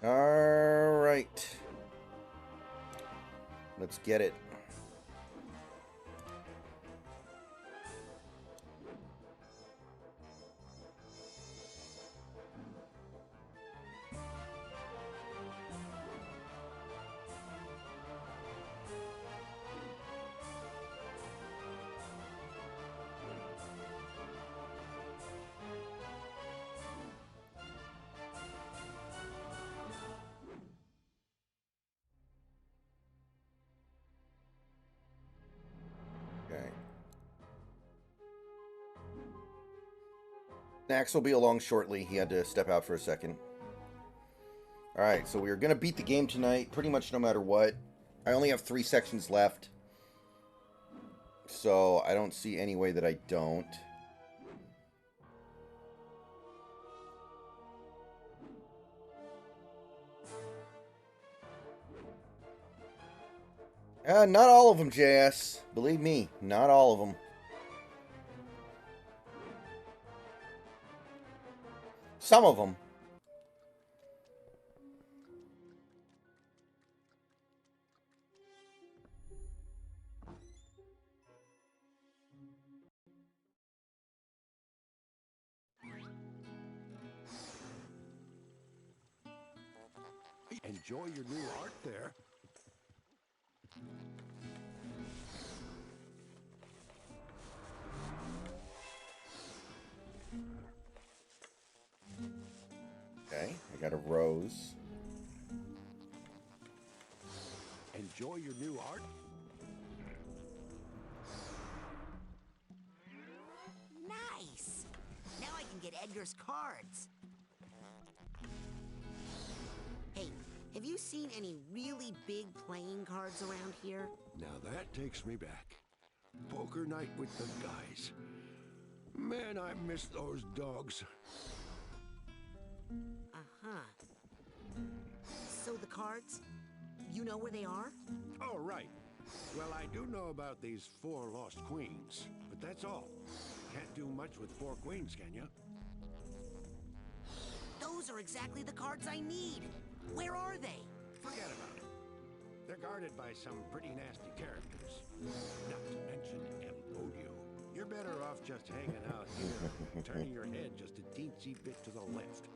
All right. Let's get it. Okay. Max will be along shortly. He had to step out for a second. Alright, so we're going to beat the game tonight, pretty much no matter what. I only have 3 sections left. So I don't see any way that I don't. Not all of them, JS. Believe me, not all of them. Some of them. Enjoy your new art there. Okay, I got a rose. Enjoy your new art. Nice! Now I can get Edgar's cards. Hey, have you seen any really big playing cards around here? Now that takes me back. Poker night with the guys. Man, I miss those dogs. Uh-huh. So the cards, you know where they are? Oh, right. Well, I do know about these 4 lost queens, but that's all. Can't do much with 4 queens, can you? Those are exactly the cards I need. Where are they? Forget about it. They're guarded by some pretty nasty characters. Not to mention El Odio. You're better off just hanging out here, turning your head just a teensy bit to the left.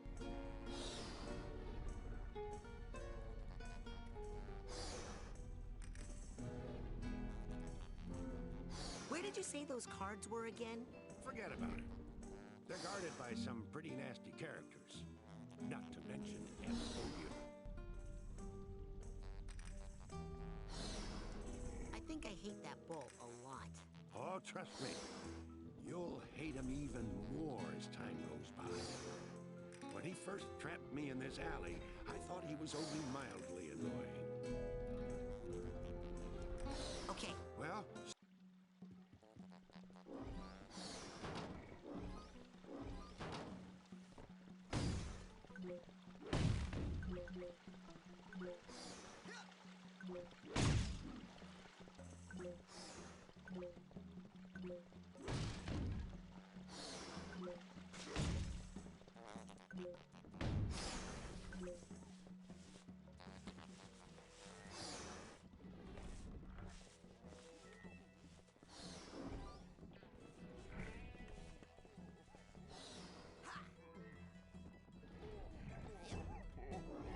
Where did you say those cards were again? Forget about it. They're guarded by some pretty nasty characters. Not to mention El Odio. I think I hate that bull a lot. Oh, trust me. You'll hate him even more as time goes by. When he first trapped me in this alley, I thought he was only mildly annoying. Okay. Well,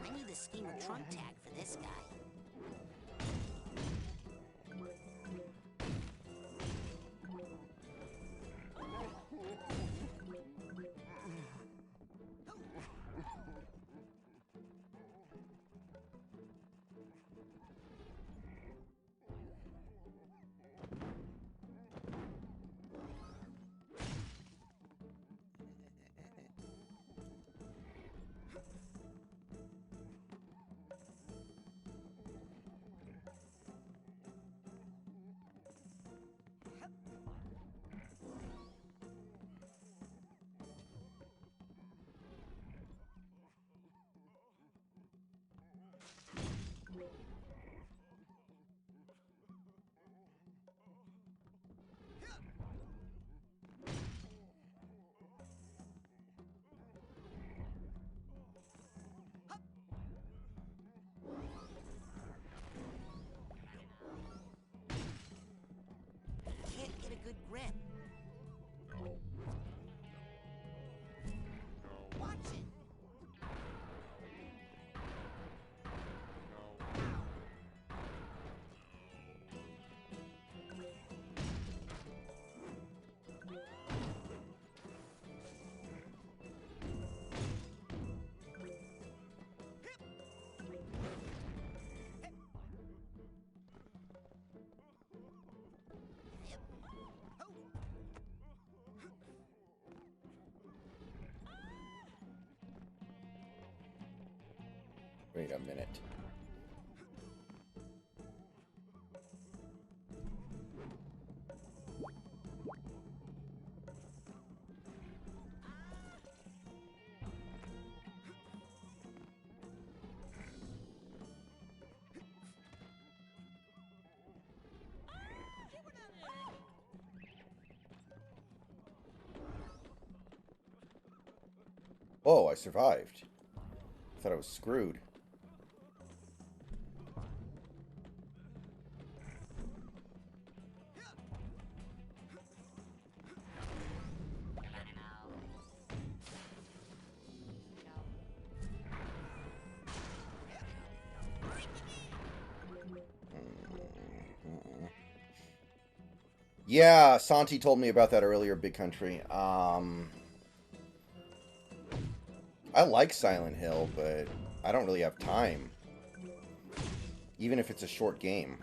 I need the schemer trunk tag for this guy. Wait a minute. Oh, I survived. I thought I was screwed. Yeah, Santi told me about that earlier, Big Country. I like Silent Hill, but I don't really have time. Even if it's a short game.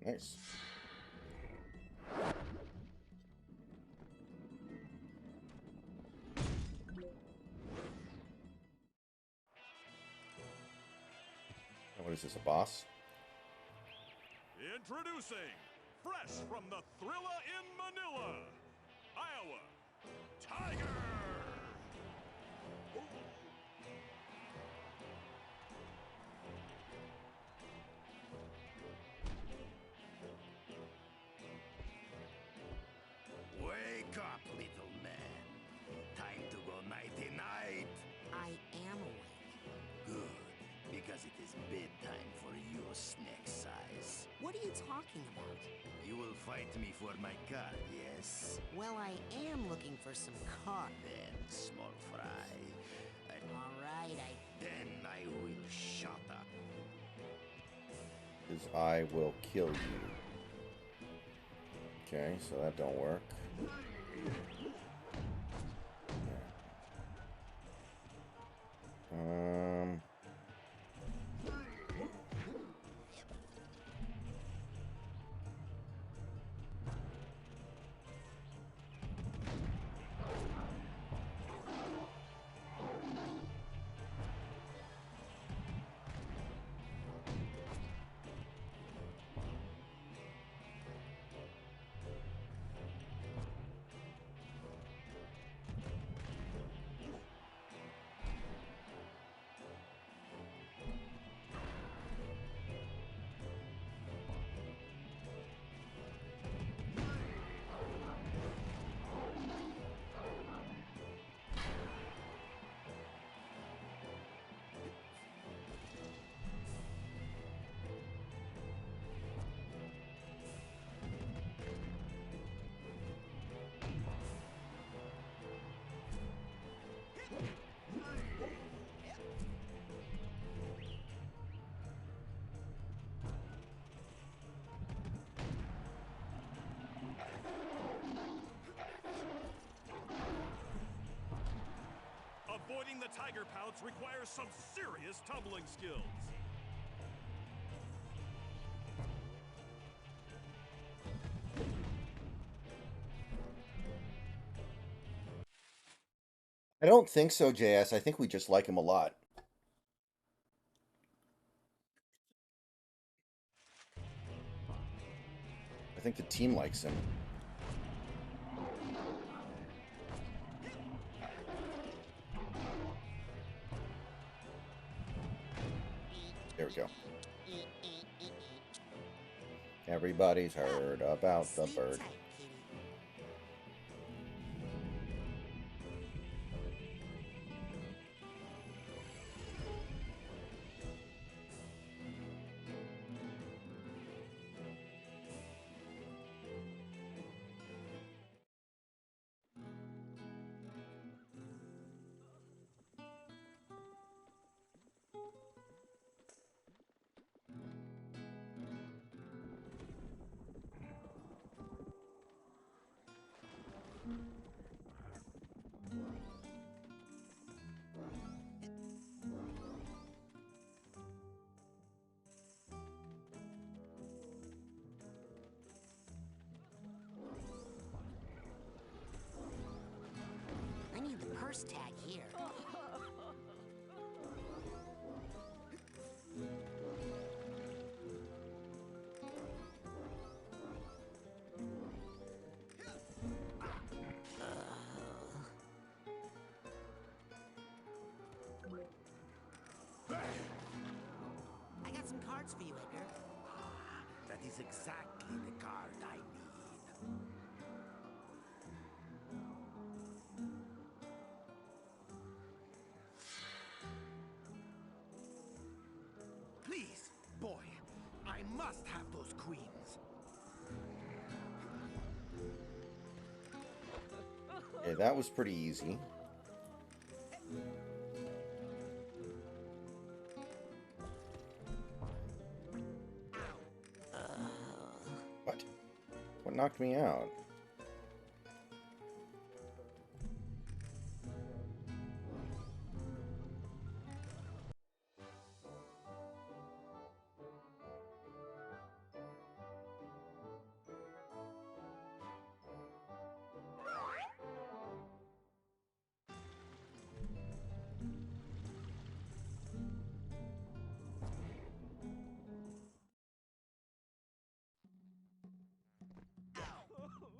Nice. What is this, a boss? Introducing, fresh from the Thrilla in Manila, Iowa, Tiger! Wake up, little man. Time to go nighty-night. I am awake. Good, because it is bedtime for you, snack size. What are you talking about? You will fight me for my card, yes? Well, I am looking for some cards. Then, small fry. All right, Then I will shut up. Because I will kill you. Okay, so that don't work. Um... Avoiding the tiger pouts requires some serious tumbling skills. I don't think so, JS. I think we just like him a lot. I think the team likes him. There we go. Everybody's heard about the Sleep bird. tight, kitty. I need the purse tag here. I got some cards for you, Edgar. That is exactly the card I need. Please, boy, I must have those queens. Okay, that was pretty easy. What? What knocked me out?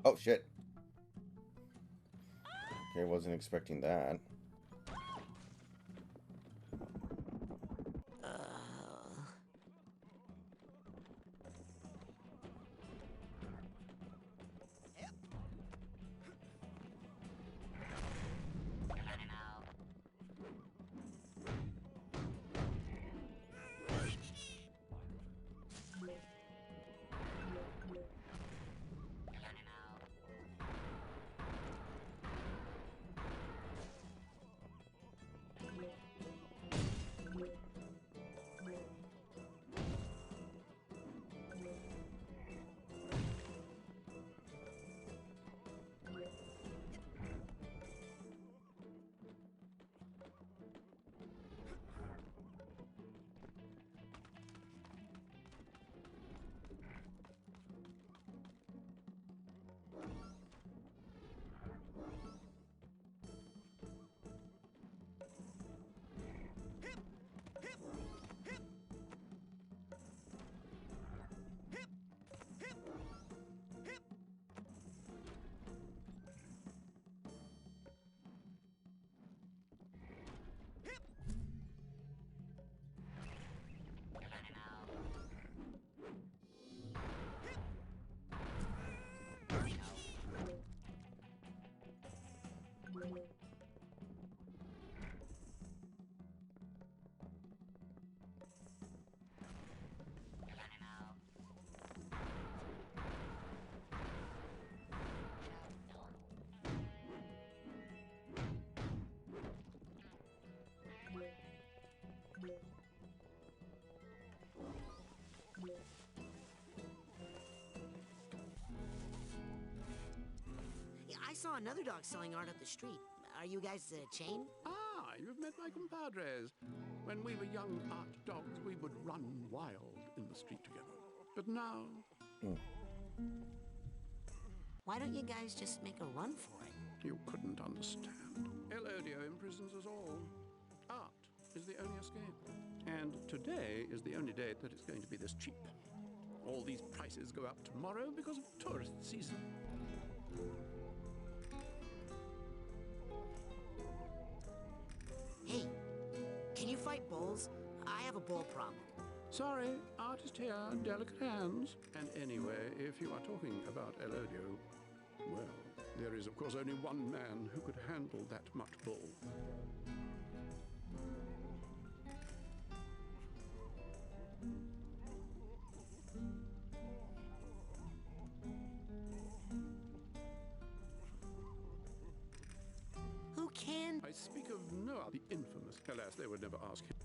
Oh, shit. Okay, wasn't expecting that. Yeah, I saw another dog selling art up the street. Are you guys a chain? Ah, you've met my compadres. When we were young art dogs, we would run wild in the street together. But now, Why don't you guys just make a run for it? you couldn't understand. El Odio imprisons us all. Art is the only escape. And today is the only day that it's going to be this cheap. All these prices go up tomorrow because of tourist season. Hey, can you fight bulls? I have a ball problem. Sorry, artist here, delicate hands. And anyway, if you are talking about Elodio, well, there is of course only one man who could handle that much bull. Who can? I speak of Noah, the infamous. Alas, they would never ask him.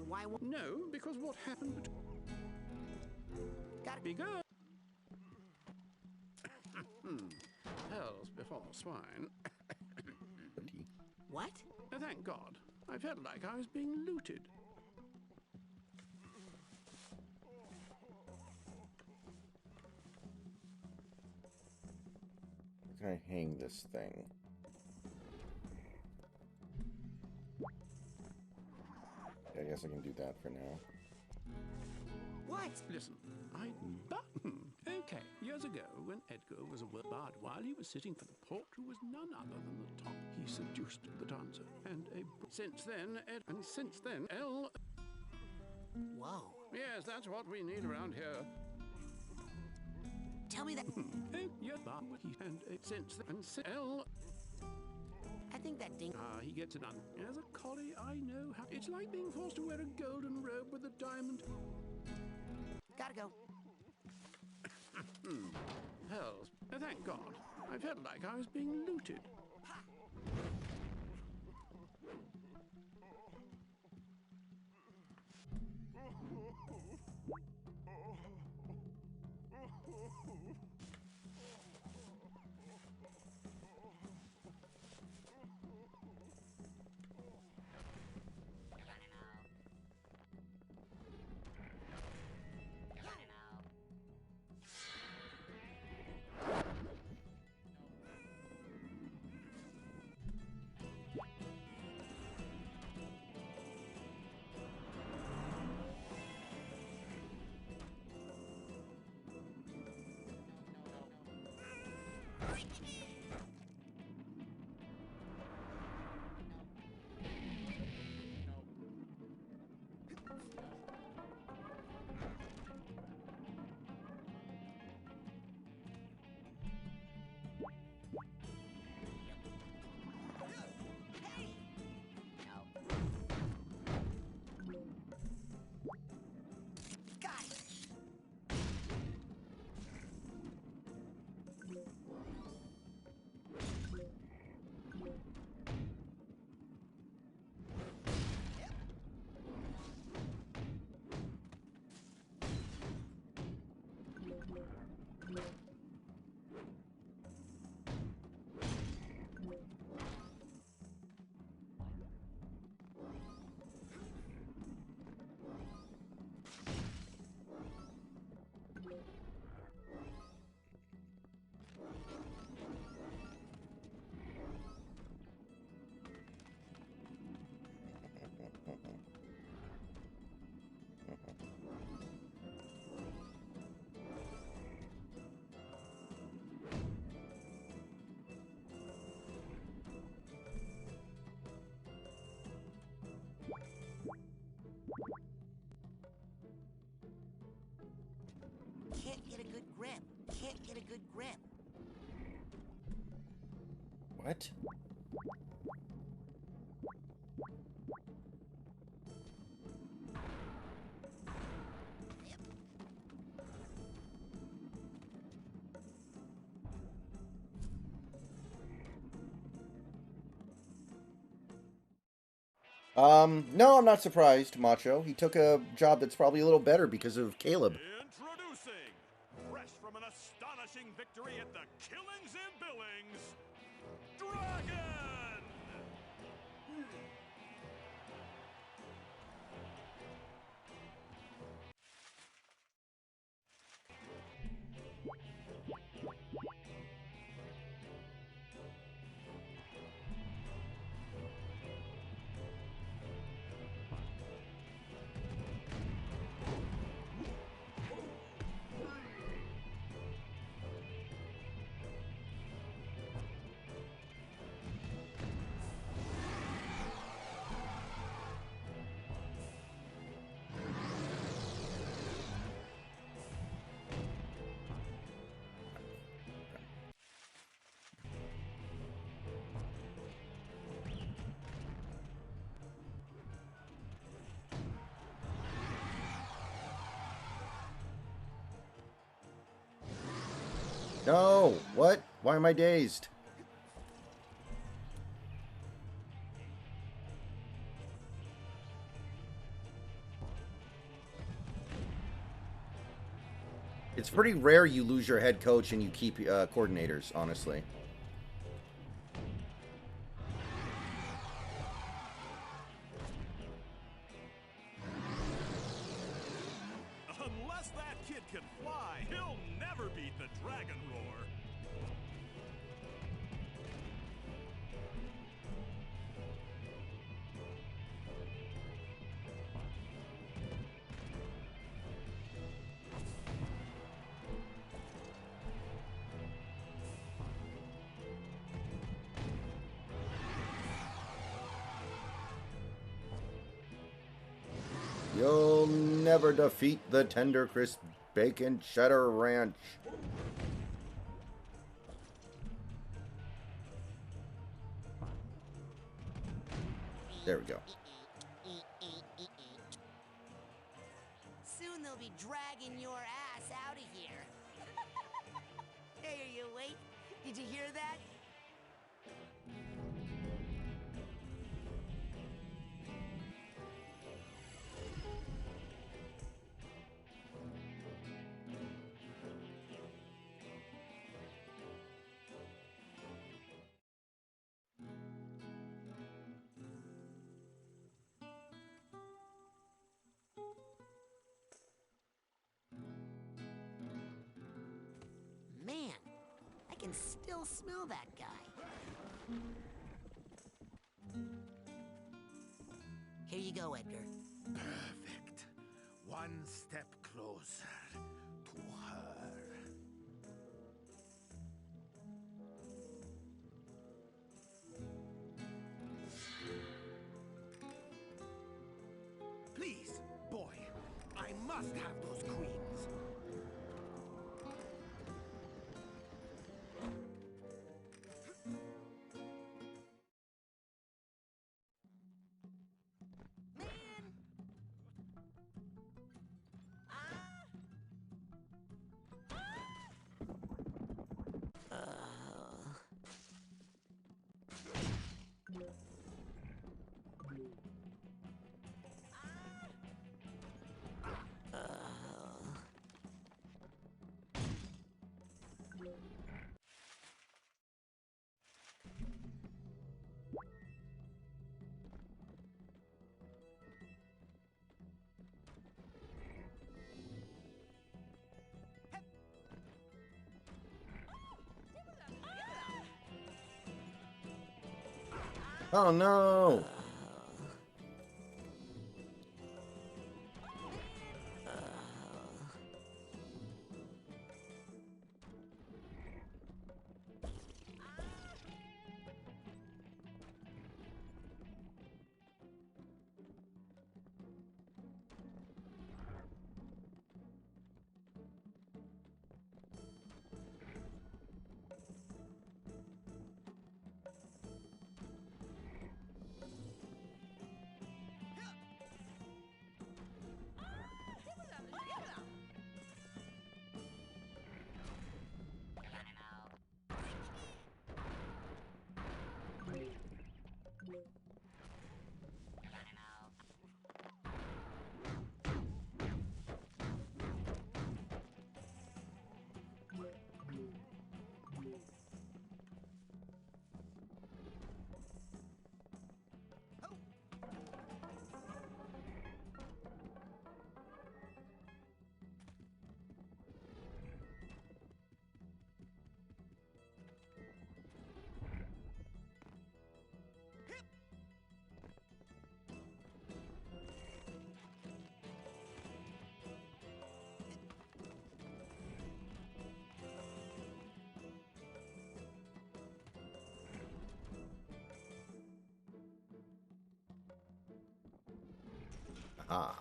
Why? No, because what happened between... Gotta Be good. Hells before swine. What? Thank God. I felt like I was being looted. Where can I hang this thing? I guess I can do that for now. What? Listen, okay, years ago, when Edgar was a bard, while he was sitting for the port, who was none other than the top, he seduced the dancer, and since then, Whoa. Yes, that's what we need around here. Tell me that. Yeah, but since I think that ding. he gets it done. As a collie, I know how. It's like being forced to wear a golden robe with a diamond. Gotta go. Hells. Thank God. I felt like I was being looted. Got it. Can't get a good grip. Can't get a good grip. What? No, I'm not surprised, Macho. He took a job that's probably a little better because of Caleb. Introducing, fresh from an astonishing victory at the Killings and Billings, Dragon! No! What? Why am I dazed? It's pretty rare you lose your head coach and you keep coordinators, honestly. Unless that kid can fly, he'll never beat the Dragon Roar. You'll never defeat the tender, crisp bacon cheddar ranch. There we go. Soon they'll be dragging your ass out of here. Hey, are you awake? Did you hear that? Man, I can still smell that guy. Here you go, Edgar. Perfect. One step closer to her. Please, boy, I must have those queens. Oh no! Ah.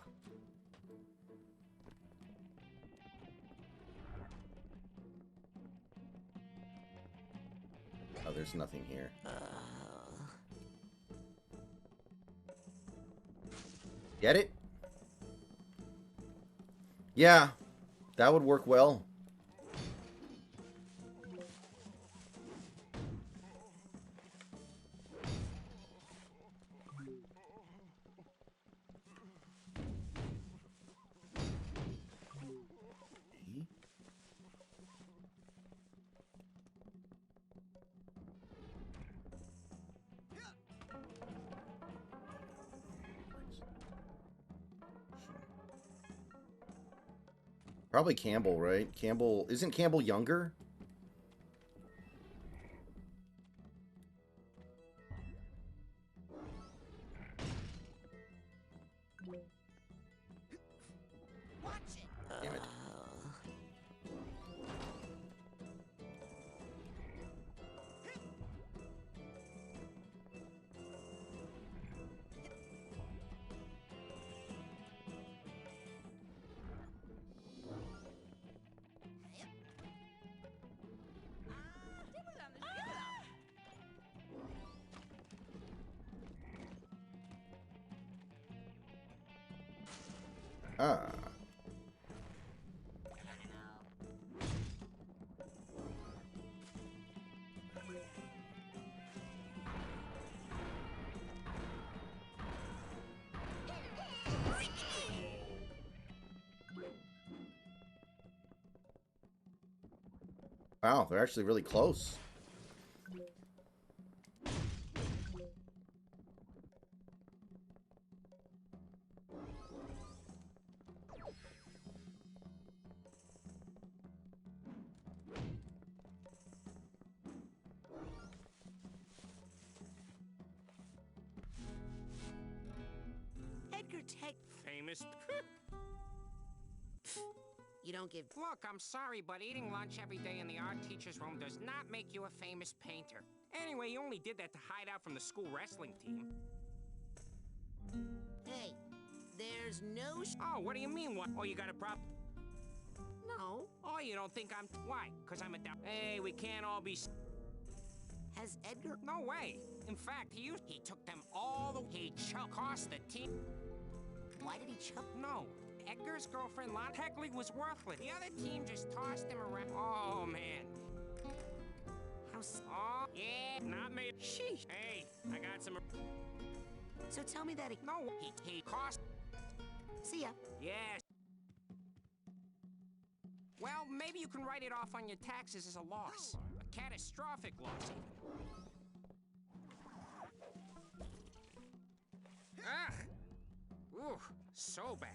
Oh, there's nothing here. Get it? Yeah, that would work well. Probably Campbell, right? Campbell... Isn't Campbell younger? Watch it. Damn it. Ah. Wow, they're actually really close. Edgar Tech. Famous. You don't give. Look, I'm sorry, but eating lunch every day in the art teacher's room does not make you a famous painter. Anyway, you only did that to hide out from the school wrestling team. Hey, there's no. Oh, what do you mean? What? Oh, you got a problem? No. Oh, you don't think I'm... Why? Because I'm a... Hey, we can't all be... Has Edgar? No way. In fact, he took them all the... He cost the team... Why did he choke? No. Edgar's girlfriend, Lon Heckley, was worthless. The other team just tossed him around. Oh, man. Oh, yeah, not me. Sheesh. Hey, I got some... So tell me that he... No, he cost... See ya. Yes. Well, maybe you can write it off on your taxes as a loss. A catastrophic loss, even. Ah! Ooh, so bad.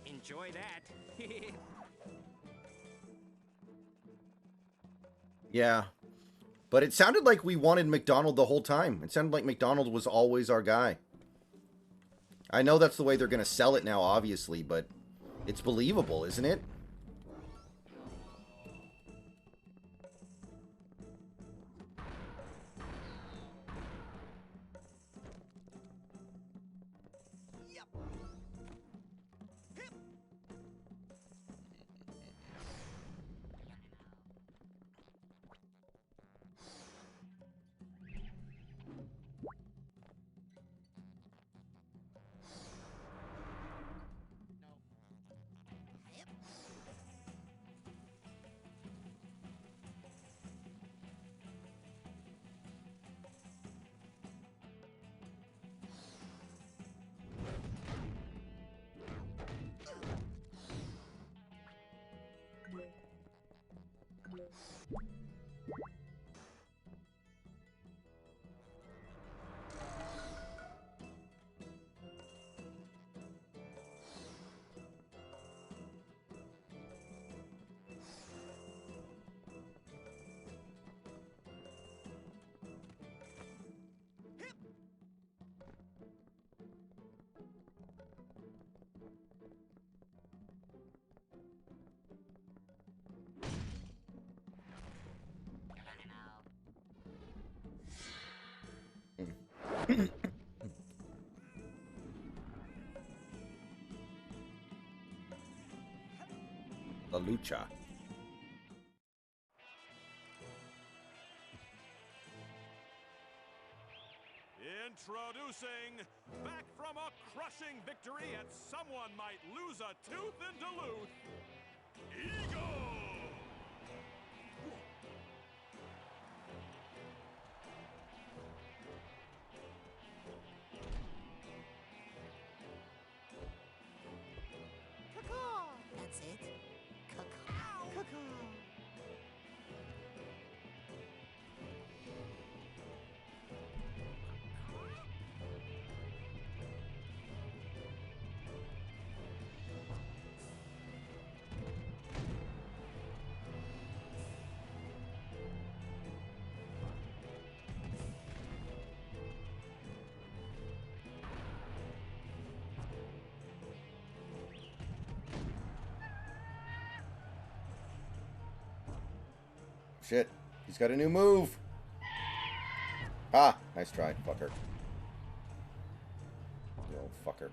Enjoy that. Yeah. But it sounded like we wanted McDonald the whole time. It sounded like McDonald was always our guy. I know that's the way they're going to sell it now, obviously, but it's believable, isn't it? La lucha. Introducing, back from a crushing victory and someone might lose a tooth in Duluth, Eagle! That's it. Caw-caw. Shit. He's got a new move. Ah, nice try, fucker. You old fucker.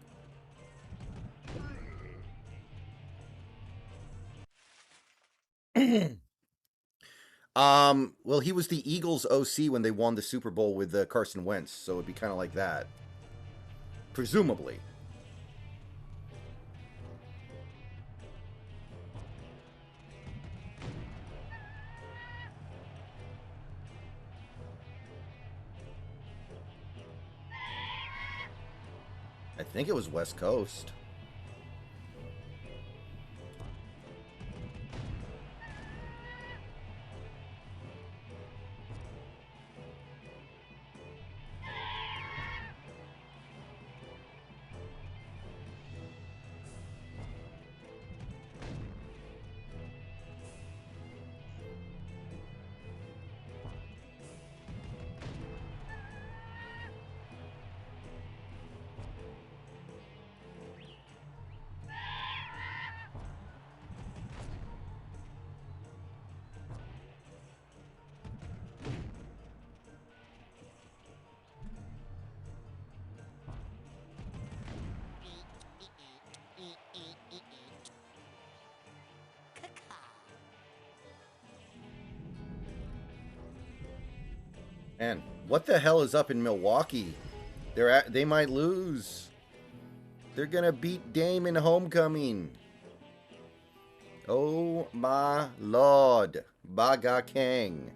Well, he was the Eagles OC when they won the Super Bowl with Carson Wentz, so it'd be kind of like that. Presumably. I think it was West Coast. Man, what the hell is up in Milwaukee? They might lose. They're gonna beat Dame in homecoming. Oh my lord. Baga Kang.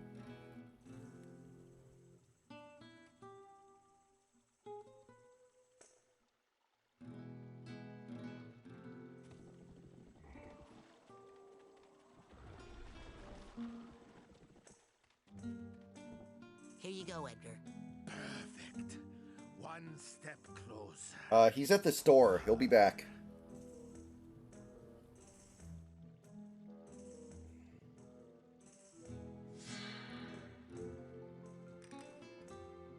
Here you go, Edgar. Perfect. One step closer. He's at the store. He'll be back.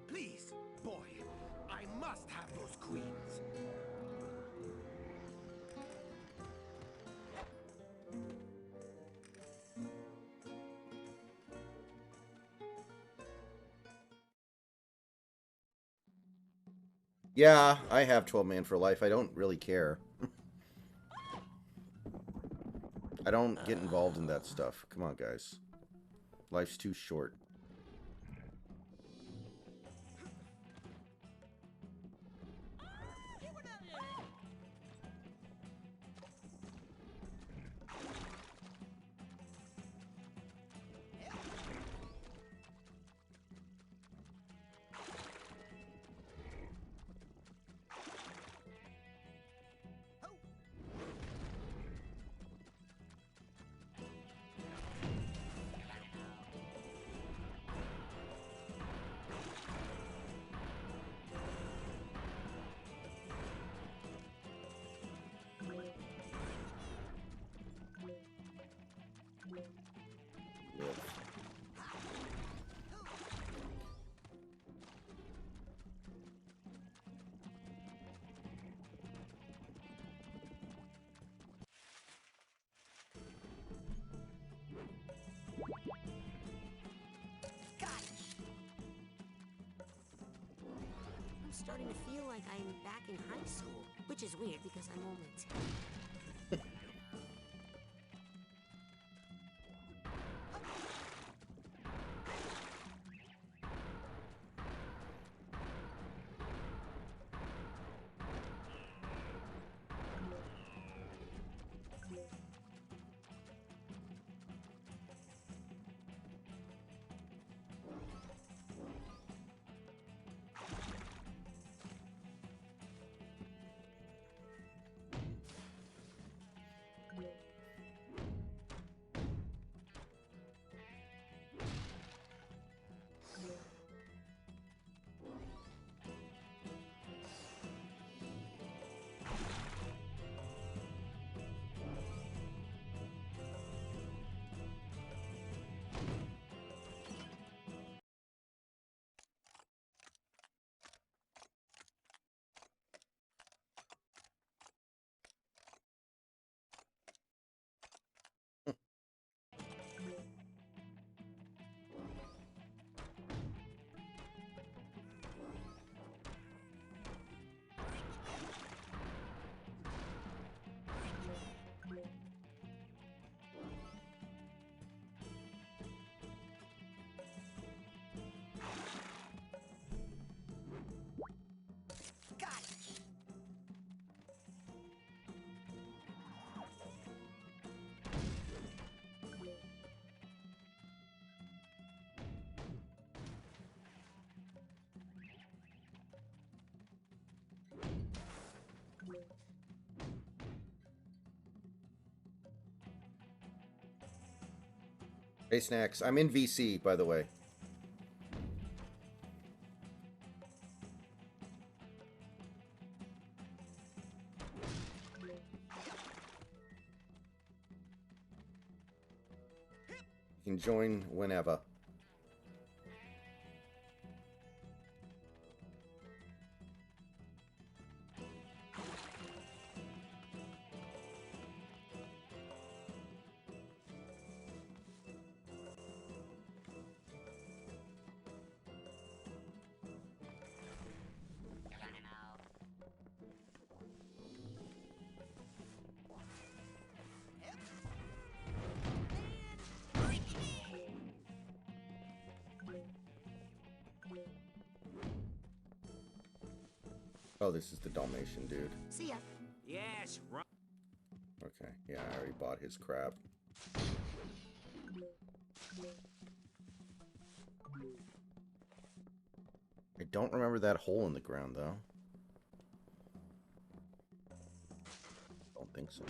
Please, boy, I must have those queens. Yeah, I have 12 Man for Life. I don't really care. I don't get involved in that stuff. Come on, guys. Life's too short. I'm starting to feel like I'm back in high school, which is weird because I'm only 10. Hey, Snacks. I'm in VC, by the way. You can join whenever. Oh, this is the Dalmatian dude. See ya. Yes, run. Okay, yeah, I already bought his crap. I don't remember that hole in the ground, though. Don't think so.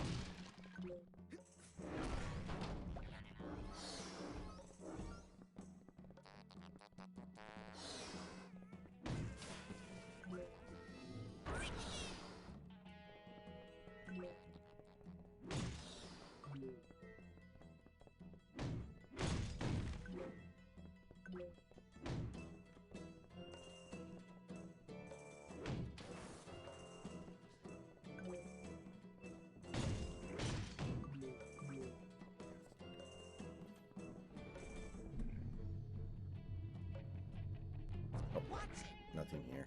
Nothing here.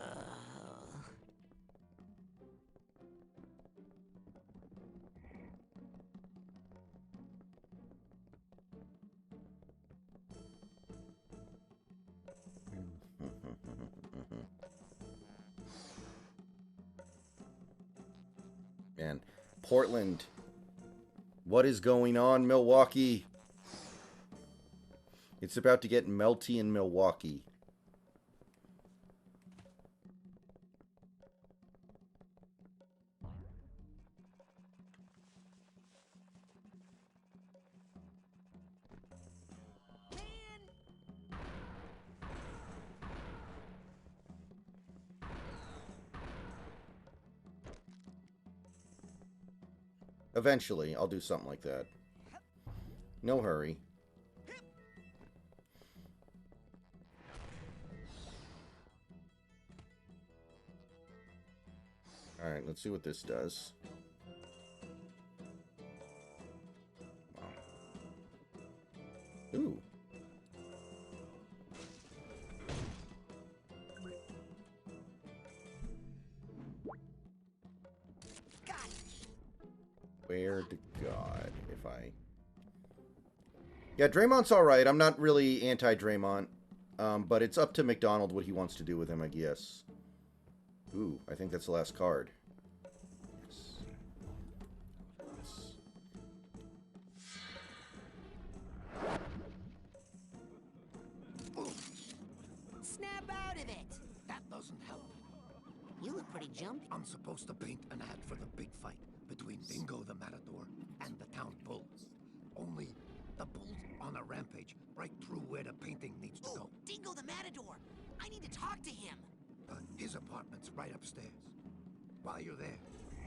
Man, Portland. What is going on, Milwaukee? It's about to get melty in Milwaukee. Eventually, I'll do something like that. No hurry. Alright, let's see what this does. Wow. Ooh. Where to God, if I... Yeah, Draymond's alright. I'm not really anti-Draymond. But it's up to McDonald what he wants to do with him, I guess. Ooh, I think that's the last card. Yes. Snap out of it. That doesn't help. You look pretty jumpy. I'm supposed to paint an ad for the big fight between Dingo the Matador and the town bulls. Only the bull's on a rampage right through where the painting needs to Oh, go. Dingo the Matador. I need to talk to him. His apartment's right upstairs. While you're there,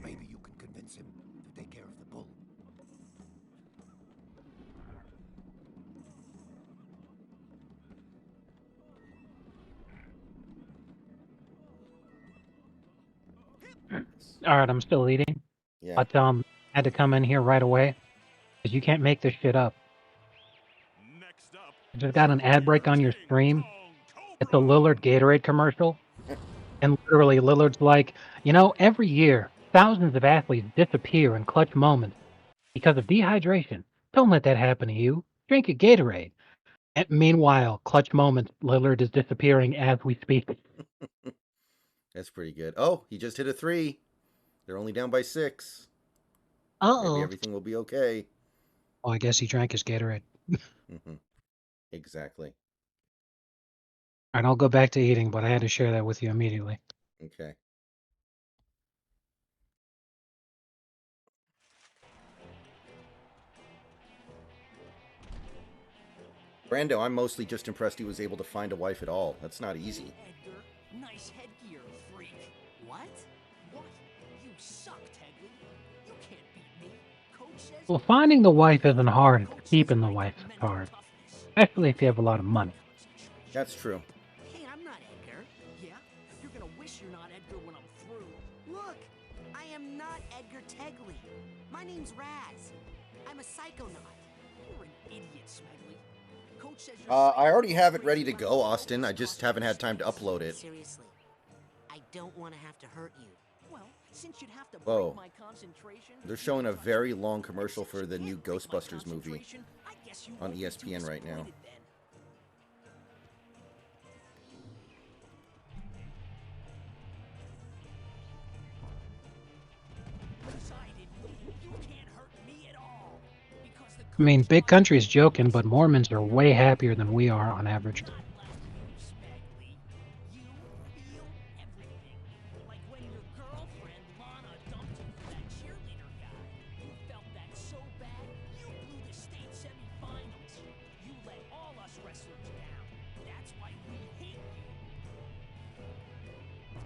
maybe you can convince him to take care of the bull. All right, I'm still eating, Yeah. but had to come in here right away because you can't make this shit up. Next up, I just got an ad break on your stream. It's a Lillard Gatorade commercial, and literally Lillard's like, every year thousands of athletes disappear in clutch moments because of dehydration. Don't let that happen to you. Drink a Gatorade. And meanwhile, clutch moments, Lillard is disappearing as we speak. That's pretty good. Oh, he just hit a 3. They're only down by 6. Uh-oh. Maybe everything will be okay. Oh, I guess he drank his Gatorade. Exactly. All right, I'll go back to eating, but I had to share that with you immediately. Okay. Brando, I'm mostly just impressed he was able to find a wife at all. That's not easy. Edgar, nice headgear, freak. What? What? You suck, Tegley. You can't beat me. Coach says. Well, finding the wife isn't hard. Keeping the wife is hard. Especially if you have a lot of money. That's true. Hey, I'm not Edgar. Yeah? You're gonna wish you're not Edgar when I'm through. Look, I am not Edgar Tegley. My name's Raz. I'm a psychonaut. You're an idiot, Smedley. Coach says you're I already have it ready to go, Austin. I just haven't had time to upload it. Seriously, I don't want to have to hurt you. Well, since you'd have to Whoa. break my concentration. They're showing a very long commercial for the new Ghostbusters movie on ESPN right now. I mean, Big Country's joking, but Mormons are way happier than we are on average.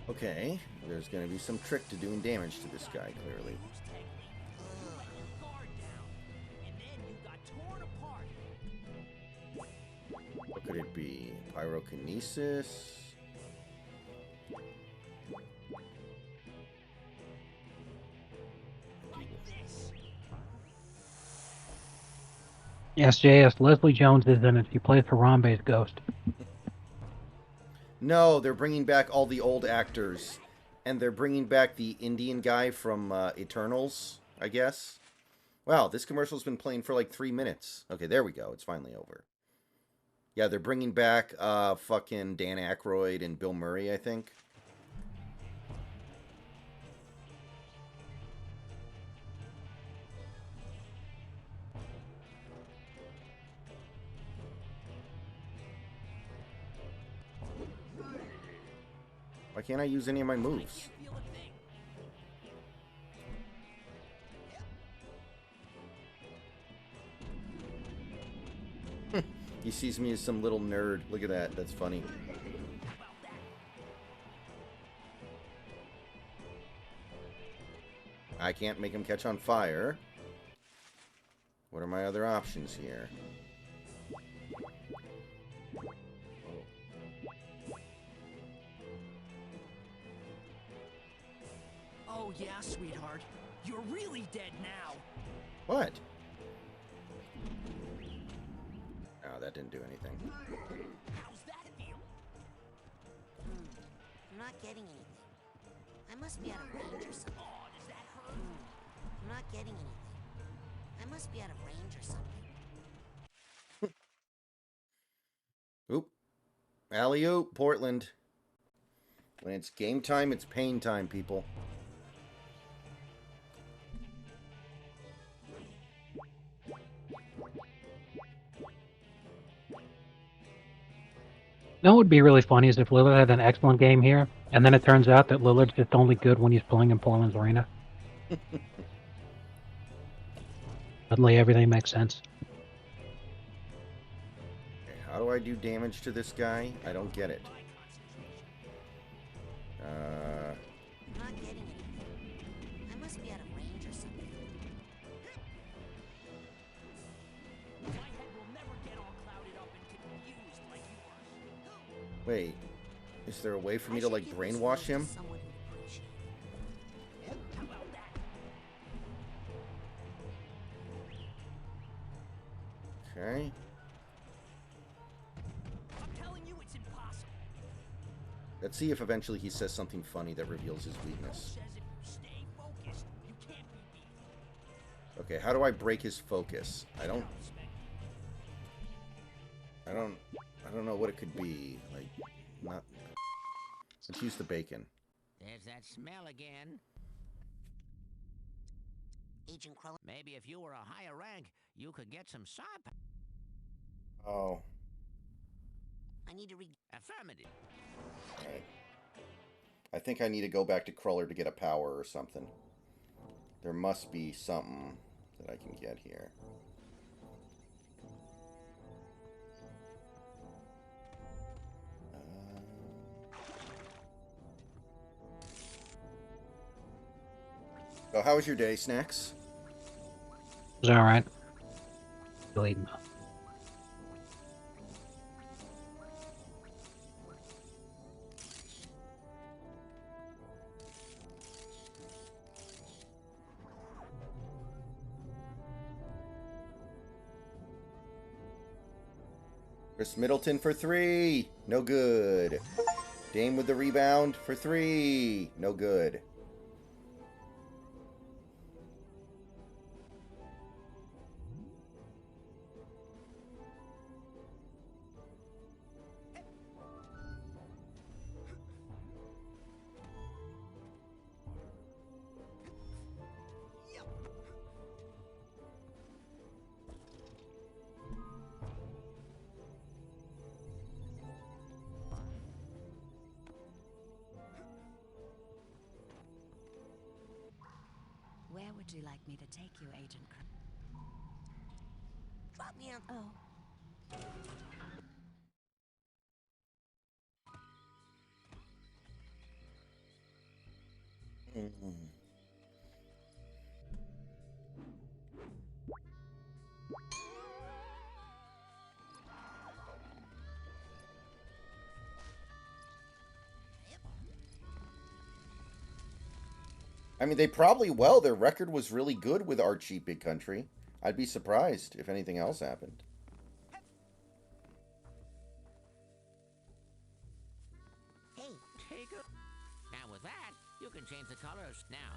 Okay, there's going to be some trick to doing damage to this guy, clearly. What could it be? Pyrokinesis? Yes, JS, Leslie Jones is in it. She plays Harambe's ghost. No, they're bringing back all the old actors. And they're bringing back the Indian guy from Eternals, I guess. Wow, this commercial's been playing for like 3 minutes. Okay, there we go. It's finally over. Yeah, they're bringing back fucking Dan Aykroyd and Bill Murray, I think. Why can't I use any of my moves? He sees me as some little nerd. Look at that. That's funny. I can't make him catch on fire. What are my other options here? Oh yeah, sweetheart. You're really dead now. What? Oh, that didn't do anything. How's that feel? I'm not getting anything. I must be out of range or something. Oh, does that hurt? I'm not getting anything. I must be out of range or something. Oop. Alley-oop, Portland. When it's game time, it's pain time, people. You know what would be really funny is if Lillard had an excellent game here, and then it turns out that Lillard's just only good when he's playing in Portland's arena. Suddenly everything makes sense. Okay, how do I do damage to this guy? I don't get it. I'm not getting anything. I must be out of range or something. My head will never get all clouded up and confused like yours. Wait. Is there a way for me to, like, brainwash him? Someone who'd appreciate it. How about that? Okay. I'm telling you, it's impossible. Let's see if eventually he says something funny that reveals his weakness. Says if you stay focused, you can't be beat. Okay, how do I break his focus? I don't know what it could be. Like, not... Let's use the bacon. There's that smell again. Agent Krell. Maybe if you were a higher rank, you could get some side. Oh. I need to read. Affirmative. Alright. I think I need to go back to Cruller to get a power or something. There must be something that I can get here. So how was your day, Snacks? It's alright. Still eating. Chris Middleton for 3. No good. Dame with the rebound for 3. No good. Where would you like me to take you, Agent Drop me on. Oh. I mean, they probably will. Their record was really good with Archie Big Country. I'd be surprised if anything else happened. Hey, Take a... Now with that, you can change the colors. Now,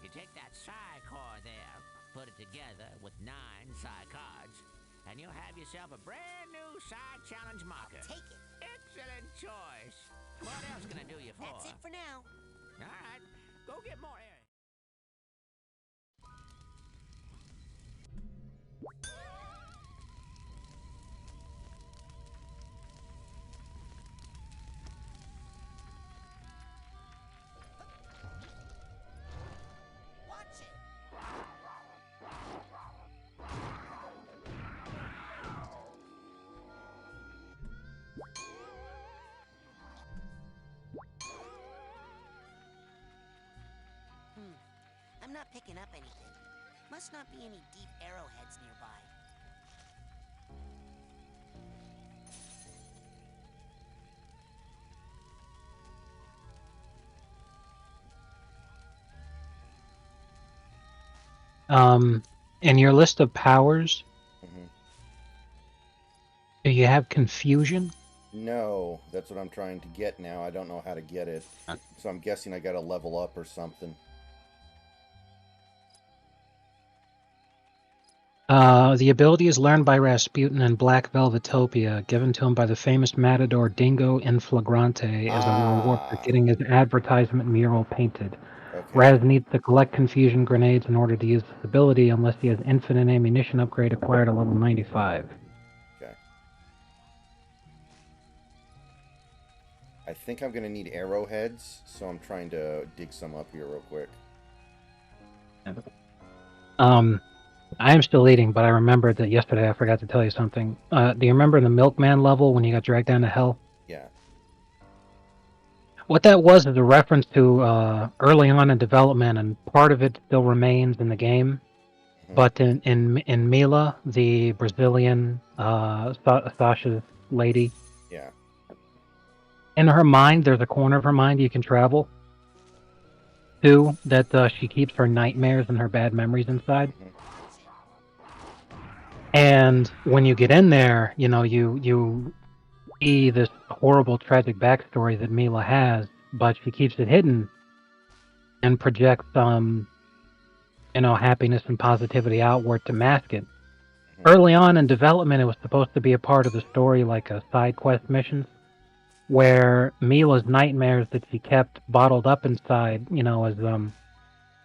you take that psi core there, put it together with 9 psi cards, and you'll have yourself a brand new psi challenge marker. take it. Excellent choice. What else can I do you for? That's it for now. All right, go get more air. Watch it. I'm not picking up anything. Must not be any deep arrowheads nearby. In your list of powers, Mhm. do you have confusion? No, that's what I'm trying to get now. I don't know how to get it. So I'm guessing I gotta level up or something. The ability is learned by Rasputin in Black Velvetopia, given to him by the famous matador Dingo in Flagrante as a reward for Ah. getting his advertisement mural painted. Okay. Raz needs to collect confusion grenades in order to use this ability unless he has infinite ammunition upgrade acquired at level 95. Okay. I think I'm gonna need arrowheads, so I'm trying to dig some up here real quick. I am still eating, but I remembered that yesterday I forgot to tell you something. Do you remember the Milkman level when you got dragged down to hell? Yeah. What that was is a reference to early on in development, and part of it still remains in the game. Mhm. But in Mila, the Brazilian Sasha's lady, Yeah. in her mind, there's a corner of her mind you can travel to that she keeps her nightmares and her bad memories inside. Mhm. And when you get in there, you know, you see this horrible, tragic backstory that Mila has, but she keeps it hidden and projects, happiness and positivity outward to mask it. Mhm. Early on in development, it was supposed to be a part of the story, like a side quest missions, where Mila's nightmares that she kept bottled up inside,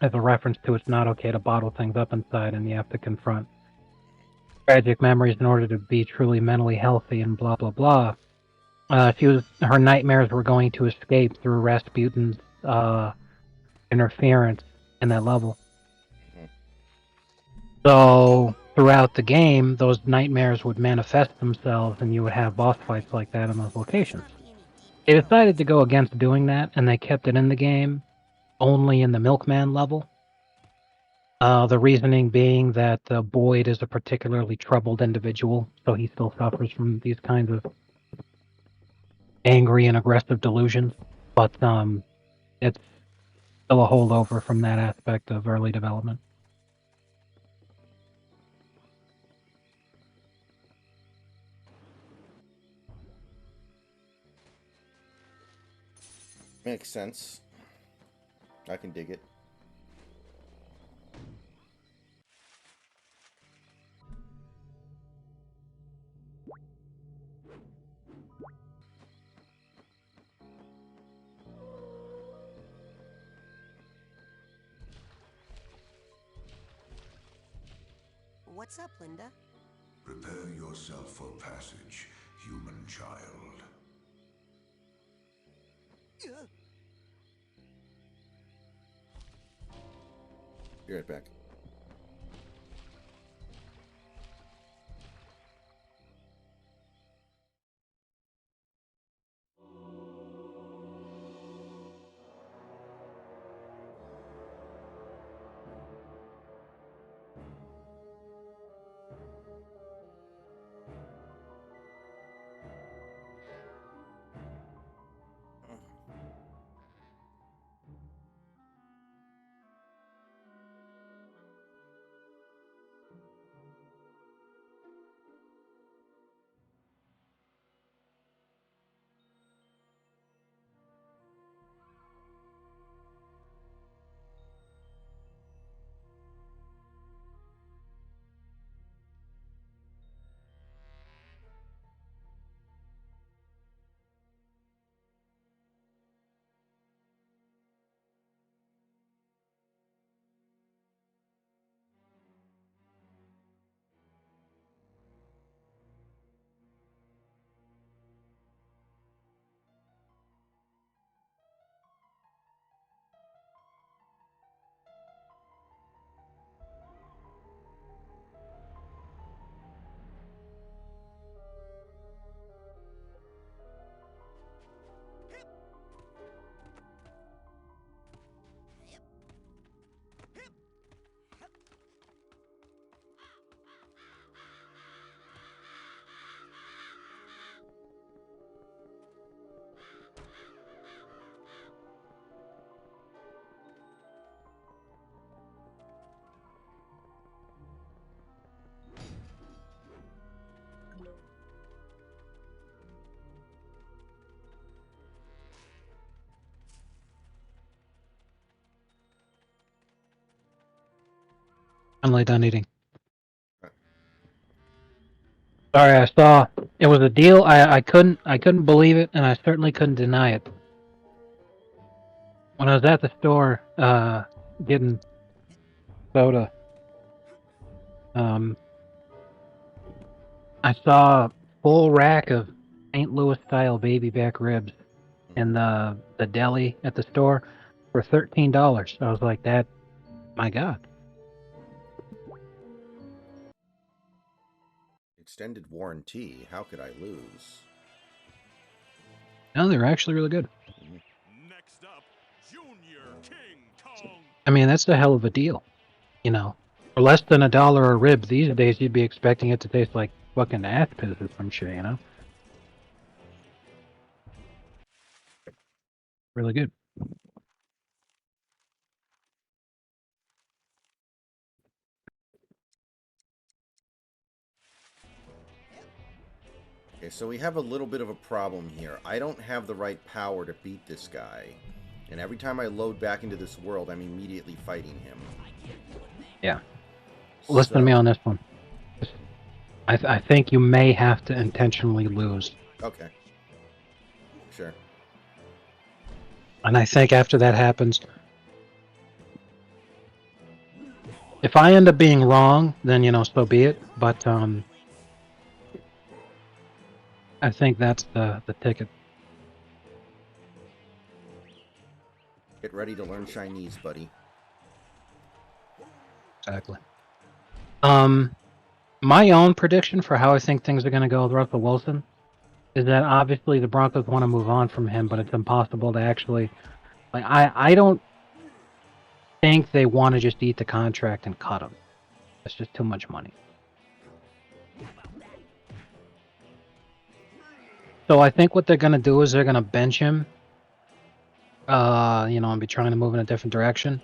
as a reference to it's not okay to bottle things up inside, and you have to confront tragic memories in order to be truly mentally healthy, and blah blah blah. Her nightmares were going to escape through Rasputin's interference in that level. Mhm. So throughout the game, those nightmares would manifest themselves, and you would have boss fights like that in those locations. They decided to go against doing that, and they kept it in the game only in the Milkman level. The reasoning being that Boyd is a particularly troubled individual, so he still suffers from these kinds of angry and aggressive delusions. But it's still a holdover from that aspect of early development. Makes sense. I can dig it. What's up, Linda? Prepare yourself for passage, human child. Be right back. Finally done eating. Sorry, I saw it was a deal. I couldn't believe it, and I certainly couldn't deny it. When I was at the store getting soda, I saw a full rack of St. Louis style baby back ribs in the deli at the store for $13. I was like, that, my God. Extended warranty. How could I lose? No, they're actually really good. Next up, Junior King Kong. I mean, that's a hell of a deal. You know, for less than $1 a rib these days, you'd be expecting it to taste like fucking ass piss or some shit, you know? Really good. Okay, so we have a little bit of a problem here. I don't have the right power to beat this guy. And every time I load back into this world, I'm immediately fighting him. Yeah. Listen to me on this one. I think you may have to intentionally lose. Okay. Sure. And I think after that happens, if I end up being wrong, then, you know, so be it. But I think that's the ticket. Get ready to learn Chinese, buddy. Exactly. My own prediction for how I think things are going to go with Russell Wilson is that obviously the Broncos want to move on from him, but it's impossible to actually. Like, I don't. think they want to just eat the contract and cut him. That's just too much money. So I think what they're gonna do is they're gonna bench him. And be trying to move in a different direction.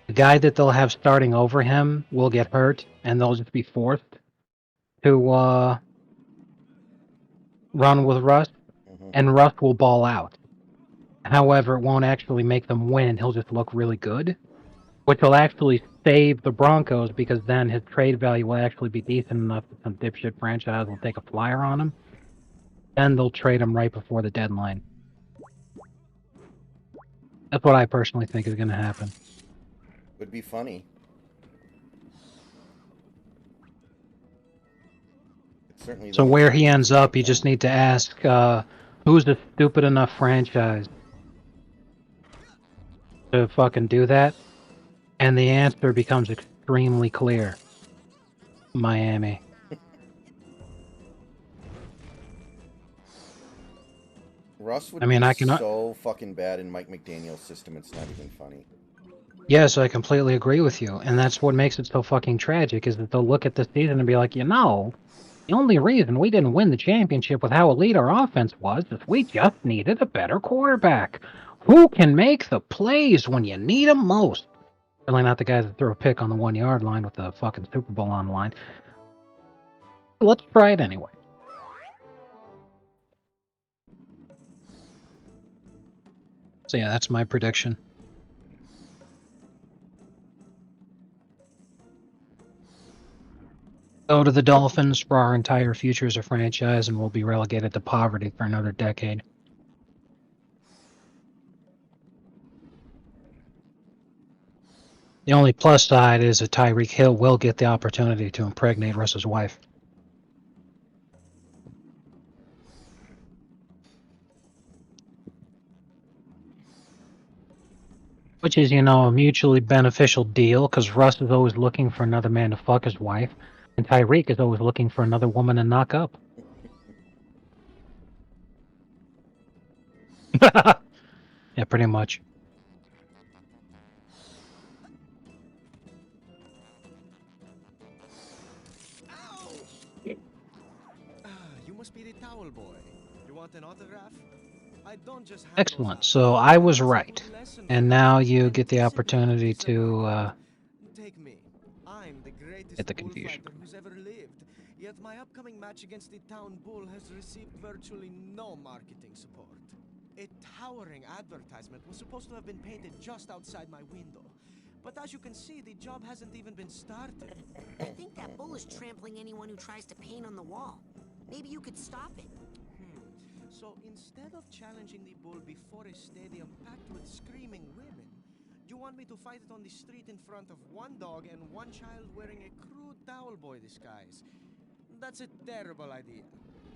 The guy that they'll have starting over him will get hurt, and they'll just be forced to run with Russ, and Russ will ball out. However, it won't actually make them win. He'll just look really good, which will actually save the Broncos because then his trade value will actually be decent enough that some dipshit franchise will take a flyer on him. Then they'll trade him right before the deadline. That's what I personally think is going to happen. Would be funny. It's certainly So where he ends up, you just need to ask, who's the stupid enough franchise to fucking do that? And the answer becomes extremely clear. Miami. Russ would I be so fucking bad in Mike McDaniel's system, it's not even funny. Yes, I completely agree with you. And that's what makes it so fucking tragic, is that they'll look at this season and be like, the only reason we didn't win the championship with how elite our offense was is we just needed a better quarterback. Who can make the plays when you need them most? Really not the guys that throw a pick on the 1 yard line with the fucking Super Bowl on the line. Let's try it anyway. So yeah, that's my prediction. Go to the Dolphins for our entire future as a franchise, and we'll be relegated to poverty for another decade. The only plus side is that Tyreek Hill will get the opportunity to impregnate Russ's wife. Which is, a mutually beneficial deal, because Russ is always looking for another man to fuck his wife, and Tyreek is always looking for another woman to knock up. Yeah, pretty much. You must be the towel boy. You want an autograph? I don't just have Excellent. So I was right. And now you get the opportunity to take me. I'm the greatest get the confusion. bullfighter who's ever lived. Yet my upcoming match against the town bull has received virtually no marketing support. A towering advertisement was supposed to have been painted just outside my window. But as you can see, the job hasn't even been started. I think that bull is trampling anyone who tries to paint on the wall. Maybe you could stop it. So instead of challenging the bull before a stadium packed with screaming women, you want me to fight it on the street in front of one dog and one child wearing a crude towel boy disguise? That's a terrible idea.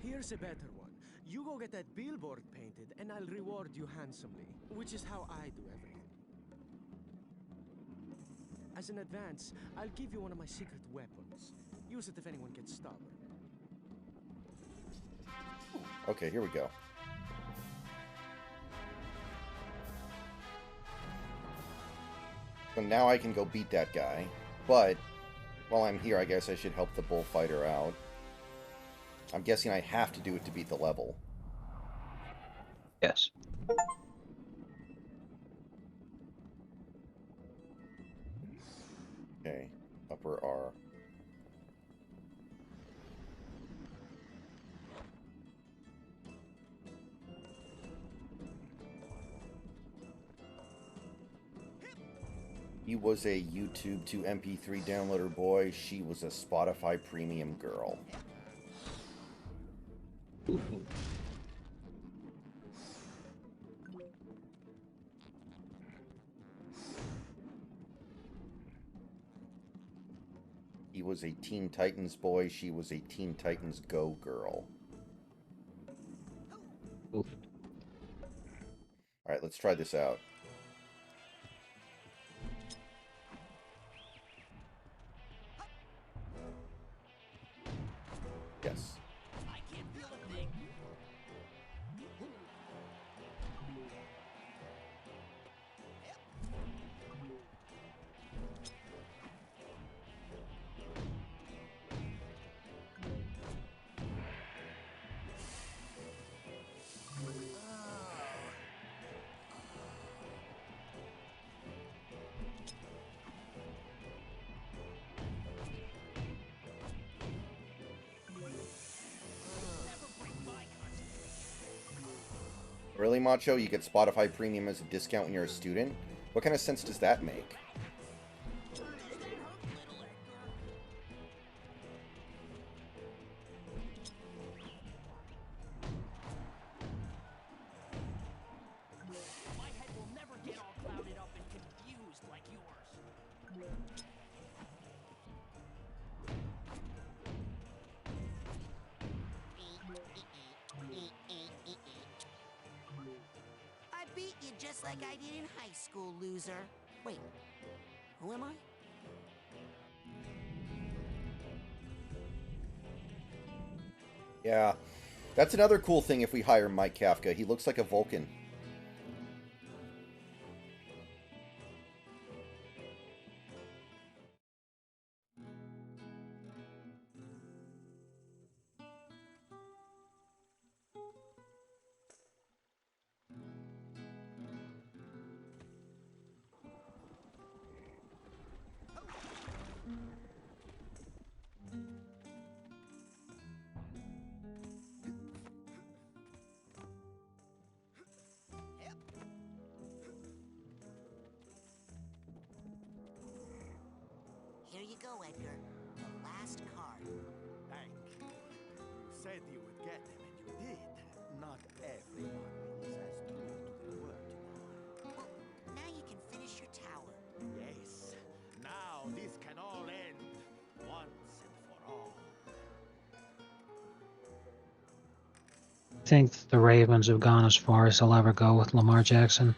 Here's a better one. You go get that billboard painted and I'll reward you handsomely, which is how I do everything. As an advance, I'll give you one of my secret weapons. Use it if anyone gets stubborn. Okay, here we go. So now I can go beat that guy, but while I'm here, I guess I should help the bullfighter out. I'm guessing I have to do it to beat the level. Yes. Okay, upper R. He was a YouTube to MP3 downloader boy. She was a Spotify premium girl. He was a Teen Titans boy. She was a Teen Titans Go girl. Oof. Alright, let's try this out. Yes. I can't feel a thing. Really, Macho? You get Spotify Premium as a discount when you're a student? What kind of sense does that make? My head will never get all clouded up and confused like yours. I beat you just like I did in high school, loser. Wait, who am I? Yeah. That's another cool thing if we hire Mike Kafka. He looks like a Vulcan. Here you go, Edgar. The last card. Thank you. You said you would get them, and you did. Not everyone is as true to their word, you know. Well, now you can finish your tower. Yes. Now this can all end once and for all. I think the Ravens have gone as far as they'll ever go with Lamar Jackson.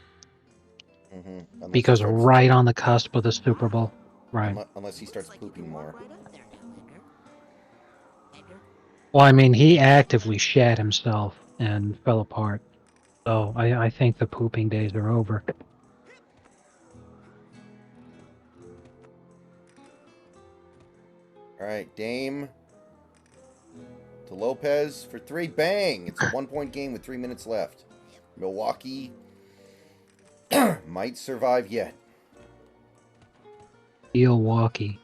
Unless Because he starts, right on the cusp of the Super Bowl. Right. unless he starts pooping more. Right up there now, Edgar. Edgar? Well, I mean, he actively shat himself and fell apart. So I think the pooping days are over. All right, Dame to Lopez for 3. Bang! It's a 1-point game with 3 minutes left. Milwaukee might survive yet. Milwaukee.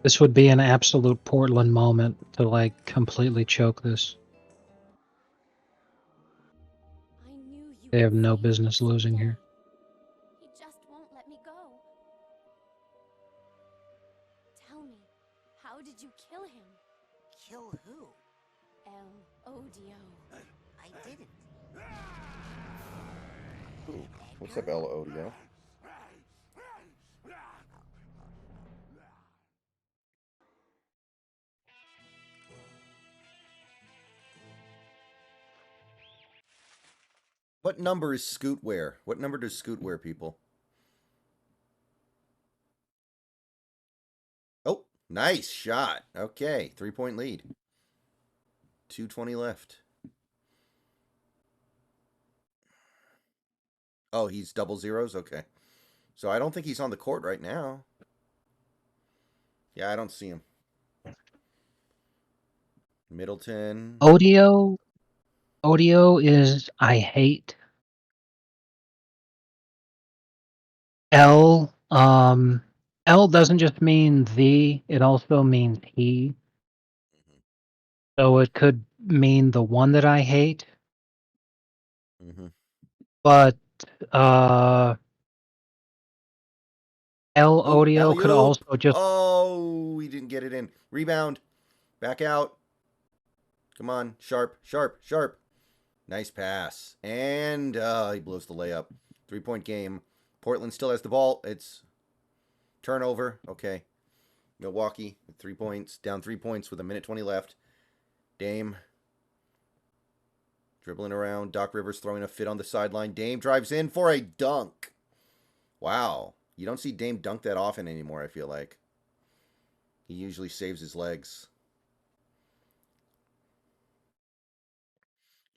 This would be an absolute Portland moment to, like, completely choke this. I knew you They have would no save business me losing someday. here. He just won't let me go. Tell me, how did you kill him? Kill who? El Odio. I didn't. Ooh, what's up, El Odio? What number is Scoot wear? What number does Scoot wear, people? Oh, nice shot. Okay, 3-point lead. 2:20 left. Oh, he's double zeros? Okay. So I don't think he's on the court right now. Yeah, I don't see him. Middleton. Odio is I hate. L L doesn't just mean the, it also means he. So it could mean the one that I hate. Mm-hmm. But El Oh, Odio could alley-oop. also just Oh, he didn't get it in. Rebound. Back out. Come on. Sharp, sharp, sharp. Nice pass. And he blows the layup. 3-point game. Portland still has the ball. It's turnover. Okay. Milwaukee with 3 points. Down 3 points with 1:20 left. Dame dribbling around. Doc Rivers throwing a fit on the sideline. Dame drives in for a dunk. Wow. You don't see Dame dunk that often anymore, I feel like. He usually saves his legs.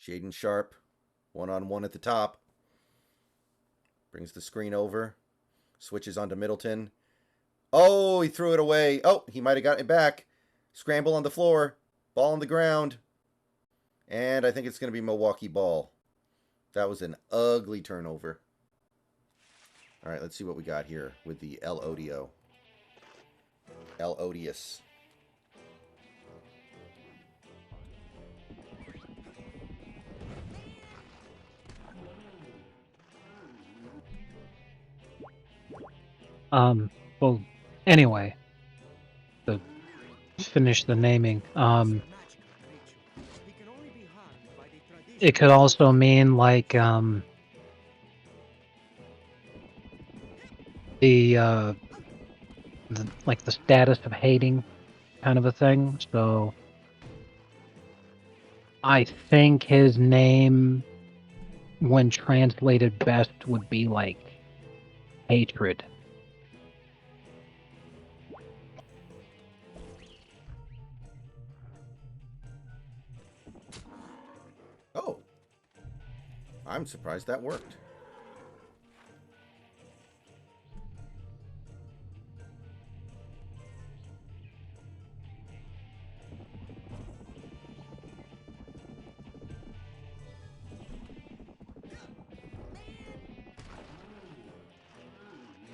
Shaden Sharp, 1-on-1 at the top. Brings the screen over. Switches onto Middleton. Oh, he threw it away. Oh, he might have gotten it back. Scramble on the floor. Ball on the ground. And I think it's going to be Milwaukee ball. That was an ugly turnover. All right, let's see what we got here with the El Odio. El Odious. Well, anyway, to finish the naming, it could also mean like the like the status of hating kind of a thing. So I think his name, when translated best, would be like hatred. Oh. I'm surprised that worked.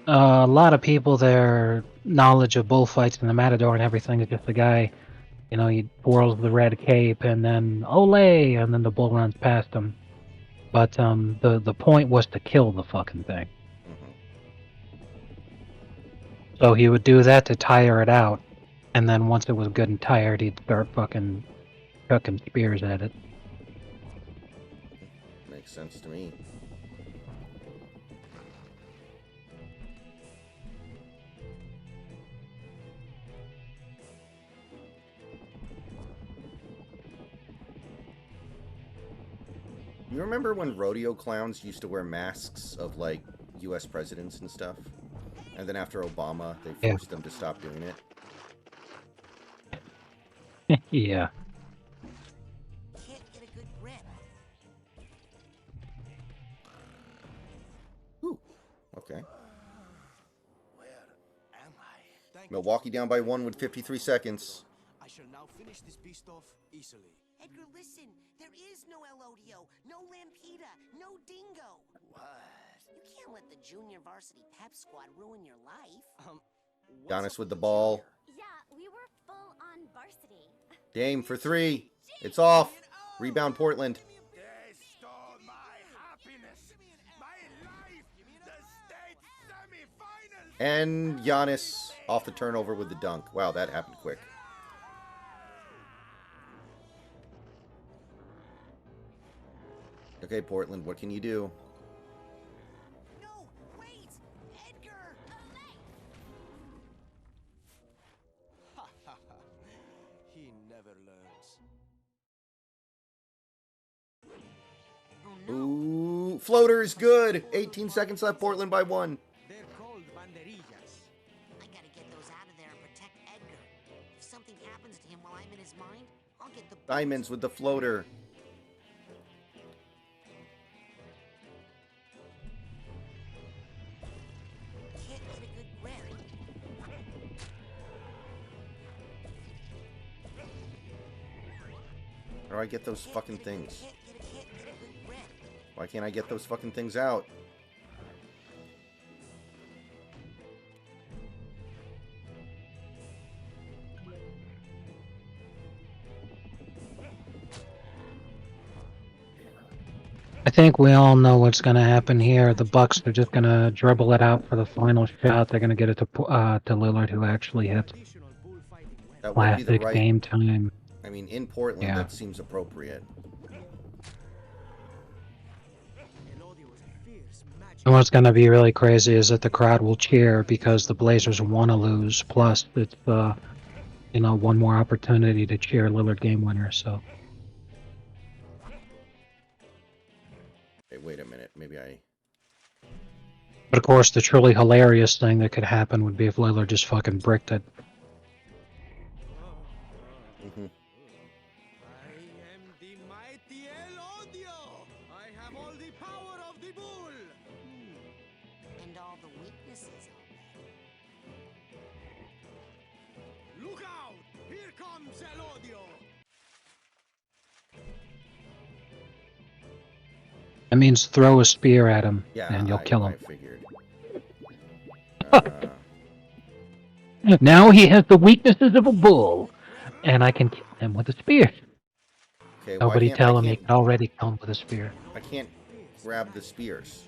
A lot of people, their knowledge of bullfights and the Matador and everything is just the guy, you know, he twirls the red cape and then Olay, and then the bull runs past him. But the point was to kill the fucking thing. So he would do that to tire it out, and then once it was good and tired, he'd start fucking chucking spears at it. Makes sense to me. You remember when rodeo clowns used to wear masks of, like, U.S. presidents and stuff? And then after Obama, they forced them to stop doing it? Yeah. Can't get a good grip. Ooh, okay. Milwaukee down by 1 with 53 seconds. I shall now finish this beast off easily. Edgar, listen. There is no Elodio, no Lampita, no Dingo. What? You can't let the junior varsity pep squad ruin your life. Giannis with the ball. Yeah, we were full on varsity. Dame for 3. It's off. Rebound Portland. They stole my happiness, my life, the state semifinals. And Giannis off the turnover with the dunk. Wow, that happened quick. Okay, Portland, what can you do? No, wait! Edgar! Ha ha ha. He never learns. Oh no. Ooh, floater is good. 18 seconds left, Portland by 1. They're called banderillas. I gotta get those out of there and protect Edgar. If something happens to him while I'm in his mind, I'll get the Diamonds with the floater. Can't get a good grip. How do I get those fucking things? Can't get a good grip. Why can't I get those fucking things out? I think we all know what's going to happen here. The Bucks are just going to dribble it out for the final shot. They're going to get it to Lillard, who actually hits. That would be the Classic right game time. I mean, in Portland, Yeah. that seems appropriate. And what's going to be really crazy is that the crowd will cheer because the Blazers want to lose. Plus, it's you know, one more opportunity to cheer Lillard game winner. So Hey, wait a minute. Maybe I... but of course, the truly hilarious thing that could happen would be if Lillard just fucking bricked it. Mm-hmm. I am the mighty Elodio. I have all the power of the bull. And all the weaknesses, I'll bet. Look out! Here comes Elodio. That means throw a spear at him, Yeah, and you'll kill him. I figured. Now he has the weaknesses of a bull, and I can kill him with a spear. Okay, Nobody why can't, tell I him he can't, can already kill him with a spear. I can't grab the spears.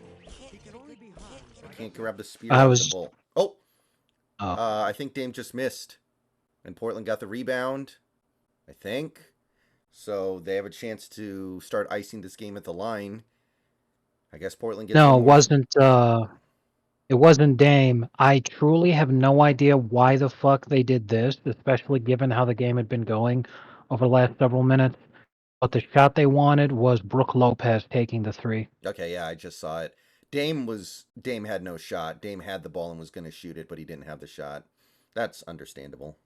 I can't grab the spear I with was- the bull. Oh! Oh. I think Dame just missed, and Portland got the rebound. I think. So they have a chance to start icing this game at the line. I guess Portland gets No, one it more. wasn't. It wasn't Dame. I truly have no idea why the fuck they did this, especially given how the game had been going over the last several minutes. But the shot they wanted was Brooke Lopez taking the three. Okay, yeah, I just saw it. Dame had no shot. Dame had the ball and was going to shoot it, but he didn't have the shot. That's understandable.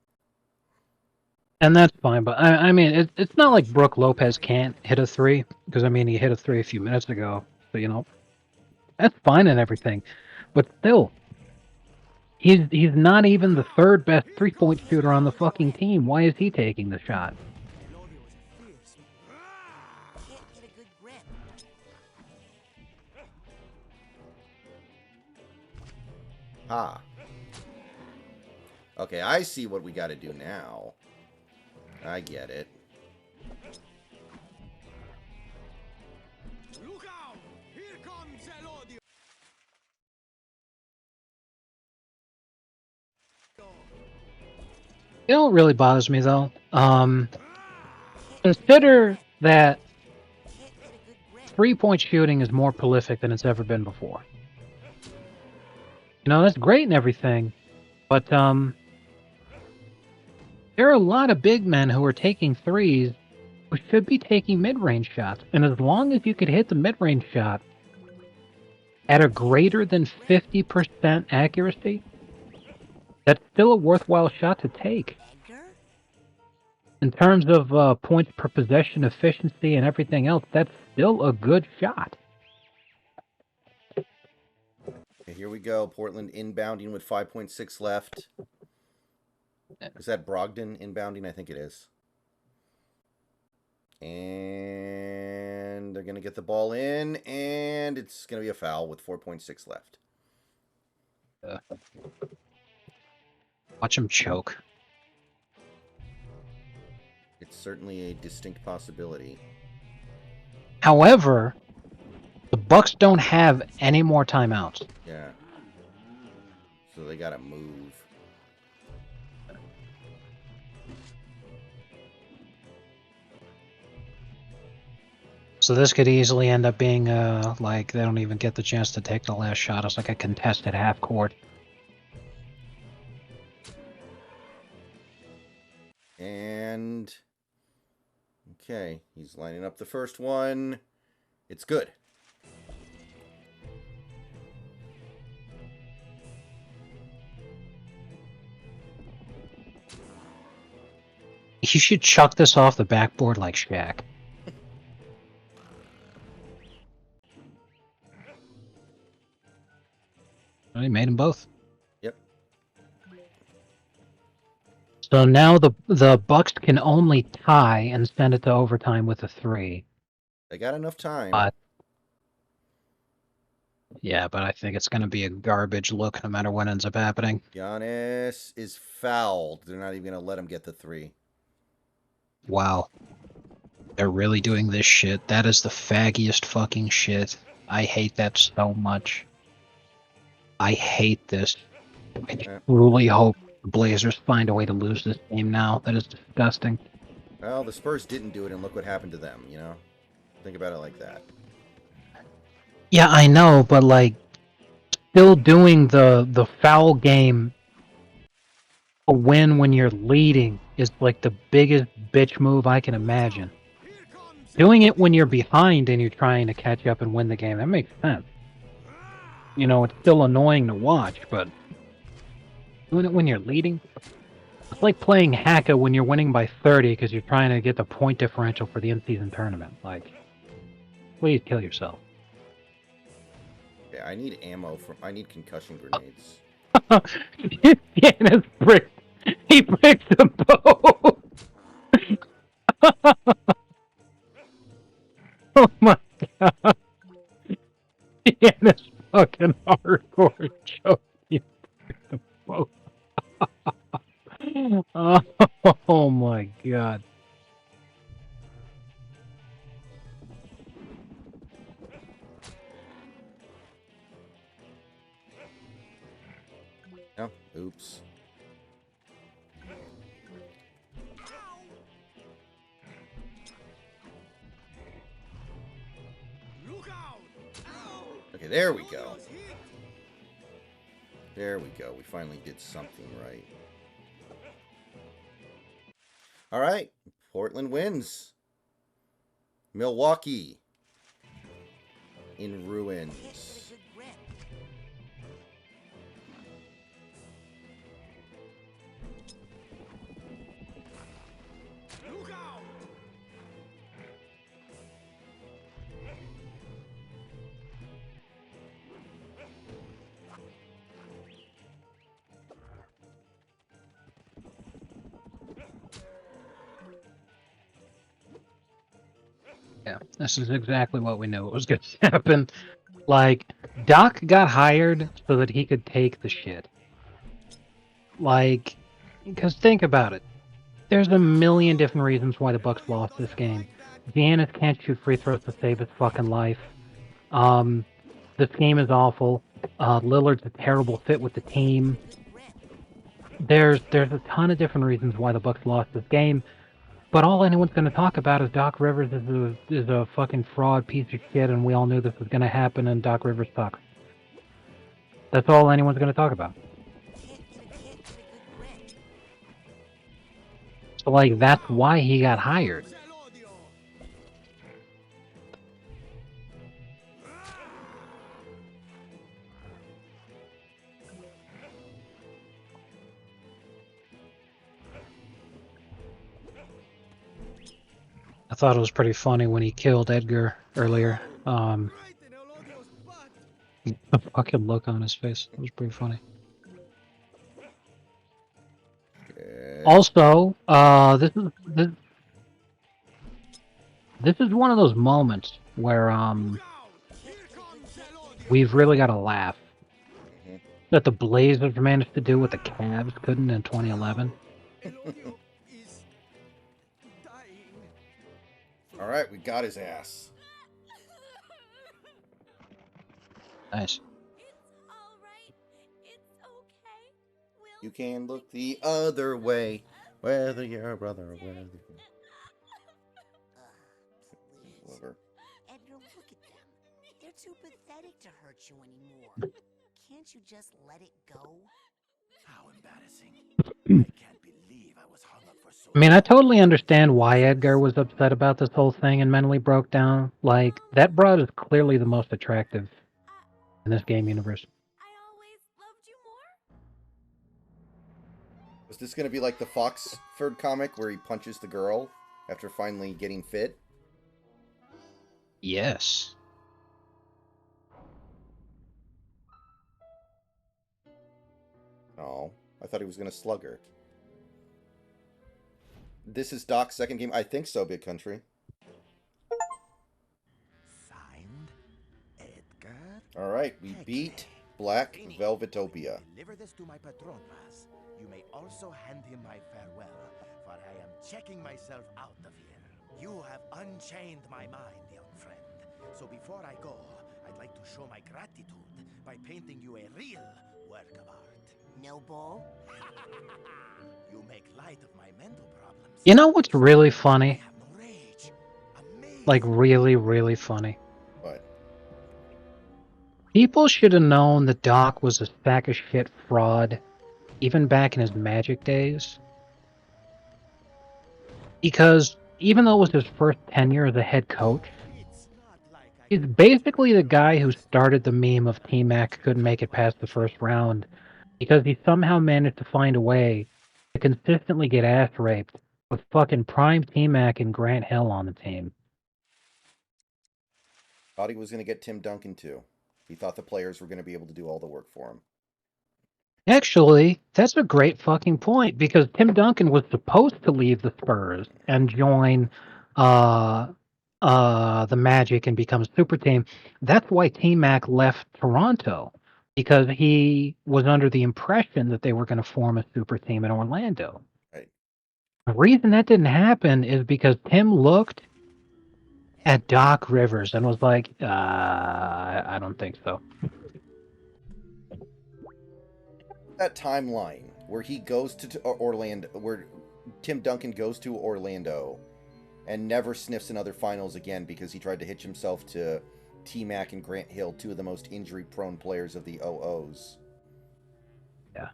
And that's fine, but I mean, it's not like Brooke Lopez can't hit a three, because I mean, he hit a three a few minutes ago. So, you know, that's fine and everything. But still, he's not even the third best 3-point shooter on the fucking team. Why is he taking the shot? Can't get a good grip. Ah. Okay, I see what we got to do now. I get it. Look out! Here comes Elodio! You know what really bothers me though? Consider that 3-point shooting is more prolific than it's ever been before. You know, that's great and everything, but there are a lot of big men who are taking threes who should be taking mid-range shots. And as long as you could hit the mid-range shot at a greater than 50% accuracy, that's still a worthwhile shot to take. In terms of points per possession, efficiency, and everything else, that's still a good shot. Okay, here we go. Portland inbounding with 5.6 left. Is that Brogdon inbounding? I think it is. And they're going to get the ball in, and it's going to be a foul with 4.6 left. Watch him choke. It's certainly a distinct possibility. However, the Bucks don't have any more timeouts. Yeah. So they got to move. So this could easily end up being like they don't even get the chance to take the last shot. It's like a contested half court. And okay, he's lining up the first one. It's good. He should chuck this off the backboard like Shaq. Well, he made them both. Yep. So now the Bucks can only tie and send it to overtime with a 3. They got enough time. But yeah, but I think it's going to be a garbage look no matter what ends up happening. Giannis is fouled. They're not even going to let him get the 3. Wow. They're really doing this shit. That is the faggiest fucking shit. I hate that so much. I hate this. I truly hope the Blazers find a way to lose this game now. That is disgusting. Well, the Spurs didn't do it, and look what happened to them, you know? Think about it like that. Yeah, I know, but like, still doing the foul game a win when you're leading is like the biggest bitch move I can imagine. Doing it when you're behind and you're trying to catch up and win the game, that makes sense. You know, it's still annoying to watch, but doing it when you're leading? It's like playing Haka when you're winning by 30 because you're trying to get the point differential for the in-season tournament. Like, please kill yourself. Yeah, I need ammo I need concussion grenades. Giannis bricked. He bricked them both. Oh my god. Giannis fucking hardcore joke. He bricked them both. Oh my god. Oh, oops. Okay, there we go. There we go. We finally did something right. All right. Portland wins. Milwaukee in ruins. Yeah, this is exactly what we knew was going to happen. Like, Doc got hired so that he could take the shit. Like, because think about it. There's a million different reasons why the Bucks lost this game. Giannis can't shoot free throws to save his fucking life. This game is awful. Lillard's a terrible fit with the team. There's a ton of different reasons why the Bucks lost this game. But all anyone's going to talk about is Doc Rivers is a fucking fraud piece of shit, and we all knew this was going to happen, and Doc Rivers sucks. That's all anyone's going to talk about. So, like, that's why he got hired. I thought it was pretty funny when he killed Edgar earlier. The fucking look on his face. It was pretty funny. Okay. Also, this is one of those moments where we've really got to laugh that the Blazers managed to do what the Cavs couldn't in 2011. All right, we got his ass. Nice. You can look the other way, whether you're a brother or whether you're... Whatever. Edgar, look at them. They're too pathetic to hurt you anymore. Can't you just let it go? How embarrassing. I can't believe I was hung up for so I mean, I totally understand why Edgar was upset about this whole thing and mentally broke down. Like, that broad is clearly the most attractive in this game universe. Was this going to be like the Foxford comic where he punches the girl after finally getting fit? Yes. No, I thought he was going to slug her. This is Doc's second game? I think so, Big Country. Signed, Edgar. All right, we beat Black Velvetopia. Deliver this to my Patronmas. You may also hand him my farewell, for I am checking myself out of here. You have unchained my mind, young friend. So before I go, I'd like to show my gratitude by painting you a real work of art. No bull? You make light of my mental problems. You know what's really funny? I have no rage. Amazing. Like, really, really funny. What? People should have known that Doc was a sack of shit fraud, even back in his Magic days. Because even though it was his first tenure as a head coach, he's basically the guy who started the meme of T-Mac couldn't make it past the first round because he somehow managed to find a way to consistently get ass raped with fucking prime T-Mac and Grant Hill on the team. Thought he was going to get Tim Duncan too. He thought the players were going to be able to do all the work for him. Actually, that's a great fucking point because Tim Duncan was supposed to leave the Spurs and join the Magic and become a super team. That's why T-Mac left Toronto, because he was under the impression that they were going to form a super team in Orlando. Right. The reason that didn't happen is because Tim looked at Doc Rivers and was like, I don't think so. that timeline where he goes to Orlando, where Tim Duncan goes to Orlando and never sniffs another finals again because he tried to hitch himself to T-Mac and Grant Hill, two of the most injury-prone players of the OOs. Yeah.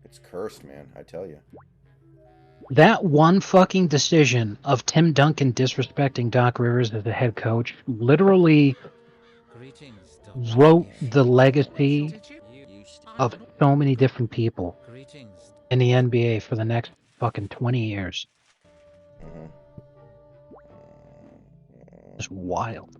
It's cursed, man, I tell you. That one fucking decision of Tim Duncan disrespecting Doc Rivers as the head coach literally wrote the legacy of so many different people in the NBA for the next fucking 20 years. It's wild.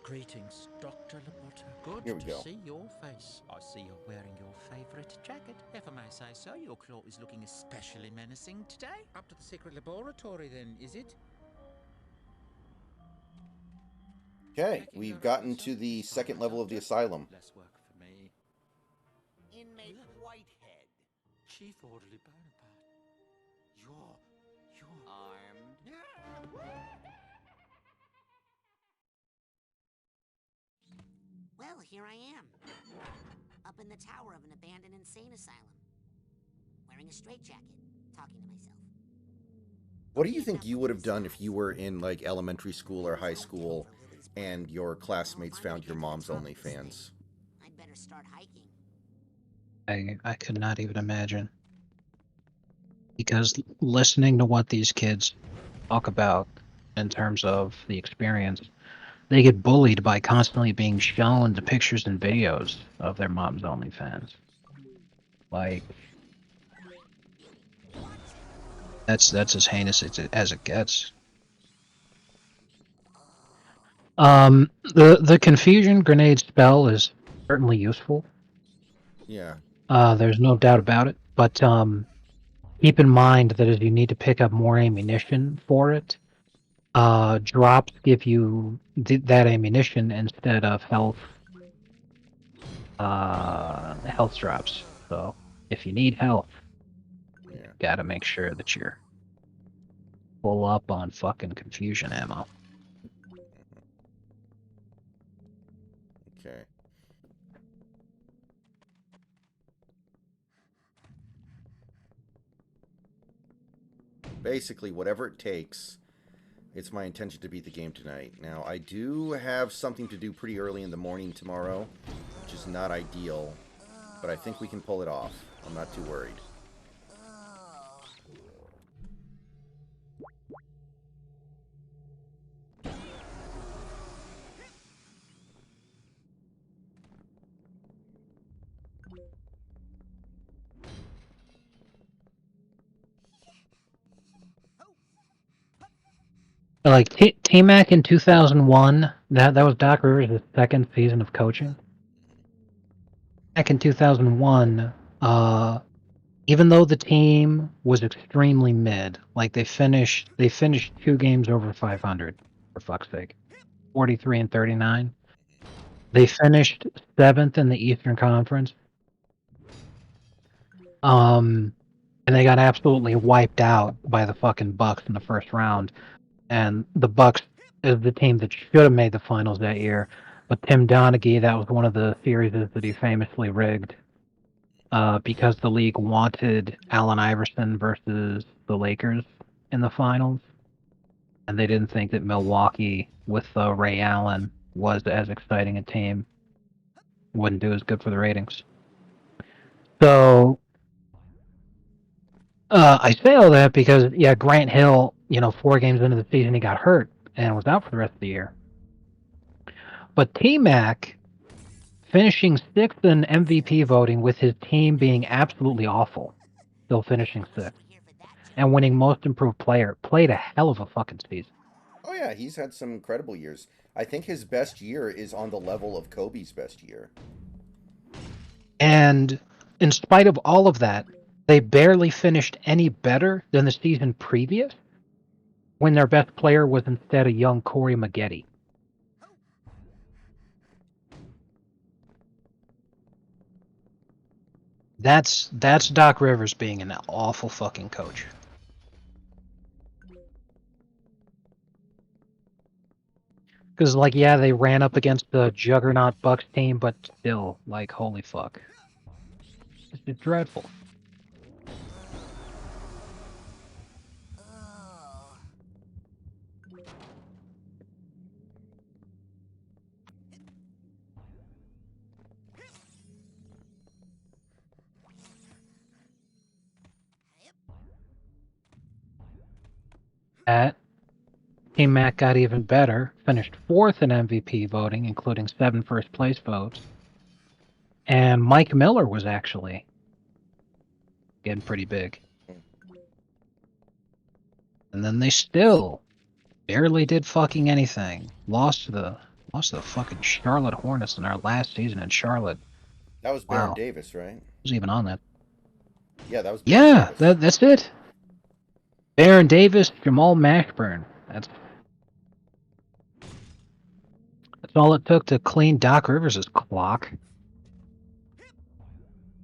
Greetings, Dr. Labotta. Good Here we to go. see your face. I see you're wearing your favorite jacket. If I may say so, your claw is looking especially menacing today. Up to the secret laboratory, then, is it? Okay, we've gotten to the second level of the asylum. Less work for me. Inmate Whitehead. Chief Orderly Bonaparte. You're Armed. Well, here I am. Up in the tower of an abandoned insane asylum. Wearing a straitjacket, talking to myself. What do you think you would have done if you were in, like, elementary school or high school and your classmates found your mom's OnlyFans? I'd better start hiking. I could not even imagine. Because listening to what these kids talk about in terms of the experience, they get bullied by constantly being shown the pictures and videos of their mom's OnlyFans. Like, that's as heinous as it gets. The confusion grenade spell is certainly useful. Yeah. There's no doubt about it. But keep in mind that as you need to pick up more ammunition for it, drops give you that ammunition instead of health drops. So if you need health, you gotta make sure that you're full up on fucking confusion ammo. Okay. Basically, whatever it takes, it's my intention to beat the game tonight. Now, I do have something to do pretty early in the morning tomorrow, which is not ideal, but I think we can pull it off. I'm not too worried. Like T-Mac in 2001, that was Doc Rivers' second season of coaching. Back in 2001, even though the team was extremely mid, like they finished 2 games over 500, for fuck's sake, 43 and 39. They finished 7th in the Eastern Conference. And they got absolutely wiped out by the fucking Bucks in the first round. And the Bucks is the team that should have made the finals that year. But Tim Donaghy, that was one of the series that he famously rigged because the league wanted Allen Iverson versus the Lakers in the finals. And they didn't think that Milwaukee, with Ray Allen, was as exciting a team. Wouldn't do as good for the ratings. So I say all that because, yeah, Grant Hill, 4 games into the season, he got hurt and was out for the rest of the year. But T-Mac, finishing 6th in MVP voting with his team being absolutely awful, still finishing 6th, and winning Most Improved Player, played a hell of a fucking season. Oh yeah, he's had some incredible years. I think his best year is on the level of Kobe's best year. And in spite of all of that, they barely finished any better than the season previous, when their best player was instead a young Corey Maggette. That's Doc Rivers being an awful fucking coach. Because, like, yeah, they ran up against the juggernaut Bucks team, but still, like, holy fuck. It's dreadful. At Team Mac got even better, finished 4th in MVP voting, including 7 first-place votes. And Mike Miller was actually getting pretty big. And then they still barely did fucking anything. Lost to the fucking Charlotte Hornets in our last season in Charlotte. That was Baron Davis, right? Was even on that. Yeah, that was Baron Davis. That's it. Baron Davis, Jamal Mashburn. That's all it took to clean Doc Rivers' clock.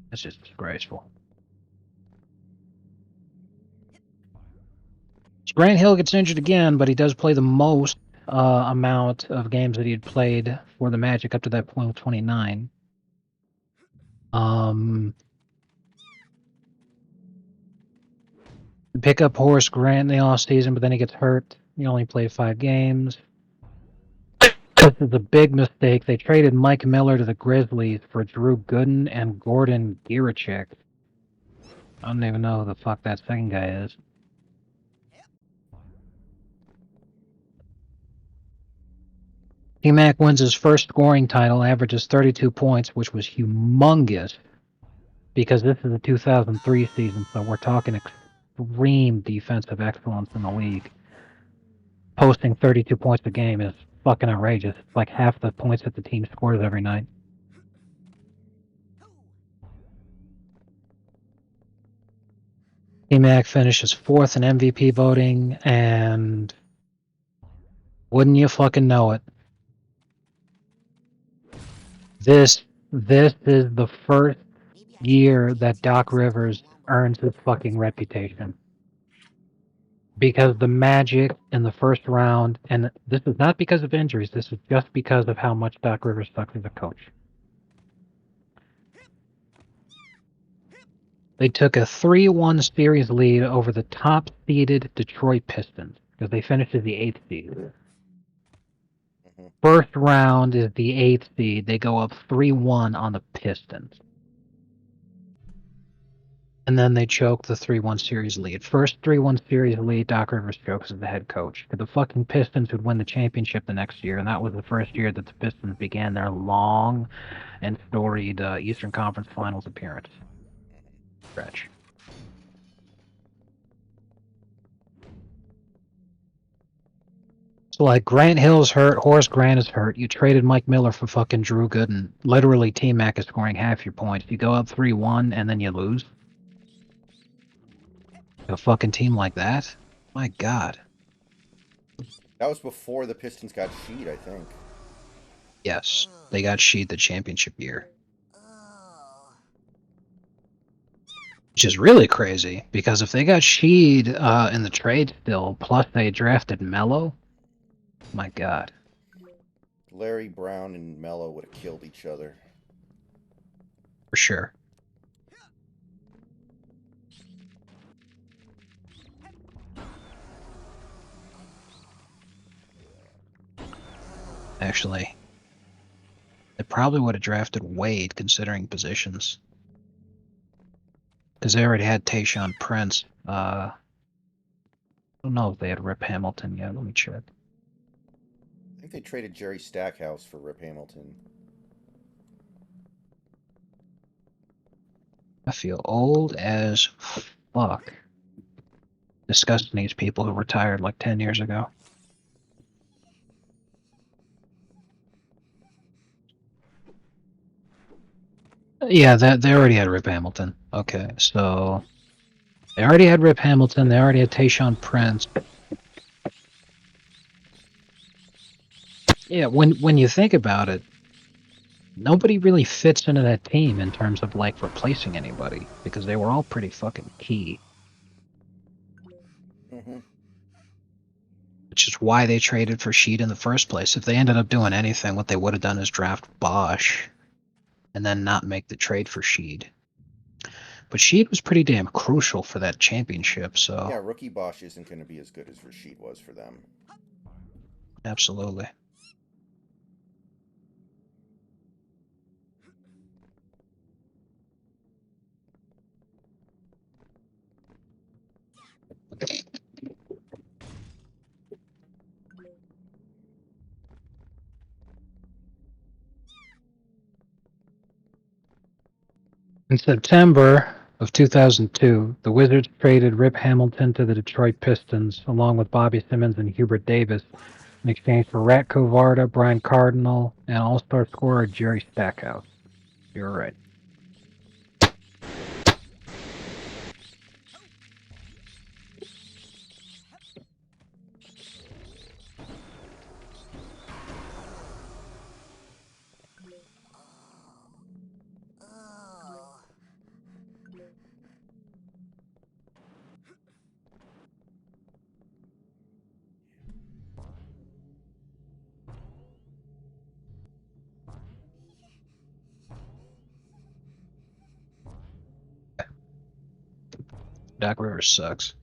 That's just disgraceful. Grant Hill gets injured again, but he does play the most amount of games that he had played for the Magic up to that point with 29. Pick up Horace Grant in the offseason, but then he gets hurt. He only played 5 games. This is a big mistake. They traded Mike Miller to the Grizzlies for Drew Gooden and Gordon Gierachek. I don't even know who the fuck that second guy is. T-Mac wins his first scoring title, averages 32 points, which was humongous because this is a 2003 season, so we're talking extreme defensive excellence in the league. Posting 32 points a game is fucking outrageous. It's like half the points that the team scores every night. T-Mac finishes 4th in MVP voting, and wouldn't you fucking know it, This is the first year that Doc Rivers earns his fucking reputation. Because the Magic in the first round, and this is not because of injuries, this is just because of how much Doc Rivers sucks as a coach. They took a 3-1 series lead over the top-seeded Detroit Pistons, because they finished as the 8th seed. First round is the 8th seed. They go up 3-1 on the Pistons. And then they choke the 3-1 series lead. First 3-1 series lead, Doc Rivers chokes as the head coach. The fucking Pistons would win the championship the next year, and that was the first year that the Pistons began their long and storied Eastern Conference Finals appearance. Stretch. So, like, Grant Hill's hurt, Horace Grant is hurt. You traded Mike Miller for fucking Drew Gooden. Literally, T-Mac is scoring half your points. You go up 3-1 and then you lose. A fucking team like that? My God. That was before the Pistons got sheet, I think. Yes, they got sheet the championship year. Which is really crazy, because if they got sheed in the trade still, plus they drafted Melo, my God. Larry Brown and Melo would have killed each other. For sure. Actually, they probably would have drafted Wade, considering positions. Because they already had Tayshaun Prince. I don't know if they had Rip Hamilton yet. Let me check. I think they traded Jerry Stackhouse for Rip Hamilton. I feel old as fuck discussing these people who retired like 10 years ago. Yeah, they already had Rip Hamilton. Okay, so they already had Rip Hamilton. They already had Tayshaun Prince. Yeah, when you think about it, nobody really fits into that team in terms of like replacing anybody because they were all pretty fucking key. Mm-hmm. Which is why they traded for Sheed in the first place. If they ended up doing anything, what they would have done is draft Bosch and then not make the trade for Sheed. But Sheed was pretty damn crucial for that championship, so... Yeah, rookie Bosch isn't going to be as good as Rashid was for them. Absolutely. In September of 2002, the Wizards traded Rip Hamilton to the Detroit Pistons, along with Bobby Simmons and Hubert Davis, in exchange for Ratko Varda, Brian Cardinal, and all-star scorer Jerry Stackhouse. You're right. Doc Rivers sucks.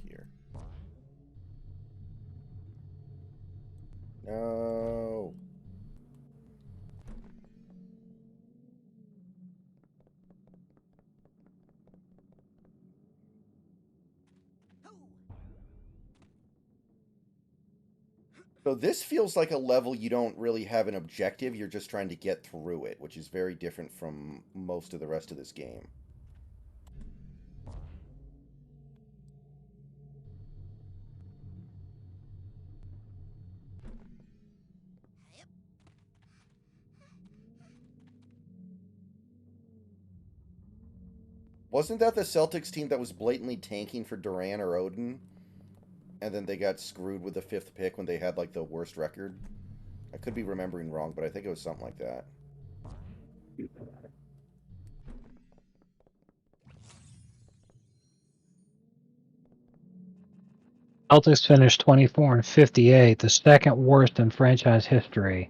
Here. No. So this feels like a level you don't really have an objective, you're just trying to get through it, which is very different from most of the rest of this game. Wasn't that the Celtics team that was blatantly tanking for Durant or Odin? And then they got screwed with the 5th pick when they had like the worst record? I could be remembering wrong, but I think it was something like that. Celtics finished 24-58, the second worst in franchise history,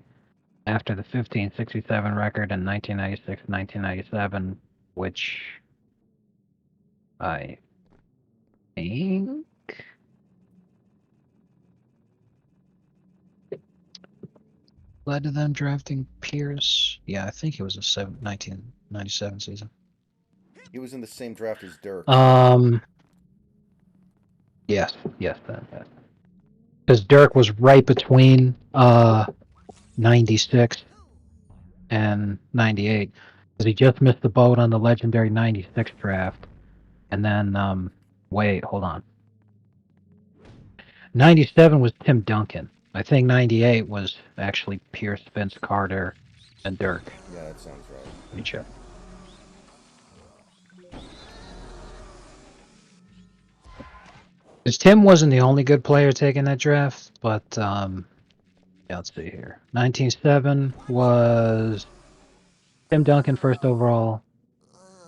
after the 15-67 record in 1996-1997, which I think led to them drafting Pierce. Yeah, I think it was a 1997 season. He was in the same draft as Dirk. Yes, then. Because Dirk was right between 96 and 98. Because he just missed the boat on the legendary 96 draft. And then, wait, hold on. 97 was Tim Duncan. I think 98 was actually Pierce, Vince Carter, and Dirk. Yeah, that sounds right. Let me check. Because Tim wasn't the only good player taking that draft, but yeah, let's see here. 1907 was Tim Duncan first overall.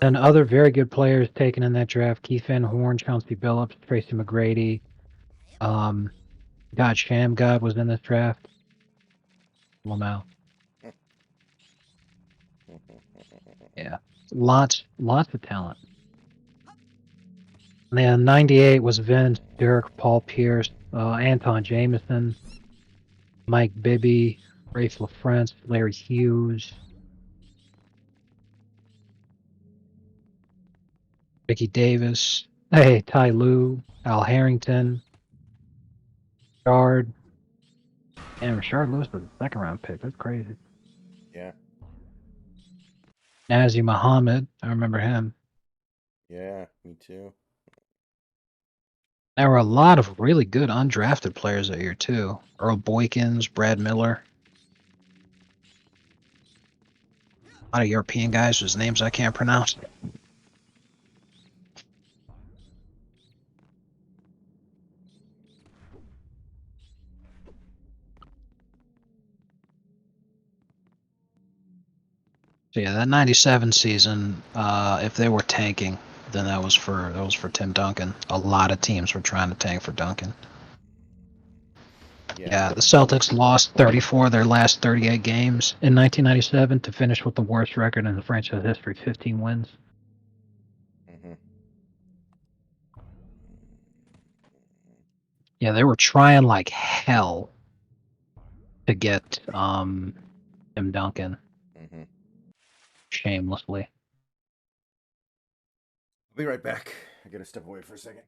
And other very good players taken in that draft: Keith Van Horn, Chauncey Billups, Tracy McGrady. God Shammgod was in this draft. Lamau. Yeah, lots of talent. And then 98 was Vince, Dirk, Paul Pierce, Anton Jameson, Mike Bibby, Rafe LaFrance, Larry Hughes, Ricky Davis, hey, Ty Lue, Al Harrington, Richard. And Richard Lewis was a second round pick. That's crazy. Yeah. Nazi Muhammad, I remember him. Yeah, me too. There were a lot of really good undrafted players that year too. Earl Boykins, Brad Miller. A lot of European guys whose names I can't pronounce. So yeah, that '97 season, if they were tanking, then that was for Tim Duncan. A lot of teams were trying to tank for Duncan. Yeah, the Celtics lost 34 of their last 38 games in 1997 to finish with the worst record in the franchise history, 15 wins. Yeah, they were trying like hell to get Tim Duncan. Shamelessly. I'll be right back. I gotta step away for a second.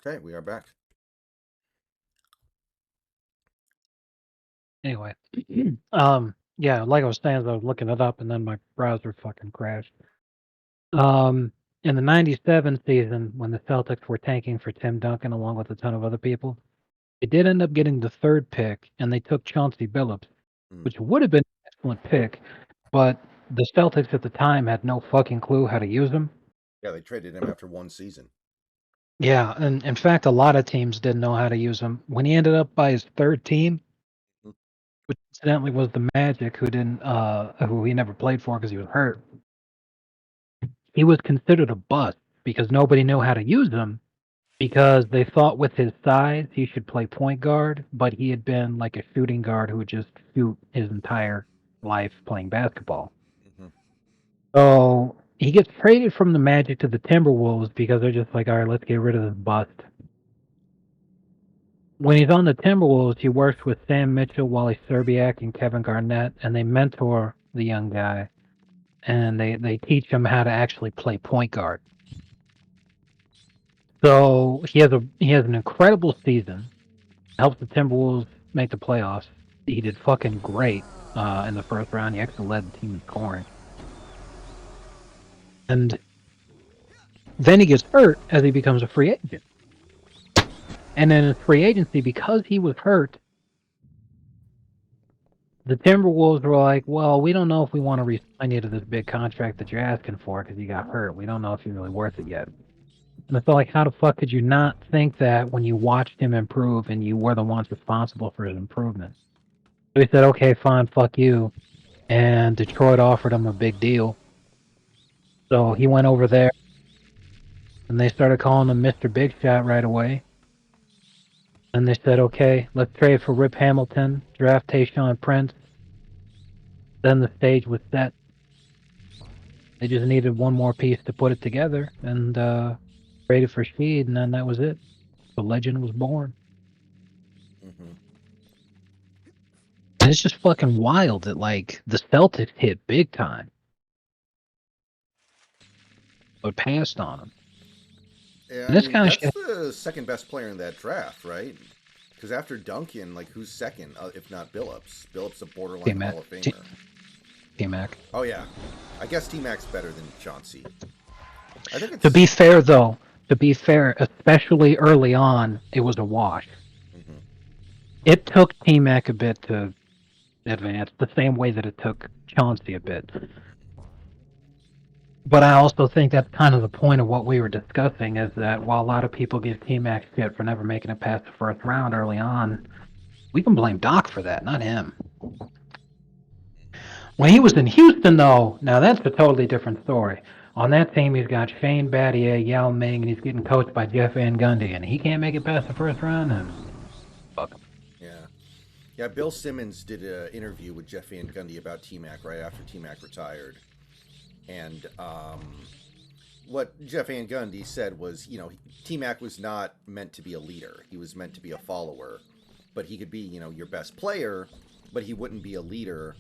Okay, we are back. Anyway, yeah, like I was saying, I was looking it up, and then my browser fucking crashed. In the '97 season, when the Celtics were tanking for Tim Duncan along with a ton of other people, they did end up getting the third pick, and they took Chauncey Billups, which would have been an excellent pick, but the Celtics at the time had no fucking clue how to use him. Yeah, they traded him after one season. Yeah, and in fact, a lot of teams didn't know how to use him. When he ended up by his third team, which incidentally was the Magic, who he never played for because he was hurt, he was considered a bust because nobody knew how to use him because they thought with his size he should play point guard, but he had been like a shooting guard who would just shoot his entire life playing basketball. So he gets traded from the Magic to the Timberwolves because they're just like, all right, let's get rid of this bust. When he's on the Timberwolves, he works with Sam Mitchell, Wally Serbiak, and Kevin Garnett, and they mentor the young guy, and they teach him how to actually play point guard. So he has an incredible season, helps the Timberwolves make the playoffs. He did fucking great in the first round. He actually led the team in scoring. And then he gets hurt as he becomes a free agent. And in his free agency, because he was hurt, the Timberwolves were like, well, we don't know if we want to re-sign you to this big contract that you're asking for because you got hurt. We don't know if you're really worth it yet. And I felt like, how the fuck could you not think that when you watched him improve and you were the ones responsible for his improvement? So he said, okay, fine, fuck you. And Detroit offered him a big deal. So he went over there, and they started calling him Mr. Big Shot right away. And they said, okay, let's trade for Rip Hamilton, draft Tayshaun Prince. Then the stage was set. They just needed one more piece to put it together, and traded for Sheed, and then that was it. The legend was born. And it's just fucking wild that, like, the Celtics hit big time, but passed on him. Yeah, And this kind of that's shit. the second best player in that draft, right? Because after Duncan, like, who's second, if not Billups? Billups a borderline T-Mac. Hall of Famer. T-Mac. Oh, yeah. I guess T-Mac's better than Chauncey. I think it's... To be fair, though, especially early on, it was a wash. It took T-Mac a bit to advance, the same way that it took Chauncey a bit. But I also think that's kind of the point of what we were discussing, is that while a lot of people give T-Mac shit for never making it past the first round early on, we can blame Doc for that, not him. When he was in Houston, though, now that's a totally different story. On that team, he's got Shane Battier, Yao Ming, and he's getting coached by Jeff Van Gundy, and he can't make it past the first round, and fuck him. Yeah, Bill Simmons did an interview with Jeff Van Gundy about T-Mac right after T-Mac retired. And what Jeff Van Gundy said was, T-Mac was not meant to be a leader. He was meant to be a follower. But he could be, your best player, but he wouldn't be a leader.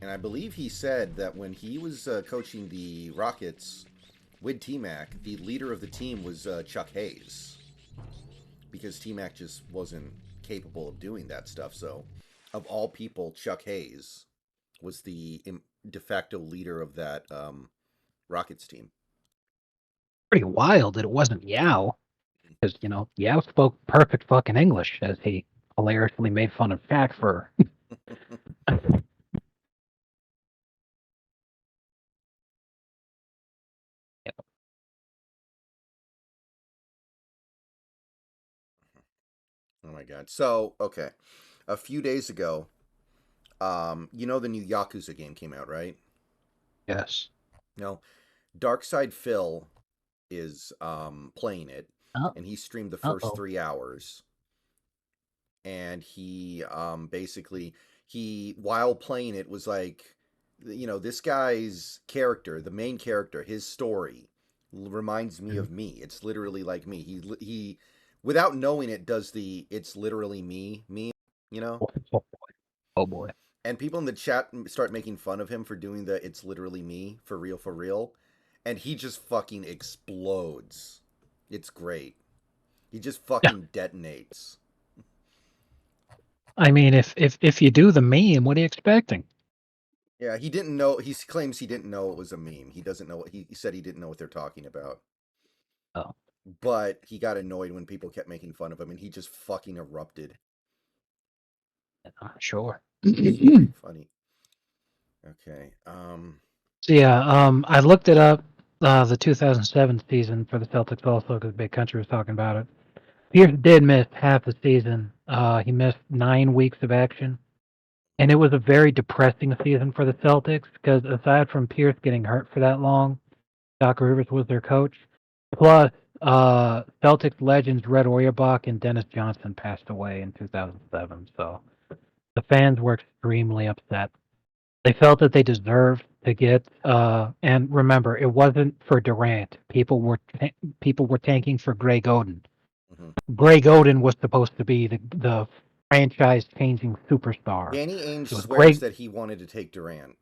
And I believe he said that when he was coaching the Rockets with T-Mac, the leader of the team was Chuck Hayes. Because T-Mac just wasn't capable of doing that stuff. So, of all people, Chuck Hayes was the de facto leader of that Rockets team. Pretty wild that it wasn't Yao, because Yao spoke perfect fucking English, as he hilariously made fun of Shaq for. Oh my god. So, okay. A few days ago, the new Yakuza game came out, right? Yes. No. Darkside Phil is playing it, and he streamed the first 3 hours. And he basically, while playing it, was like, this guy's character, the main character, his story reminds me of me. It's literally like me. He without knowing it, does the "it's literally me" meme, Oh boy. And people in the chat start making fun of him for doing the "it's literally me" for real, and he just fucking explodes. It's great. He just fucking detonates. I mean, if you do the meme, what are you expecting? Yeah, he didn't know. He claims he didn't know it was a meme. He doesn't know. He said he didn't know what they're talking about. Oh, But he got annoyed when people kept making fun of him, and he just fucking erupted. sure. Funny. Okay. So yeah, I looked it up. The 2007 season for the Celtics also because Big Country was talking about it. Pierce did miss half the season. He missed 9 weeks of action, and it was a very depressing season for the Celtics because aside from Pierce getting hurt for that long, Doc Rivers was their coach. Plus, Celtics legends Red Auerbach and Dennis Johnson passed away in 2007. So the fans were extremely upset. They felt that they deserved to get. And remember, it wasn't for Durant. People were tanking for Greg Oden. Greg Oden was supposed to be the franchise-changing superstar. Danny Ainge It was swears Greg. that he wanted to take Durant.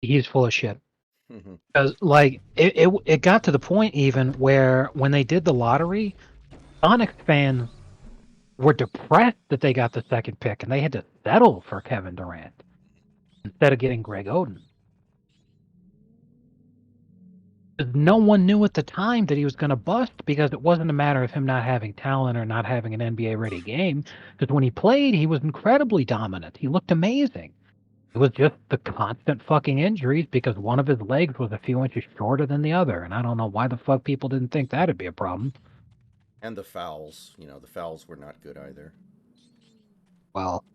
He's full of shit. Because like it got to the point even where when they did the lottery, Sonics fans were depressed that they got the second pick and they had to settle for Kevin Durant instead of getting Greg Oden. Because no one knew at the time that he was going to bust because it wasn't a matter of him not having talent or not having an NBA ready game. Because when he played, he was incredibly dominant. He looked amazing. It was just the constant fucking injuries because one of his legs was a few inches shorter than the other. And I don't know why the fuck people didn't think that'd be a problem. And the fouls. The fouls were not good either. Well,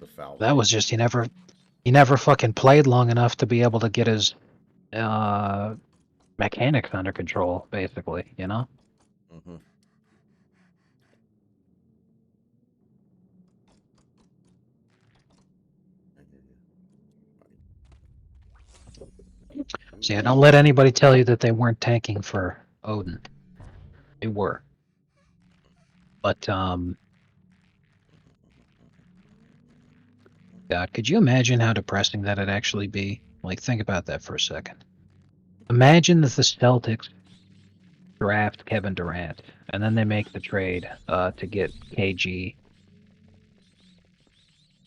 the foul that was just he never fucking played long enough to be able to get his mechanics under control, basically, Mm-hmm. So yeah, don't let anybody tell you that they weren't tanking for Odin. They were. But God, could you imagine how depressing that'd actually be? Like, think about that for a second. Imagine that the Celtics draft Kevin Durant, and then they make the trade to get KG.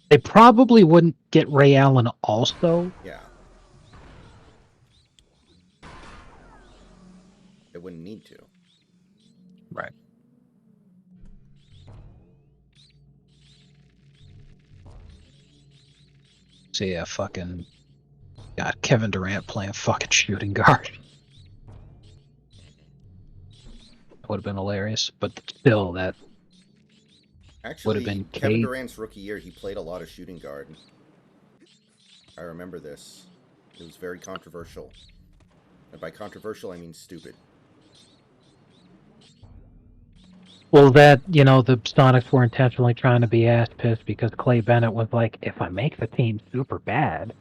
They probably wouldn't get Ray Allen also. Yeah. They wouldn't need to. Right. So yeah, fucking God, Kevin Durant playing fucking shooting guard. Would have been hilarious, but still, that would have Actually, been Kevin Durant's rookie year, he played a lot of shooting guard. I remember this. It was very controversial. And by controversial, I mean stupid. Well, the Sonics were intentionally trying to be ass pissed because Clay Bennett was like, if I make the team super bad,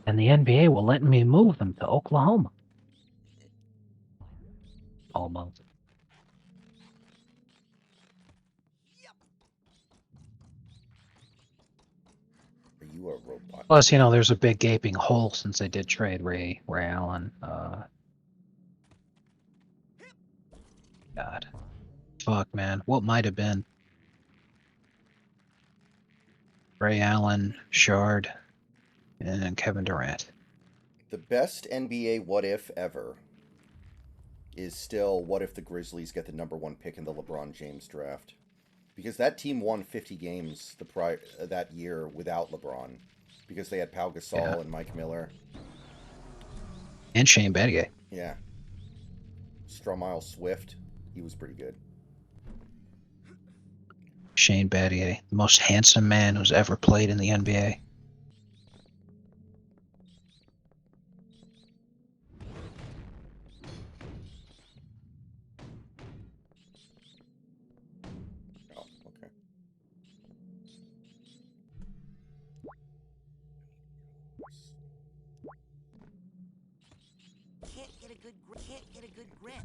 and the NBA will let me move them to Oklahoma. Almost. Are you a robot? Plus, there's a big gaping hole since they did trade Ray Allen. God. Fuck, man. What might have been? Ray Allen, Shard, and Kevin Durant. The best NBA what if ever is still what if the Grizzlies get the #1 pick in the LeBron James draft. Because that team won 50 games that year without LeBron. Because they had Pau Gasol and Mike Miller. And Shane Battier. Yeah. Stromile Swift. He was pretty good. Shane Battier, the most handsome man who's ever played in the NBA. Oh, okay. Can't get a good grip.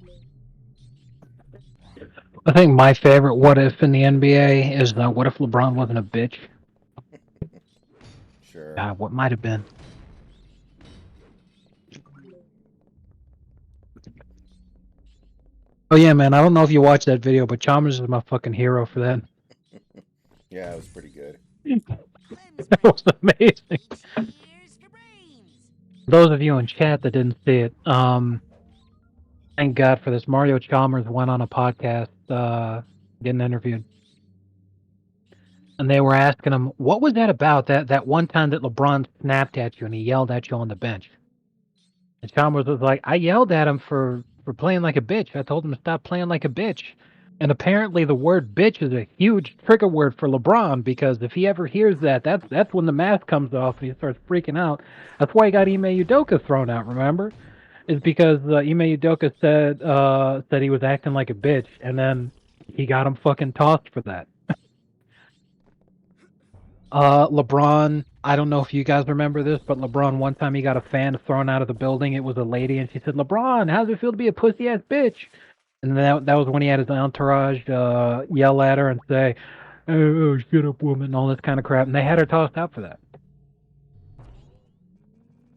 I think my favorite what if in the NBA is what if LeBron wasn't a bitch? Sure. God, what might have been? Oh yeah, man. I don't know if you watched that video, but Chalmers is my fucking hero for that. Yeah, it was pretty good. That was amazing. Those of you in chat that didn't see it, thank God for this. Mario Chalmers went on a podcast, getting interviewed, and they were asking him, "What was that about? That one time that LeBron snapped at you and he yelled at you on the bench?" And Chalmers was like, "I yelled at him for playing like a bitch. I told him to stop playing like a bitch." And apparently, the word "bitch" is a huge trigger word for LeBron because if he ever hears that, that's when the mask comes off and he starts freaking out. That's why he got Ime Udoka thrown out. Remember? Is because Ime Udoka said he was acting like a bitch, and then he got him fucking tossed for that. LeBron, I don't know if you guys remember this, but LeBron one time he got a fan thrown out of the building. It was a lady, and she said, "LeBron, how does it feel to be a pussy ass bitch?" And that was when he had his entourage yell at her and say, "Oh, shut up, woman," and all this kind of crap, and they had her tossed out for that.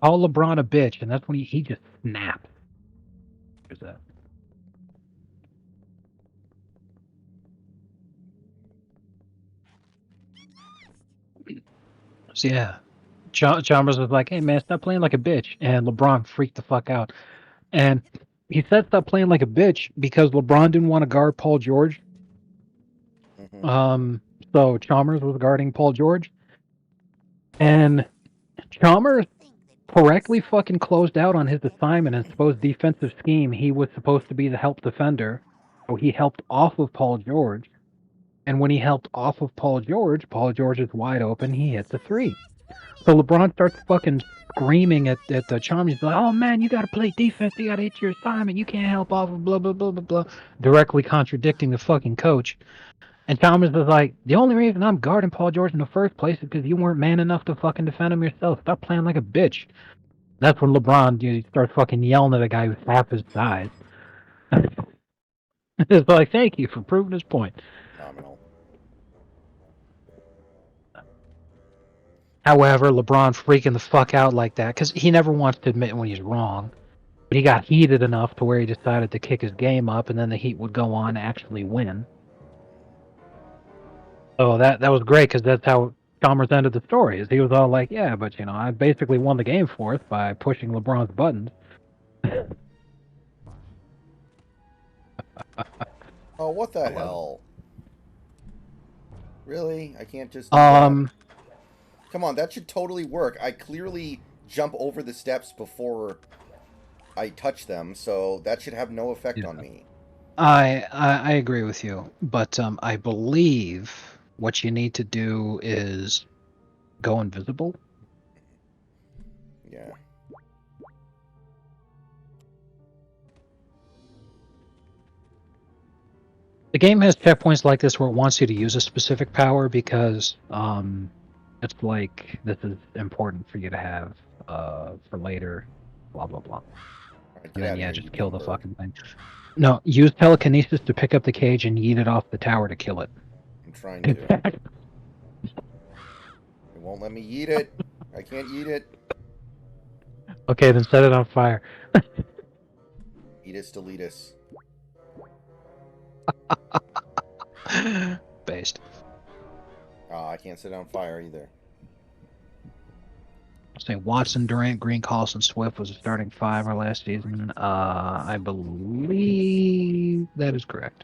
Call LeBron a bitch, and that's when he just snapped. There's that. So yeah, Chalmers was like, "Hey man, stop playing like a bitch," and LeBron freaked the fuck out. And he said stop playing like a bitch because LeBron didn't want to guard Paul George. So Chalmers was guarding Paul George, and Chalmers correctly fucking closed out on his assignment and supposed defensive scheme. He was supposed to be the help defender, so he helped off of Paul George. And when he helped off of Paul George is wide open. He hits a three. So LeBron starts fucking screaming at the Chalmers. He's like, "Oh man, you gotta play defense. You gotta hit your assignment. You can't help off of blah blah blah blah blah," directly contradicting the fucking coach. And Chalmers was like, "The only reason I'm guarding Paul George in the first place is because you weren't man enough to fucking defend him yourself. Stop playing like a bitch." That's when LeBron starts fucking yelling at a guy who's half his size. It's like, thank you for proving his point. Phenomenal. However, LeBron freaking the fuck out like that because he never wants to admit when he's wrong. But he got heated enough to where he decided to kick his game up, and then the Heat would go on to actually win. So that was great because that's how Chalmers ended the story. Is he was all like, "Yeah, but I basically won the game for us by pushing LeBron's buttons." Oh, what the hell? Really? I can't just do that? Come on, that should totally work. I clearly jump over the steps before I touch them, so that should have no effect on me. I agree with you, but I believe what you need to do is go invisible. Yeah. The game has checkpoints like this where it wants you to use a specific power because it's like this is important for you to have for later, blah blah blah. Right, And then here, just kill the fucking thing. No, use telekinesis to pick up the cage and yeet it off the tower to kill it. I'm trying to. It won't let me yeet it. I can't yeet it. Okay, then set it on fire. Eatus deletus. Based. I can't set it on fire either. Saying Watson, Durant, Green, Collison, Swift was a starting five last season. I believe that is correct.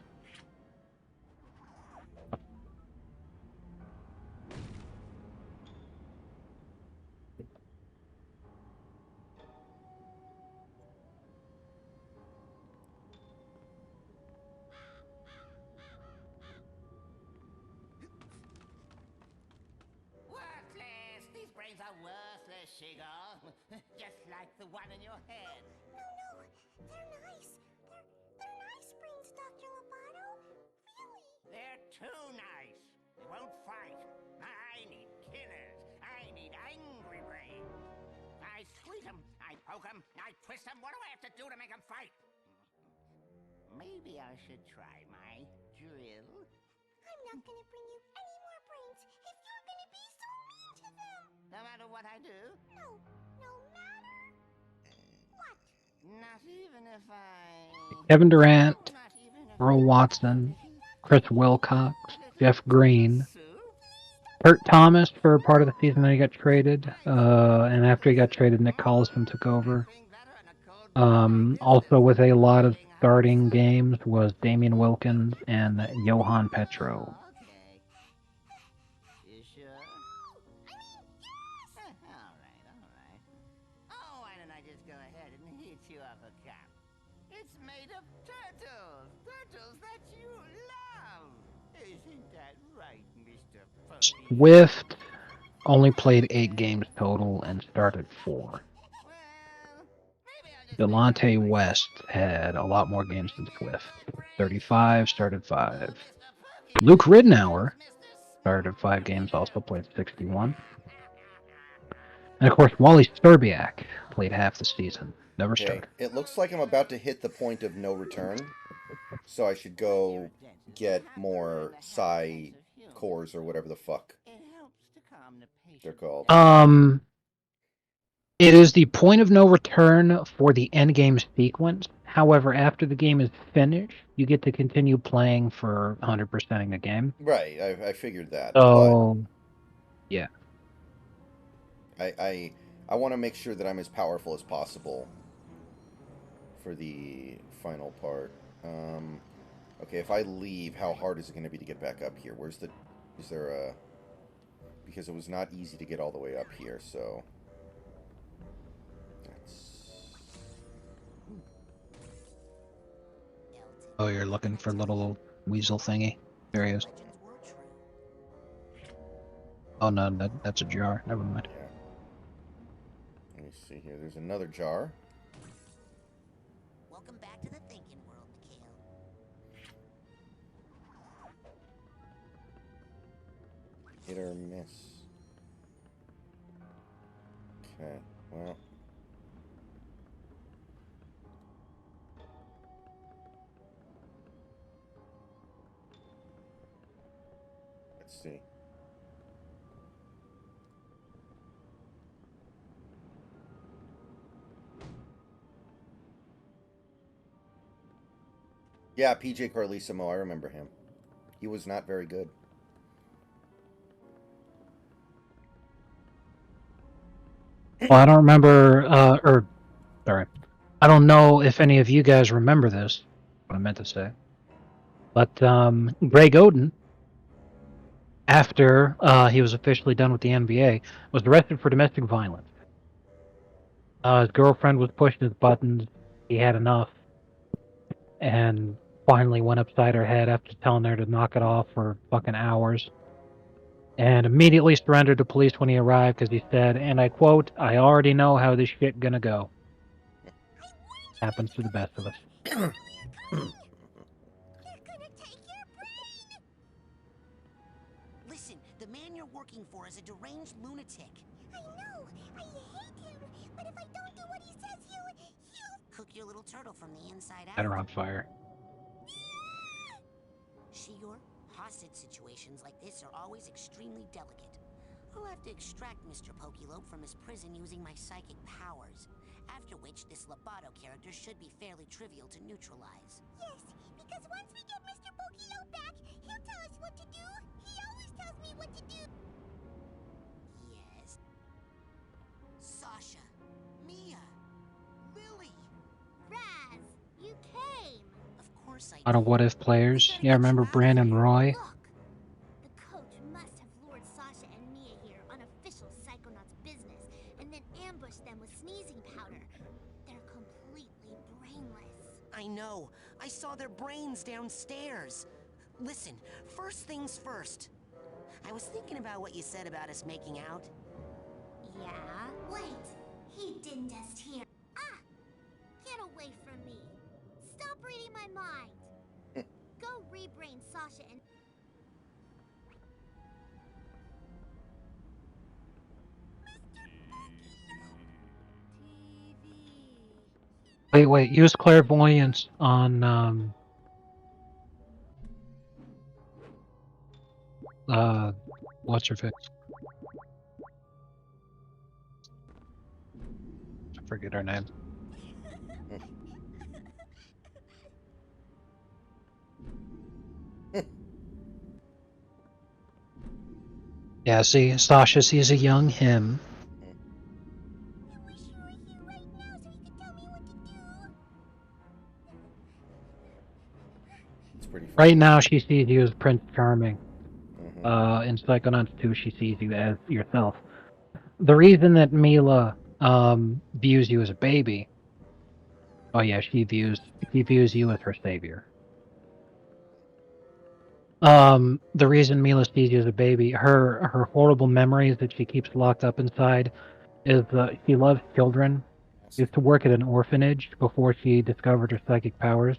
Worthless! These brains are worthless, Shigar. Just like the one in your head. No, they're nice. They're nice brains, Dr. Lobato. Really. They're too nice. They won't fight. I need killers. I need angry brains. I squeeze them. I poke them. I twist them. What do I have to do to make them fight? Maybe I should try my drill. I'm not gonna bring you any more brains if you're gonna be so mean to them. No matter what I do? No matter what. Not even if I... Kevin Durant, Earl Watson, Chris Wilcox, Jeff Green, Kurt Thomas for part of the season that he got traded. And after he got traded, Nick Collison took over. Also with a lot of starting games was Damian Wilkins and Johan Petro. You sure? All right. Oh, why don't I just go ahead and heat you up a cup? It's made of turtles that you love. Isn't that right, Mr. Puppy? Swift only played 8 games total and started 4. Delonte West had a lot more games than Swift. 35, started 5. Luke Ridnour started 5 games, also played 61. And of course, Wally Szczerbiak played half the season. Never started. It looks like I'm about to hit the point of no return. So I should go get more psi cores or whatever the fuck they're called. It is the point of no return for the end game sequence. However, after the game is finished, you get to continue playing for 100%ing the game. Right, I figured that. So, yeah. I want to make sure that I'm as powerful as possible for the final part. Okay, if I leave, how hard is it going to be to get back up here? Is there a... Because it was not easy to get all the way up here, so... Oh, you're looking for little weasel thingy? There he is. Oh no, that's a jar. Never mind. Yeah. Let me see here. There's another jar. Welcome back to the thinking world, Mikhail. Hit or miss. Okay, well... Let's see. Yeah, PJ Carlesimo, I remember him. He was not very good. Well, I don't remember, sorry. I don't know if any of you guys remember this, what I meant to say. But Greg Oden, after he was officially done with the NBA, was arrested for domestic violence. His girlfriend was pushing his buttons. He had enough. And finally went upside her head after telling her to knock it off for fucking hours. And immediately surrendered to police when he arrived because he said, and I quote, "I already know how this shit gonna go." Happens to the best of us. Listen, the man you're working for is a deranged lunatic. I know. I hate him. But if I don't do what he says, he'll... Cook your little turtle from the inside out. Set her on fire. Shigor, hostage situations like this are always extremely delicate. I'll have to extract Mr. Pokelope from his prison using my psychic powers. After which, this Lobato character should be fairly trivial to neutralize. Yes, because once we get Mr. Pokelope back, he'll tell us what to do. He always tells me what to do. Yes. Sasha, Mia, Lily. Raz, you came. Of course I A lot of what if players. Yeah, remember Brandon Roy? The coach must have lured Sasha and Mia here on official Psychonauts business and then ambushed them with sneezing powder. They're completely brainless. I know. I saw their brains downstairs. Listen, first things first. I was thinking about what you said about us making out. Yeah? Wait, he didn't just hear. Ah! Get away from me. Stop reading my mind. Go rebrain Sasha and... Wait, use clairvoyance on, what's her face? I forget her name. Yeah, see, Sasha sees a young him. It's pretty funny. Right now, she sees you as Prince Charming. In Psychonauts 2, she sees you as yourself. The reason that Mila views you as a baby, oh yeah, she views you as her savior. The reason Mila sees you as a baby, her horrible memories that she keeps locked up inside, is she loves children. She used to work at an orphanage before she discovered her psychic powers.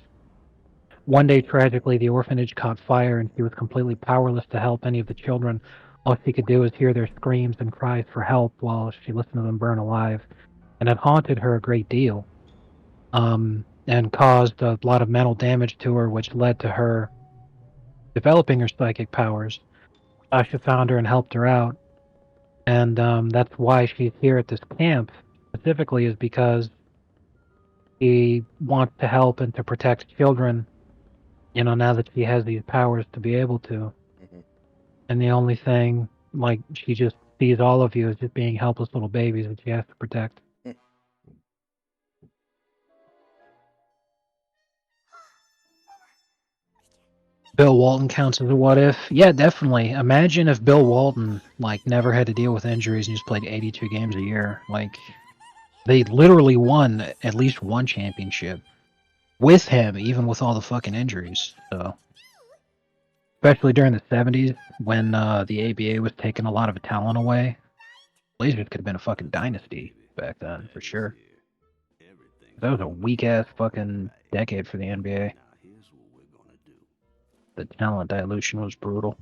One day, tragically, the orphanage caught fire and she was completely powerless to help any of the children. All she could do was hear their screams and cries for help while she listened to them burn alive. And it haunted her a great deal, and caused a lot of mental damage to her, which led to her developing her psychic powers. Sasha found her and helped her out, and that's why she's here at this camp specifically, is because she wants to help and to protect children, now that she has these powers to be able to. And the only thing, like, she just sees all of you as just being helpless little babies that she has to protect. Bill Walton counts as a what if? Yeah, definitely. Imagine if Bill Walton, like, never had to deal with injuries and just played 82 games a year. Like, they literally won at least one championship with him, even with all the fucking injuries. So, especially during the 70s when the ABA was taking a lot of talent away. Blazers could have been a fucking dynasty back then, for sure. That was a weak-ass fucking decade for the NBA. The talent dilution was brutal.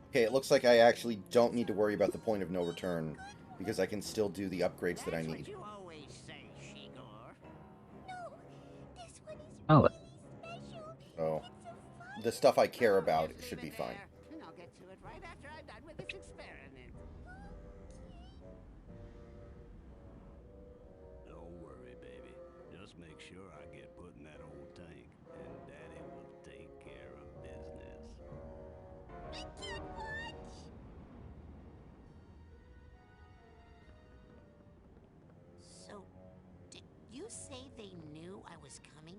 Okay, it looks like I actually don't need to worry about the point of no return, because I can still do the upgrades that I need. Oh. So, the stuff I care about should be fine. I'll get to it right after I'm done with this experiment. Don't worry, baby. Just make sure I get put in that old tank, and Daddy will take care of business. So, did you say they knew I was coming?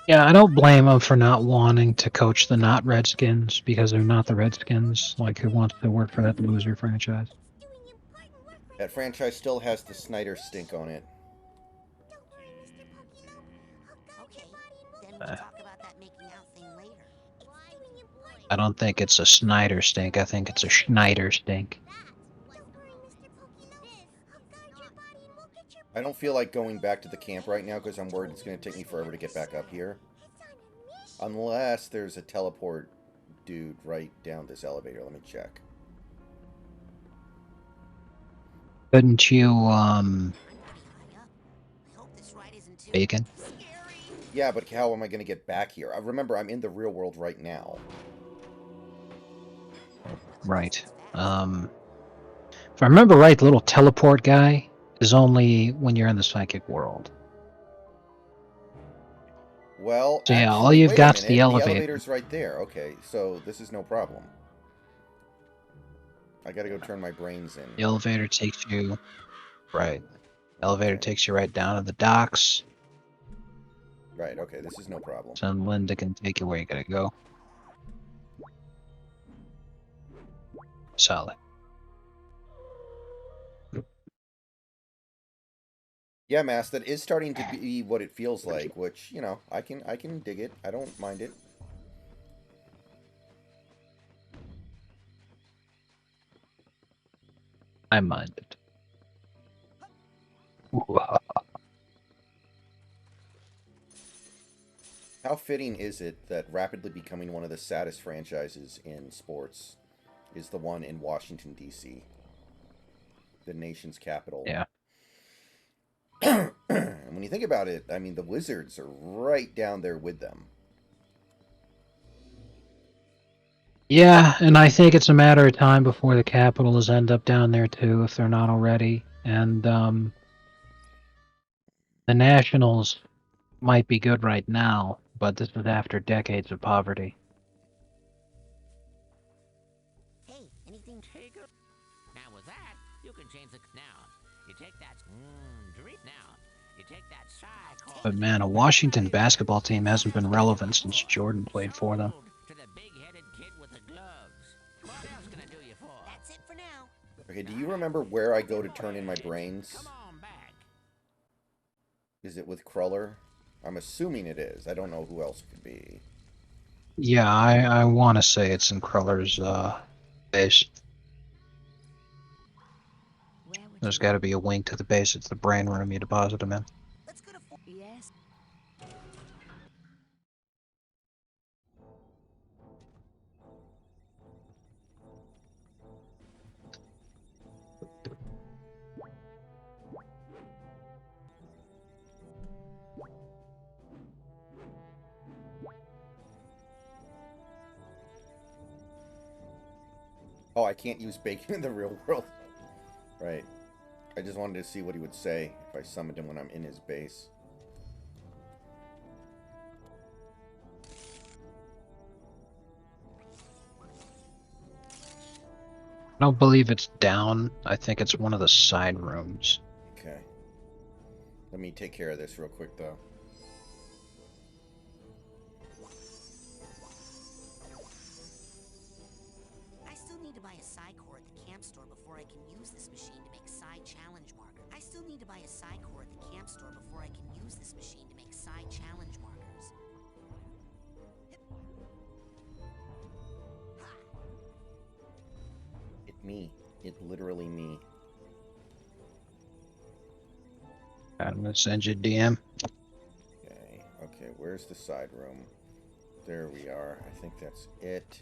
Yeah, I don't blame them for not wanting to coach the not Redskins, because they're not the Redskins. Like, who wants to work for that loser franchise? That franchise still has the Snyder stink on it. Okay, then we'll talk about that making out thing later. I don't think it's a Snyder stink. I think it's a Schneider stink. I don't feel like going back to the camp right now because I'm worried it's going to take me forever to get back up here. Unless there's a teleport dude right down this elevator. Let me check. Couldn't you, Bacon? Yeah, but how am I going to get back here? Remember, I'm in the real world right now. Right. If I remember right, the little teleport guy is only when you're in the psychic world. Well, So yeah, actually, all you've wait got's a minute. the elevator. The elevator's right there. Okay, so this is no problem. I gotta go turn my brains in. The elevator takes you... Right. Elevator takes you right down to the docks. Right, okay, this is no problem. So Linda can take you where you gotta go. Solid. Yeah, Mass, that is starting to be what it feels like, which, you know, I can dig it. I don't mind it. I mind it. How fitting is it that rapidly becoming one of the saddest franchises in sports is the one in Washington, D.C., the nation's capital? Yeah. And when you think about it, I mean, the Wizards are right down there with them. Yeah, and I think it's a matter of time before the Capitals end up down there too, if they're not already. And the Nationals might be good right now, but this is after decades of poverty. Hey, anything? Take a... Now with that, you can change the... Now, you take that... drink. Now, you take that side But man, a Washington basketball team hasn't been relevant since Jordan played for them. to the big-headed kid with the gloves. What else can I do you for? That's it for now. Okay, do you remember where I go to turn in my brains? Come on back. Is it with Cruller? I'm assuming it is. I don't know who else it could be. Yeah, I want to say it's in Cruller's base. There's got to be a wing to the base. It's the brain room you deposit them in. Let's go to Yes. Oh, I can't use bacon in the real world. Right. I just wanted to see what he would say if I summoned him when I'm in his base. I don't believe it's down. I think it's one of the side rooms. Okay. Let me take care of this real quick, though. I still need to buy a Psy core at the camp store before I can use this machine to make Psy challenge marker. I still need to buy a Psy core at the camp store before I can use this machine to make Psy challenge markers. It me. It literally me. I'm gonna send you a DM. Okay. Okay, where's the side room? There we are. I think that's it.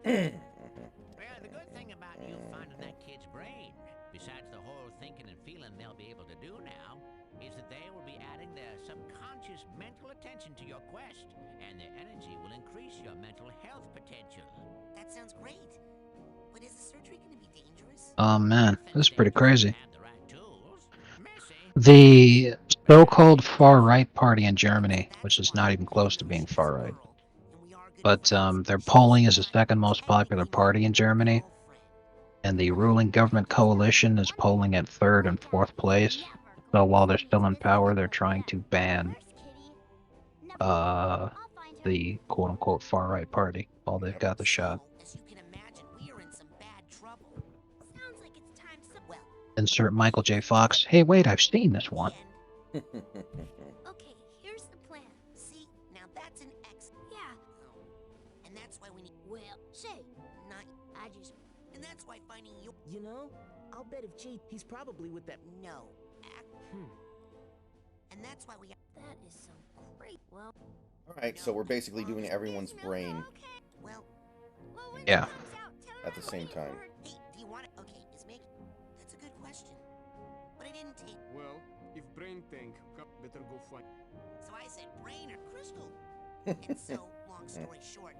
Well, the good thing about you finding that kid's brain, besides the whole thinking and feeling they'll be able to do now, is that they will be adding their subconscious mental attention to your quest, and their energy will increase your mental health potential. That sounds great. But is the surgery going to be dangerous? Oh man, this is pretty crazy. The so-called far-right party in Germany, which is not even close to being far-right, but their polling is the second most popular party in Germany, and the ruling government coalition is polling at third and fourth place. So while they're still in power, they're trying to ban the quote-unquote far-right party while they've got the shot. As you can imagine, we are in some bad trouble. Sounds like it's time to... Well, Insert Michael J. Fox. Hey, wait, I've seen this one. Okay, here's the plan. see, now that's an X. Yeah. Oh. And that's why we need... Well, say, Not... I just... And that's why finding you... You know, I'll bet if Jade, he's probably with that. No. And that's why we... That is so great. Well, Alright, so we're basically doing everyone's brain Well, when Yeah. it comes out, tell her at the I'm same waiting time. for her. hey, do you want it? Okay, is make... That's a good question. But I didn't take... Well, if brain tank, better go find. So I said brain or crystal. And so, long story short...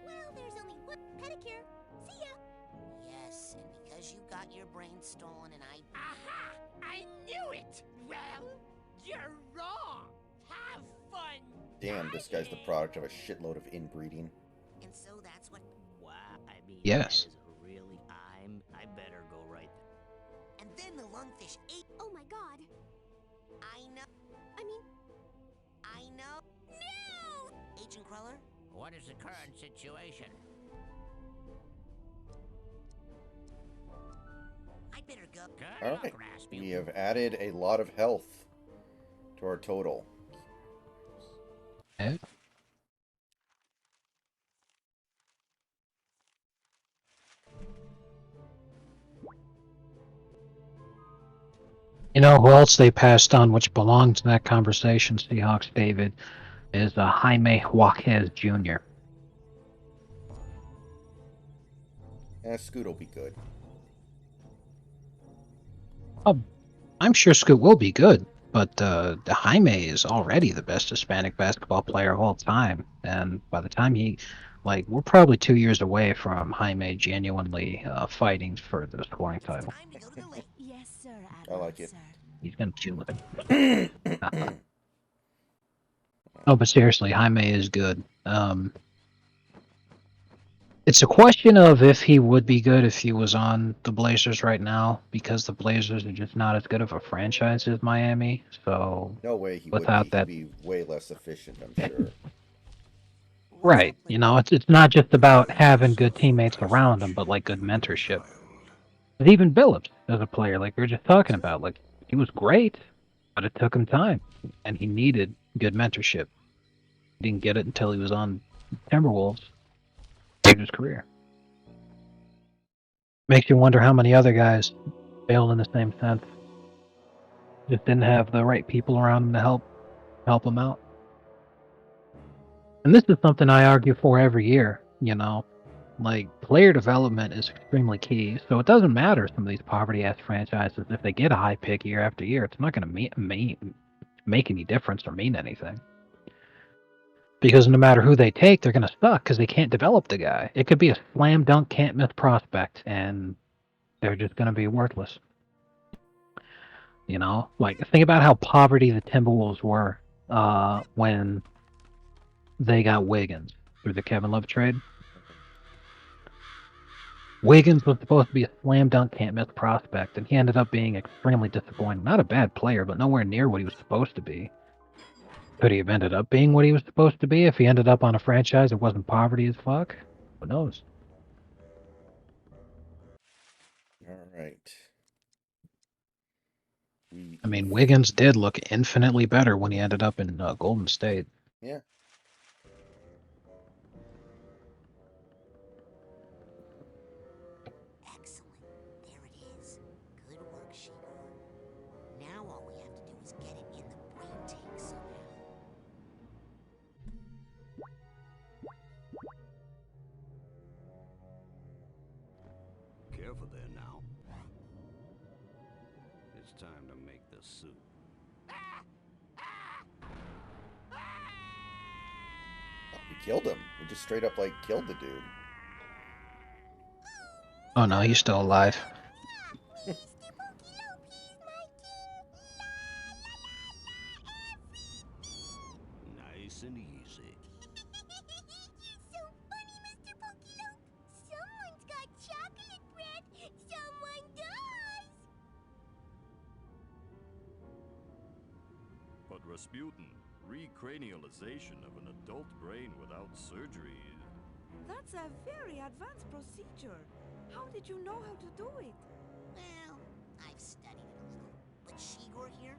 Well, there's only one pedicure. See ya. Yes, and because you got your brain stolen and I... Aha! I knew it! Well, you're wrong. Have fun. Damn, this guy's the product of a shitload of inbreeding. And so that's what... Wow, I mean, Yes. that is really... I better go right there. And then the lungfish ate... Oh my god. I know... I mean, I know... no! Agent Cruller? What is the current situation? I'd better go. Good Alright, luck, Rasputin. we have added a lot of health to our total. Okay. You know who else they passed on, which belonged to that conversation, Seahawks David, is Jaime Jaquez Jr. Scoot will be good. I'm sure Scoot will be good, but Jaime is already the best Hispanic basketball player of all time, and by the time we're probably 2 years away from Jaime genuinely fighting for the scoring title. Yes, sir, I like it. He's gonna kill it. No, but seriously, Jaime is good. It's a question of if he would be good if he was on the Blazers right now, because the Blazers are just not as good of a franchise as Miami. So No way he would be. without He'd that, be way less efficient, I'm sure. right? It's not just about having good teammates around him, but like good mentorship. But even Billups as a player, like we were just talking about, like he was great, but it took him time, and he needed good mentorship. He didn't get it until he was on Timberwolves. Saved his career. Makes you wonder how many other guys failed in the same sense. Just didn't have the right people around him to help him out. And this is something I argue for every year, Like, player development is extremely key, so it doesn't matter some of these poverty-ass franchises. If they get a high pick year after year, it's not going to make any difference or mean anything. Because no matter who they take, they're going to suck because they can't develop the guy. It could be a slam dunk can't miss prospect, and they're just going to be worthless. Like, think about how poverty the Timberwolves were when they got Wiggins through the Kevin Love trade. Wiggins was supposed to be a slam dunk can't miss prospect, and he ended up being extremely disappointing. Not a bad player, but nowhere near what he was supposed to be. Could he have ended up being what he was supposed to be if he ended up on a franchise that wasn't poverty as fuck? Who knows? All right. I mean, Wiggins did look infinitely better when he ended up in Golden State. Yeah. Excellent. There it is. Good work, Shigor. Now all we have to do is get it in the brain tank somehow. Careful there now. It's time to make the soup. We killed him. We just straight up, like, killed the dude. Oh no, he's still alive. Nice and easy. So funny, Mr. Pokelope. Someone's got chocolate bread. Someone does. But Rasputin, recranialization of an adult brain without surgery. That's a very advanced procedure. How did you know how to do it? Well, I've studied it a little. But Shigor here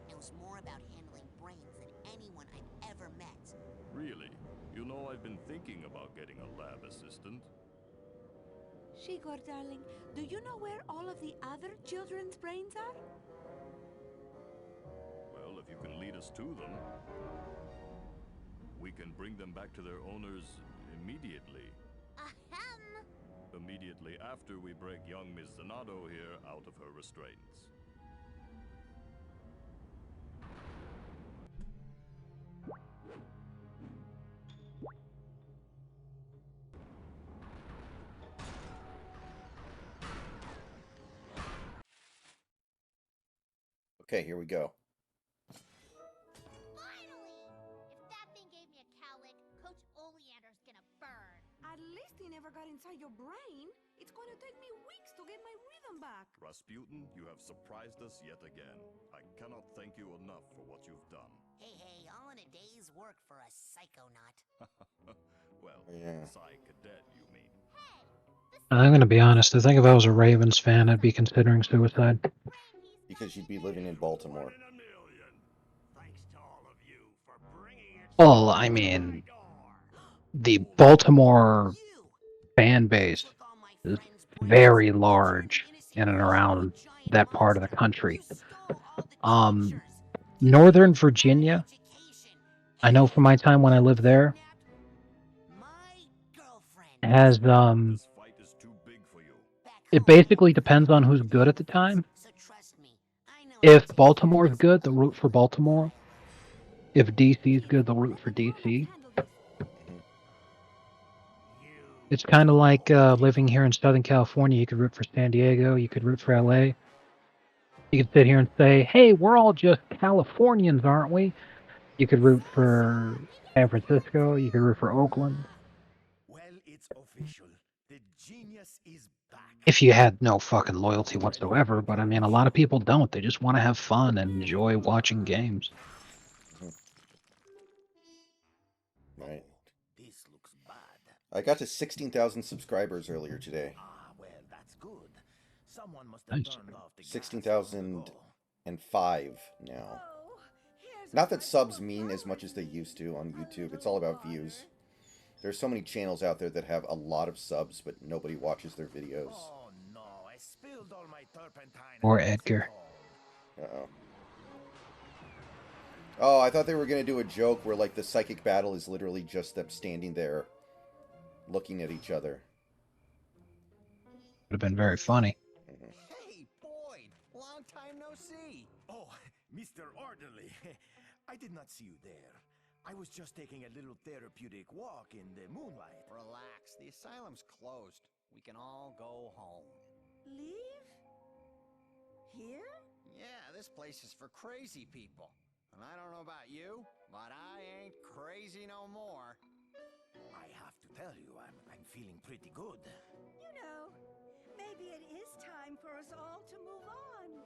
knows more about handling brains than anyone I've ever met. Really? You know, I've been thinking about getting a lab assistant. Shigor, darling, do you know where all of the other children's brains are? Well, if you can lead us to them, we can bring them back to their owners immediately. Ahem. Immediately after we break young Miss Zanado here out of her restraints. Okay, here we go. Finally! If that thing gave me a cowlick, Coach Oleander's gonna burn. At least he never got inside your brain. It's going to take me weeks to get my rhythm back. Rasputin, you have surprised us yet again. I cannot thank you enough for what you've done. Hey, all in a day's work for a psychonaut. Well, Yeah. Psy Cadet, you mean. I'm gonna be honest. I think if I was a Ravens fan, I'd be considering suicide. Because you'd be living in Baltimore. Well, I mean, the Baltimore fan base is very large in and around that part of the country. Northern Virginia, I know from my time when I lived there, has it basically depends on who's good at the time. If Baltimore's good, they'll root for Baltimore. If DC's good, they'll root for DC. It's kind of like living here in Southern California. You could root for San Diego. You could root for LA. You could sit here and say, hey, we're all just Californians, aren't we? You could root for San Francisco. You could root for Oakland. Well, it's official. The genius is back. If you had no fucking loyalty whatsoever, but I mean, a lot of people don't. They just want to have fun and enjoy watching games. Right. This looks bad. I got to 16,000 subscribers earlier today. Ah, well, that's good. Someone must have turned off the 16,005 now. Not that subs mean as much as they used to on YouTube. It's all about views. There's so many channels out there that have a lot of subs, but nobody watches their videos. Oh no, I spilled all my turpentine. Or Edgar. Uh-oh. Oh, I thought they were going to do a joke where, like, the psychic battle is literally just them standing there looking at each other. Would have been very funny. Hey, Boyd! Long time no see! Oh, Mr. Orderly. I did not see you there. I was just taking a little therapeutic walk in the moonlight. Relax. The asylum's closed. We can all go home. Leave? Here? Yeah, this place is for crazy people. And I don't know about you, but I ain't crazy no more. I have to tell you, I'm feeling pretty good. You know, maybe it is time for us all to move on.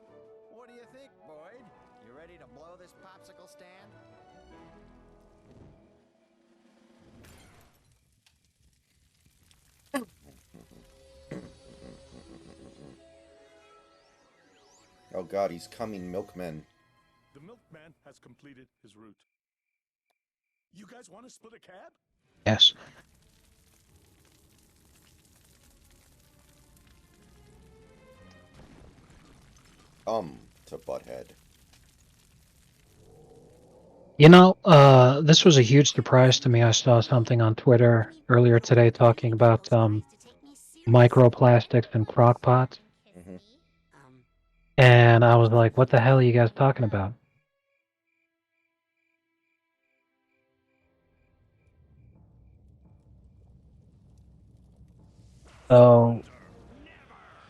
What do you think, Boyd? You ready to blow this popsicle stand? Oh god, he's coming, milkman. The milkman has completed his route. You guys want to split a cab? Yes. To Butthead. You know, this was a huge surprise to me. I saw something on Twitter earlier today talking about microplastics and crock pots. Mm-hmm. And I was like, what the hell are you guys talking about? So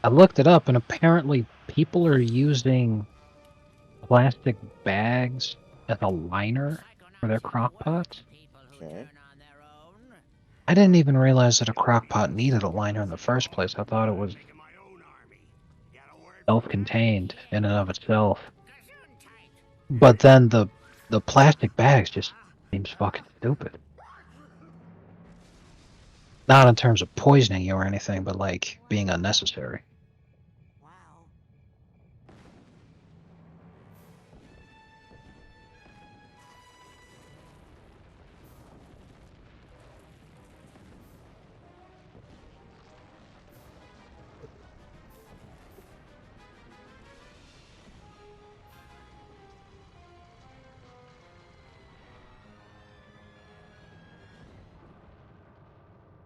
I looked it up, and apparently people are using plastic bags as a liner for their crock pots. Okay. I didn't even realize that a crock pot needed a liner in the first place. I thought it was self-contained in and of itself. But then the plastic bags just seems fucking stupid. Not in terms of poisoning you or anything, but like being unnecessary.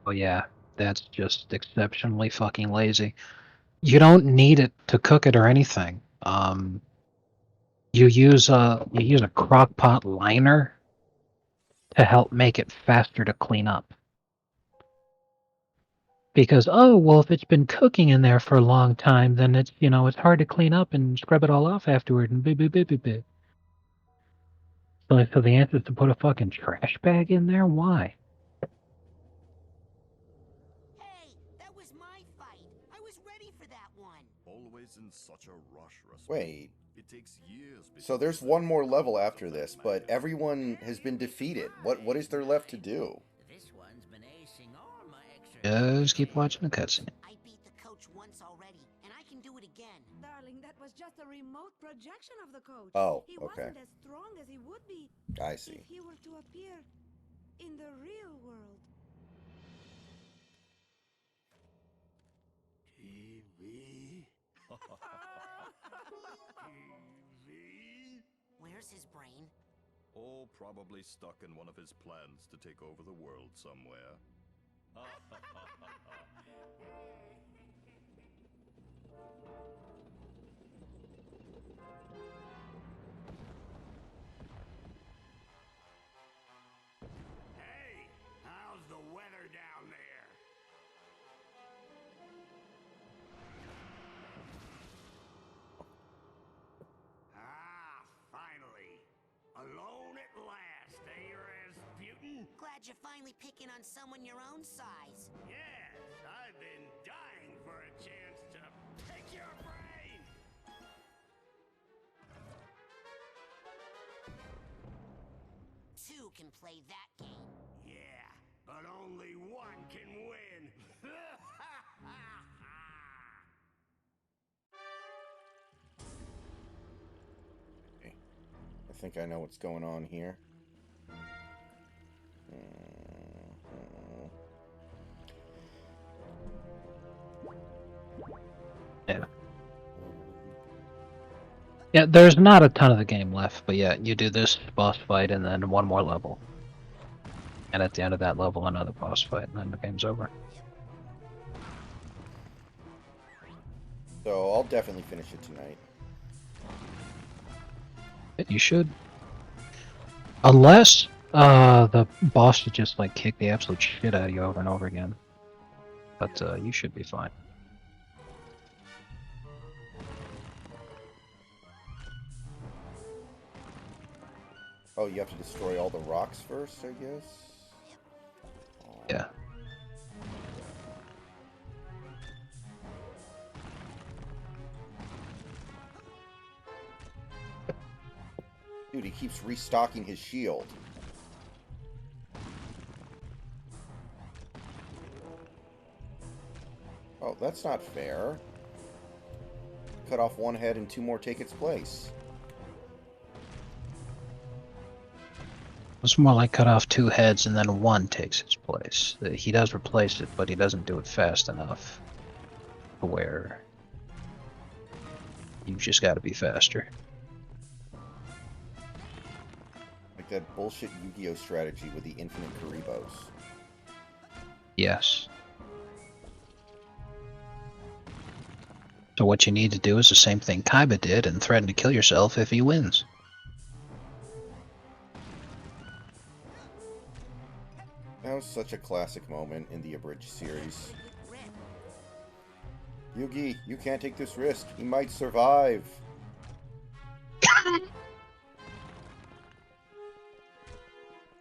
Oh yeah, that's just exceptionally fucking lazy. You don't need it to cook it or anything. You use a crock pot liner to help make it faster to clean up. Because well, if it's been cooking in there for a long time, then it's it's hard to clean up and scrub it all off afterward and blah. So the answer is to put a fucking trash bag in there? Why? Always in such a rush, Wait. It takes years. So there's one more level after this, but everyone has been defeated. What is there left to do? Just keep watching the cutscene. I beat the coach once already, and I can do it again. Darling, that was just a remote projection of the coach. Oh, he okay. wasn't as strong as he would be I see. if he were to appear in the real world. TV? Where's his brain? Oh, probably stuck in one of his plans to take over the world somewhere. glad you're finally picking on someone your own size. Yes, I've been dying for a chance to pick your brain. Two can play that game. Yeah, but only one can win. I think I know what's going on here. Yeah. Yeah, there's not a ton of the game left, but yeah, you do this boss fight and then one more level. And at the end of that level, another boss fight, and then the game's over. So I'll definitely finish it tonight. You should. Unless the boss would just like kick the absolute shit out of you over and over again. But you should be fine. Oh, you have to destroy all the rocks first, I guess? Yeah. Dude, he keeps restocking his shield. Oh, that's not fair. Cut off one head and two more take its place. It's more like cut off two heads and then one takes its place. He does replace it, but he doesn't do it fast enough. Where you just gotta be faster. Like that bullshit Yu-Gi-Oh strategy with the infinite Karibos. Yes. So what you need to do is the same thing Kaiba did and threaten to kill yourself if he wins. That was such a classic moment in the Abridged series. Yugi, you can't take this risk. He might survive.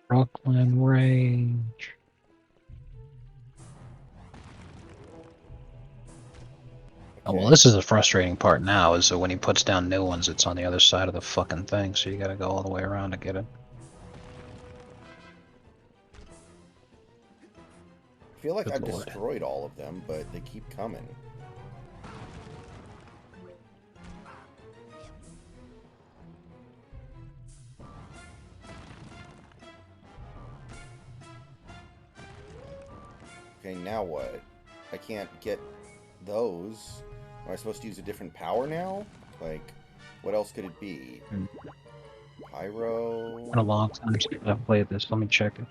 Brooklyn Range. Oh, well, this is the frustrating part now, is that when he puts down new ones, it's on the other side of the fucking thing, so you gotta go all the way around to get it. I feel like Good I've Lord. destroyed all of them, but they keep coming. Okay, now what? I can't get those. Am I supposed to use a different power now? Like, what else could it be? Pyro? Been a long time since I've played this. Let me check it.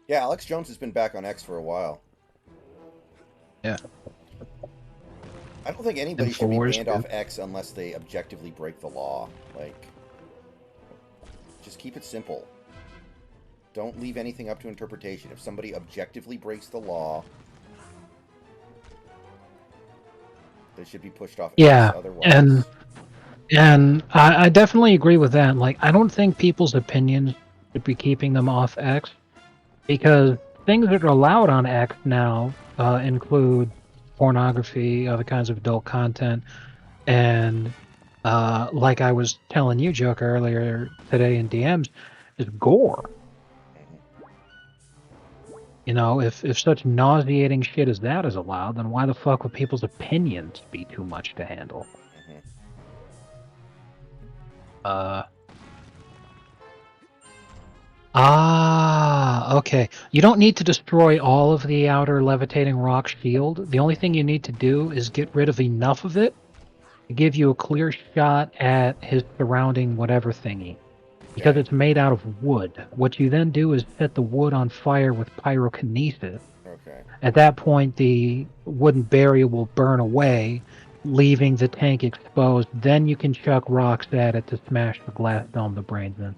Yeah, Alex Jones has been back on X for a while. Yeah. I don't think anybody should be Infowars, banned too. off X unless they objectively break the law. Like, just keep it simple. Don't leave anything up to interpretation. If somebody objectively breaks the law, they should be pushed off Yeah, X otherwise. and I definitely agree with that. Like, I don't think people's opinions should be keeping them off X, because things that are allowed on X now include pornography, other kinds of adult content, and like I was telling you, Joker, earlier today in DMs, is gore. You know, if such nauseating shit as that is allowed, then why the fuck would people's opinions be too much to handle? Okay. You don't need to destroy all of the outer levitating rock shield. The only thing you need to do is get rid of enough of it to give you a clear shot at his surrounding whatever thingy. Because it's made out of wood. What you then do is set the wood on fire with pyrokinesis. Okay. At that point, the wooden barrier will burn away, leaving the tank exposed. Then you can chuck rocks at it to smash the glass dome the brains in.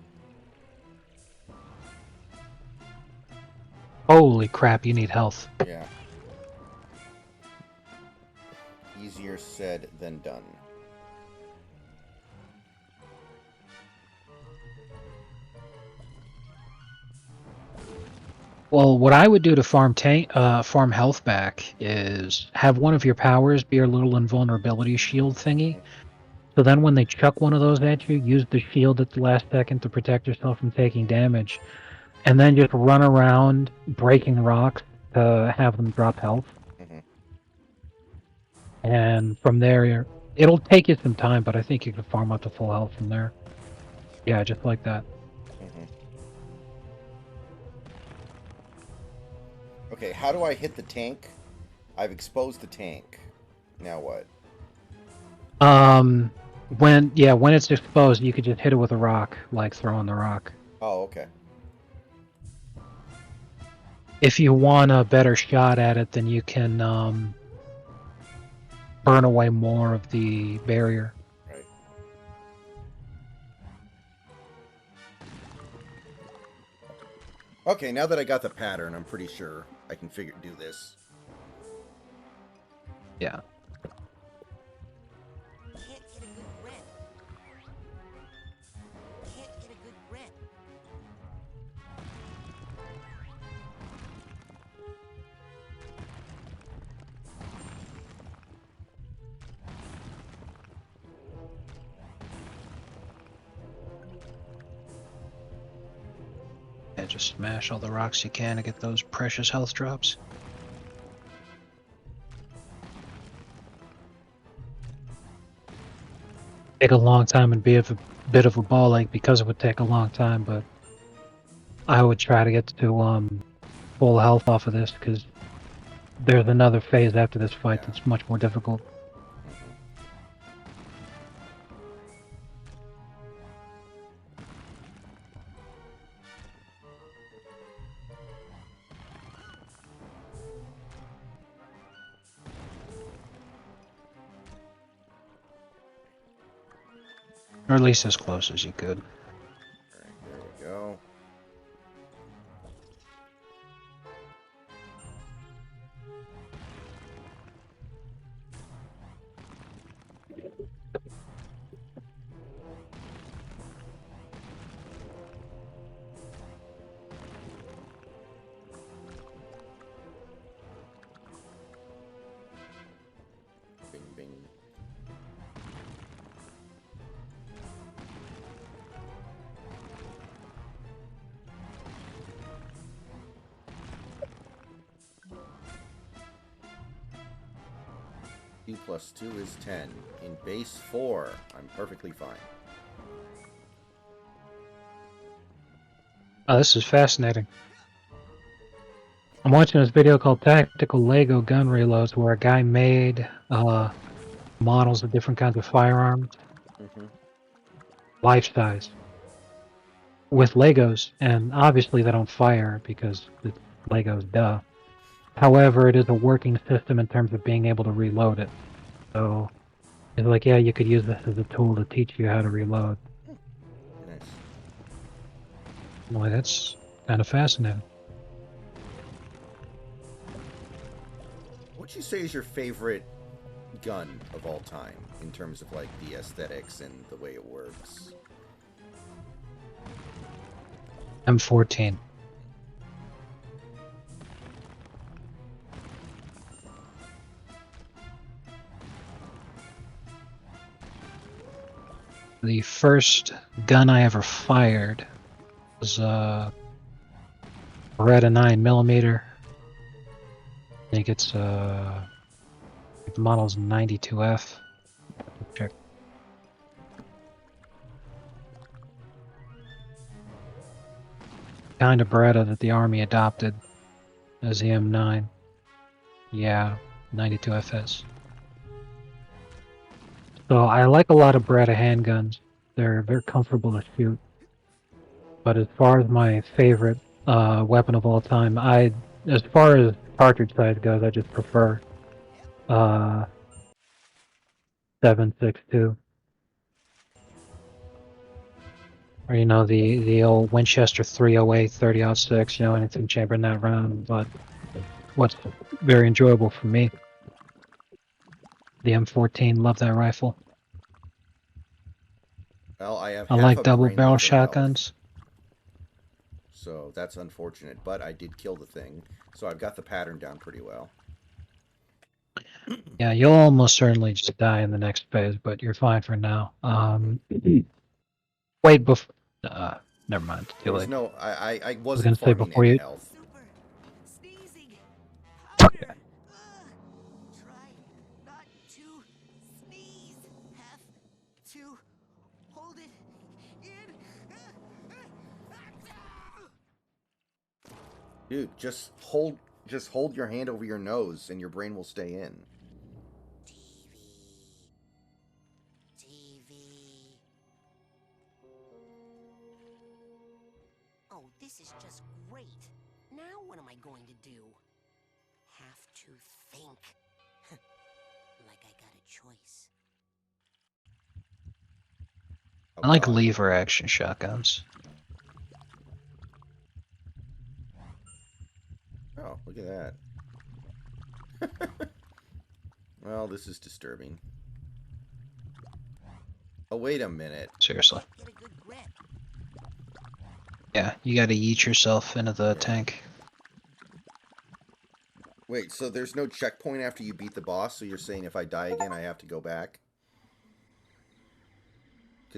Holy crap, you need health. Yeah. Easier said than done. Well, what I would do to farm health back is have one of your powers be your little invulnerability shield thingy. So then when they chuck one of those at you, use the shield at the last second to protect yourself from taking damage. And then just run around breaking rocks to have them drop health. Mm-hmm. And from there, it'll take you some time, but I think you can farm up to full health from there. Yeah, just like that. Mm-hmm. Okay, how do I hit the tank? I've exposed the tank. Now what? When it's exposed, you could just hit it with a rock, like throwing the rock. Oh, okay. If you want a better shot at it, then you can burn away more of the barrier. Right. Okay, now that I got the pattern, I'm pretty sure I can do this. Yeah. Can't get a good grip. Can't get a good grip. Yeah, just smash all the rocks you can to get those precious health drops. Take a long time and be a bit of a ball ache because it would take a long time, but I would try to get to full health off of this because there's another phase after this fight that's much more difficult. Or at least as close as you could. Alright, there we go. Bing, bing. Two plus 2 is 10. In base 4, I'm perfectly fine. Oh, this is fascinating. I'm watching this video called Tactical Lego Gun Reloads where a guy made models of different kinds of firearms, life size, with Legos, and obviously they don't fire because it's Legos, duh. However, it is a working system in terms of being able to reload it. So it's like, yeah, you could use this as a tool to teach you how to reload. Nice. Boy, that's kind of fascinating. What'd you say is your favorite gun of all time in terms of like the aesthetics and the way it works? M14. The first gun I ever fired was a Beretta 9mm. I think it's the model's 92F. Check. Kind of Beretta that the Army adopted as the M9. Yeah, 92FS. So I like a lot of Beretta handguns. They're very comfortable to shoot. But as far as my favorite weapon of all time, as far as cartridge size goes, I just prefer 7.62. or the old Winchester 308, 30-06, anything chambered in that round. But what's very enjoyable for me, the M14. Love that rifle. Well, I have I half like a double brain barrel worth of health, shotguns. so that's unfortunate. But I did kill the thing, so I've got the pattern down pretty well. Yeah, you'll almost certainly just die in the next phase, but you're fine for now. Wait, before. Never mind. Too There's late. no. I I was wasn't gonna say farming before any you. health. Okay. Try not to sneeze. Have to hold it in. Dude, just hold your hand over your nose, and your brain will stay in. TV. Oh, this is just great. Now what am I going to do? Have to think. Like I got a choice. I like lever action shotguns. Oh, look at that. Well, this is disturbing. Oh, wait a minute. Seriously. Yeah, you gotta yeet yourself into the tank. Wait, so there's no checkpoint after you beat the boss, so you're saying if I die again, I have to go back?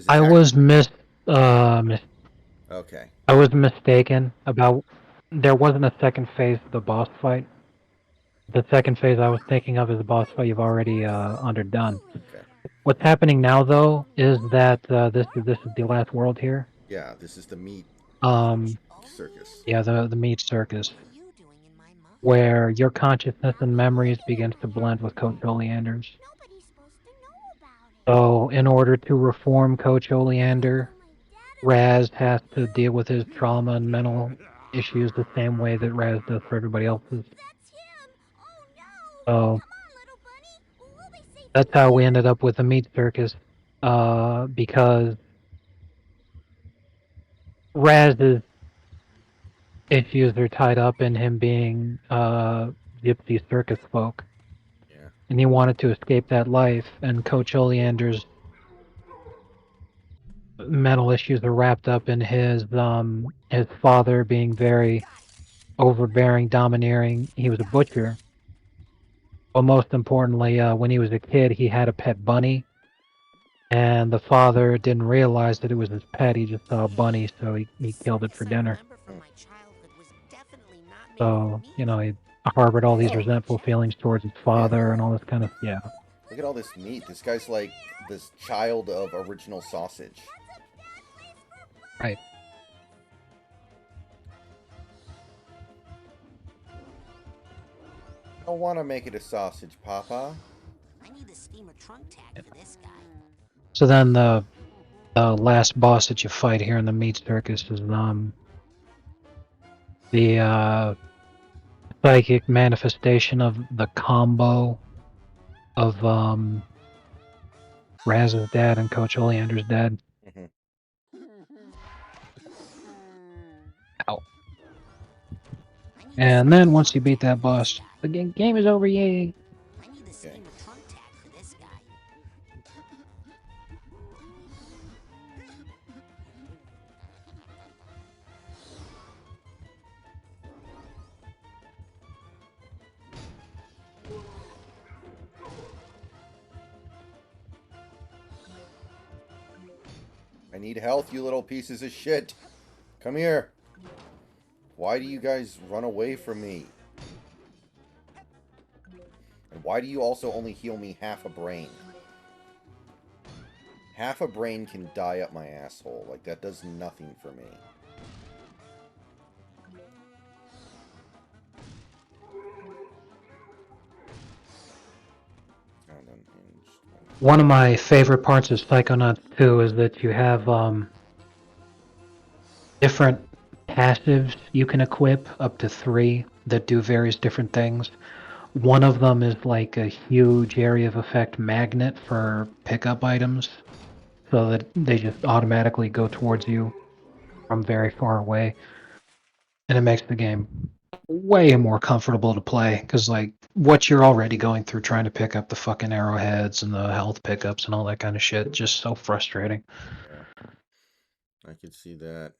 I was Okay. I was mistaken about. There wasn't a second phase of the boss fight. The second phase I was thinking of is the boss fight you've already underdone. Okay. What's happening now, though, is that this is the last world here. Yeah, this is the meat circus. Yeah, the meat circus, where your consciousness and memories begins to blend with Coach Oleander's. So, in order to reform Coach Oleander, Raz has to deal with his trauma and mental issues the same way that Raz does for everybody else's. So that's how we ended up with the meat circus, because Raz's issues are tied up in him being gypsy circus folk. Yeah. And he wanted to escape that life, and Coach Oleander's mental issues are wrapped up in his father being very overbearing, domineering. He was a butcher. But most importantly, when he was a kid, he had a pet bunny. And the father didn't realize that it was his pet. He just saw a bunny, so he killed it for dinner. So, he harbored all these resentful feelings towards his father and all this kind of, yeah. Look at all this meat. This guy's like this child of original sausage. Right. I don't want to make it a sausage, Papa. I need a steamer trunk tag for this guy. So then the last boss that you fight here in the meat circus is the psychic manifestation of the combo of Raz's dad and Coach Oleander's dad. Ow. And then once you beat that boss, the game is over, yay! I need a steamer trunk tag for this guy. I need health, you little pieces of shit. Come here. Why do you guys run away from me? And why do you also only heal me half a brain? Half a brain can dye up my asshole. Like, that does nothing for me. One of my favorite parts of Psychonauts 2 is that you have different passives you can equip, up to 3, that do various different things. One of them is like a huge area of effect magnet for pickup items. so that they just automatically go towards you from very far away, and it makes the game way more comfortable to play because like what you're already going through trying to pick up the fucking arrowheads and the health pickups and all that kind of shit, just so frustrating. Yeah. I could see that.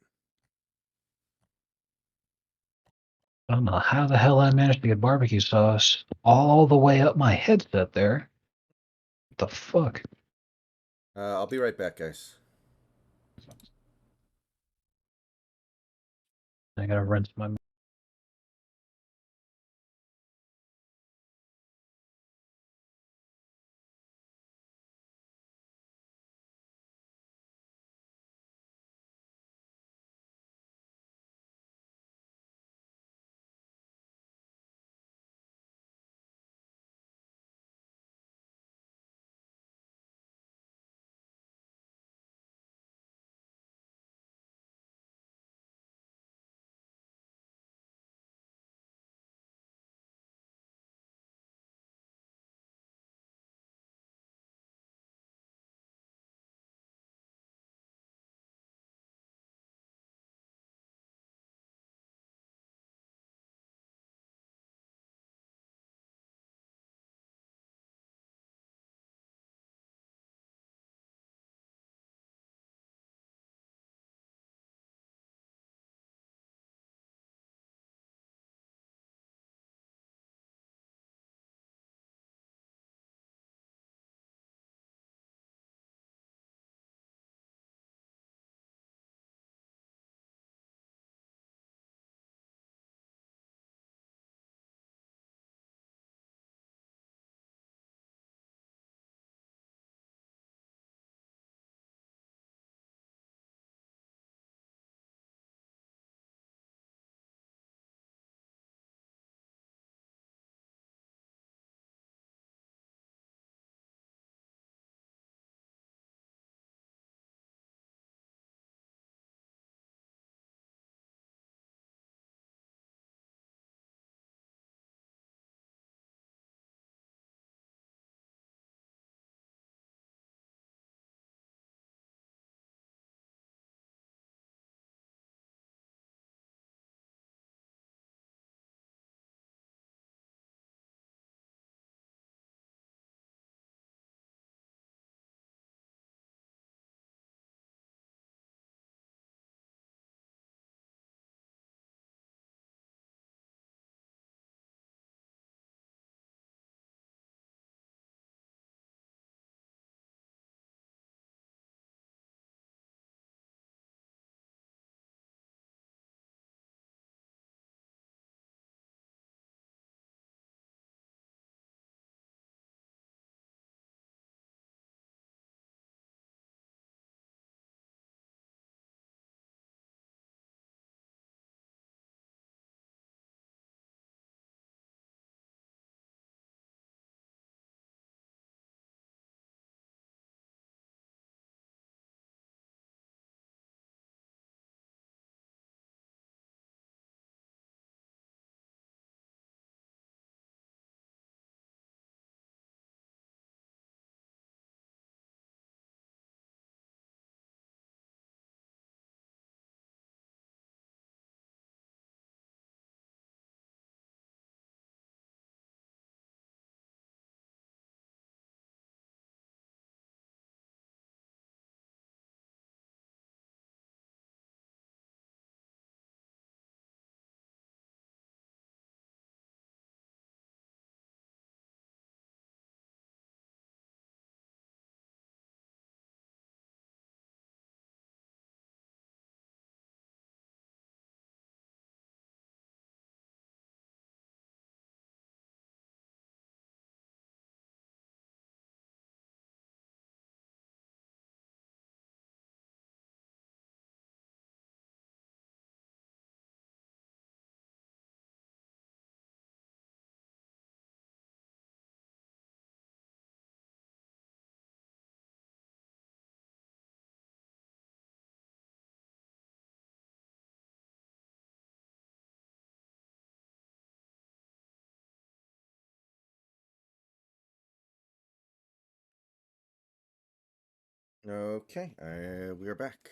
I don't know how the hell I managed to get barbecue sauce all the way up my headset there. What the fuck? I'll be right back, guys. I gotta rinse my Okay, we are back.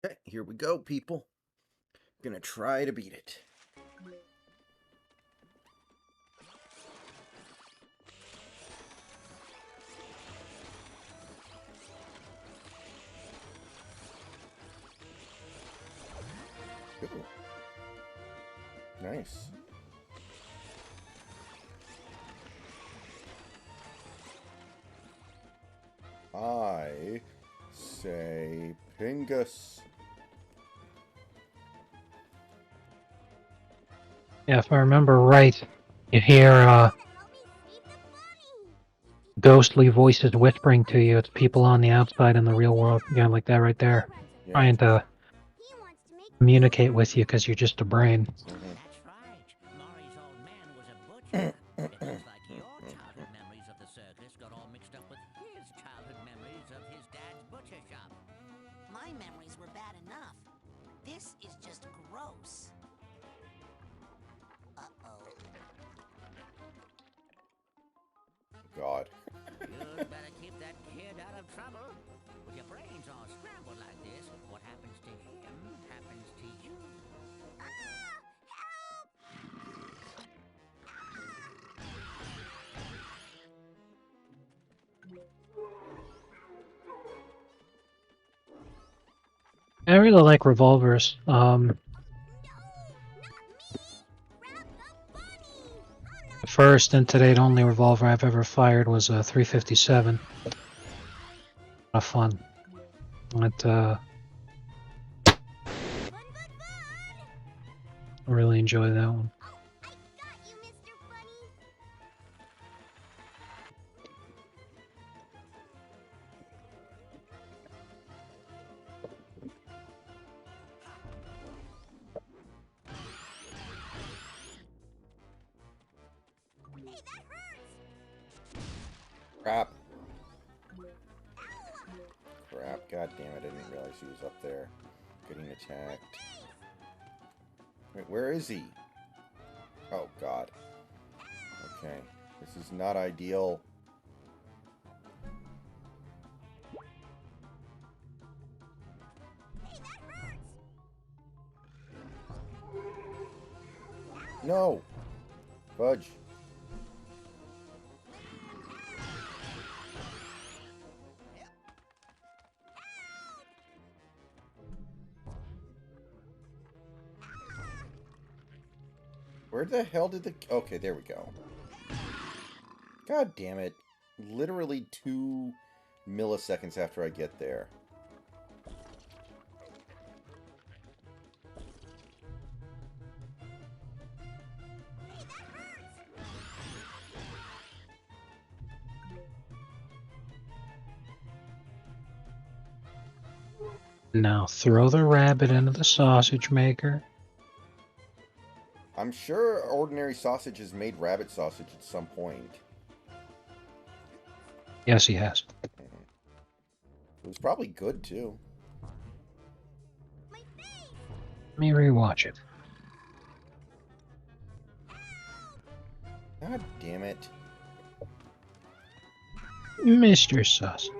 Okay, here we go, people. Gonna try to beat it. Ooh. Nice. I say Pingus. Yeah, if I remember right, you hear ghostly voices whispering to you. It's people on the outside in the real world. Yeah, like that right there. Yeah. Trying to communicate with you because you're just a brain. That's right. Maury's old man was a butcher. It looks like your childhood memories of the circus got all mixed up with his childhood memories of his dad's butcher shop. My memories were bad enough. This is just gross. Uh-oh. God. You'd better keep that kid out of trouble. With your brains all scrambled like this, what happens to him happens to you. I really like revolvers. The first and to date only revolver I've ever fired was a 357. A lot of fun. I really enjoy that one. Crap. Crap. God damn it. I didn't realize he was up there. Getting attacked. Wait, where is he? Oh, God. Okay. This is not ideal. No! Fudge. Where the hell did the... Okay, there we go. God damn it. Literally 2 milliseconds after I get there. Now throw the rabbit into the sausage maker. I'm sure Ordinary Sausage has made rabbit sausage at some point. Yes, he has. It was probably good, too. Let me rewatch it. God damn it. Mr. Sausage.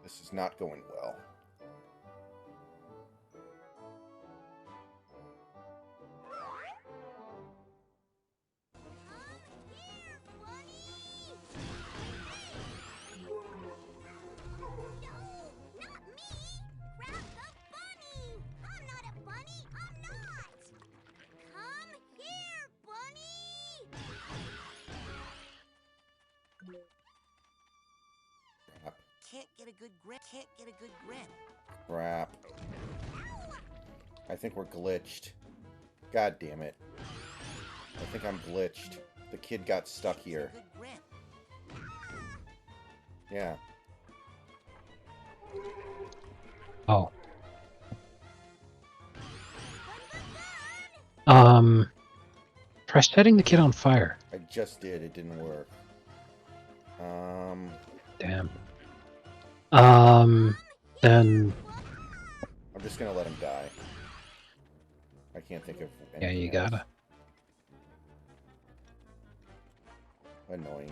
This is not going well. Can't get a good grip. Can't get a good grip. Crap. I think we're glitched. God damn it. I think I'm glitched. The kid got stuck here. Good grip. Yeah. Oh. Try setting the kid on fire. I just did. It didn't work. Damn. Then... I'm just gonna let him die. I can't think of anything Yeah, you else. gotta. Annoying.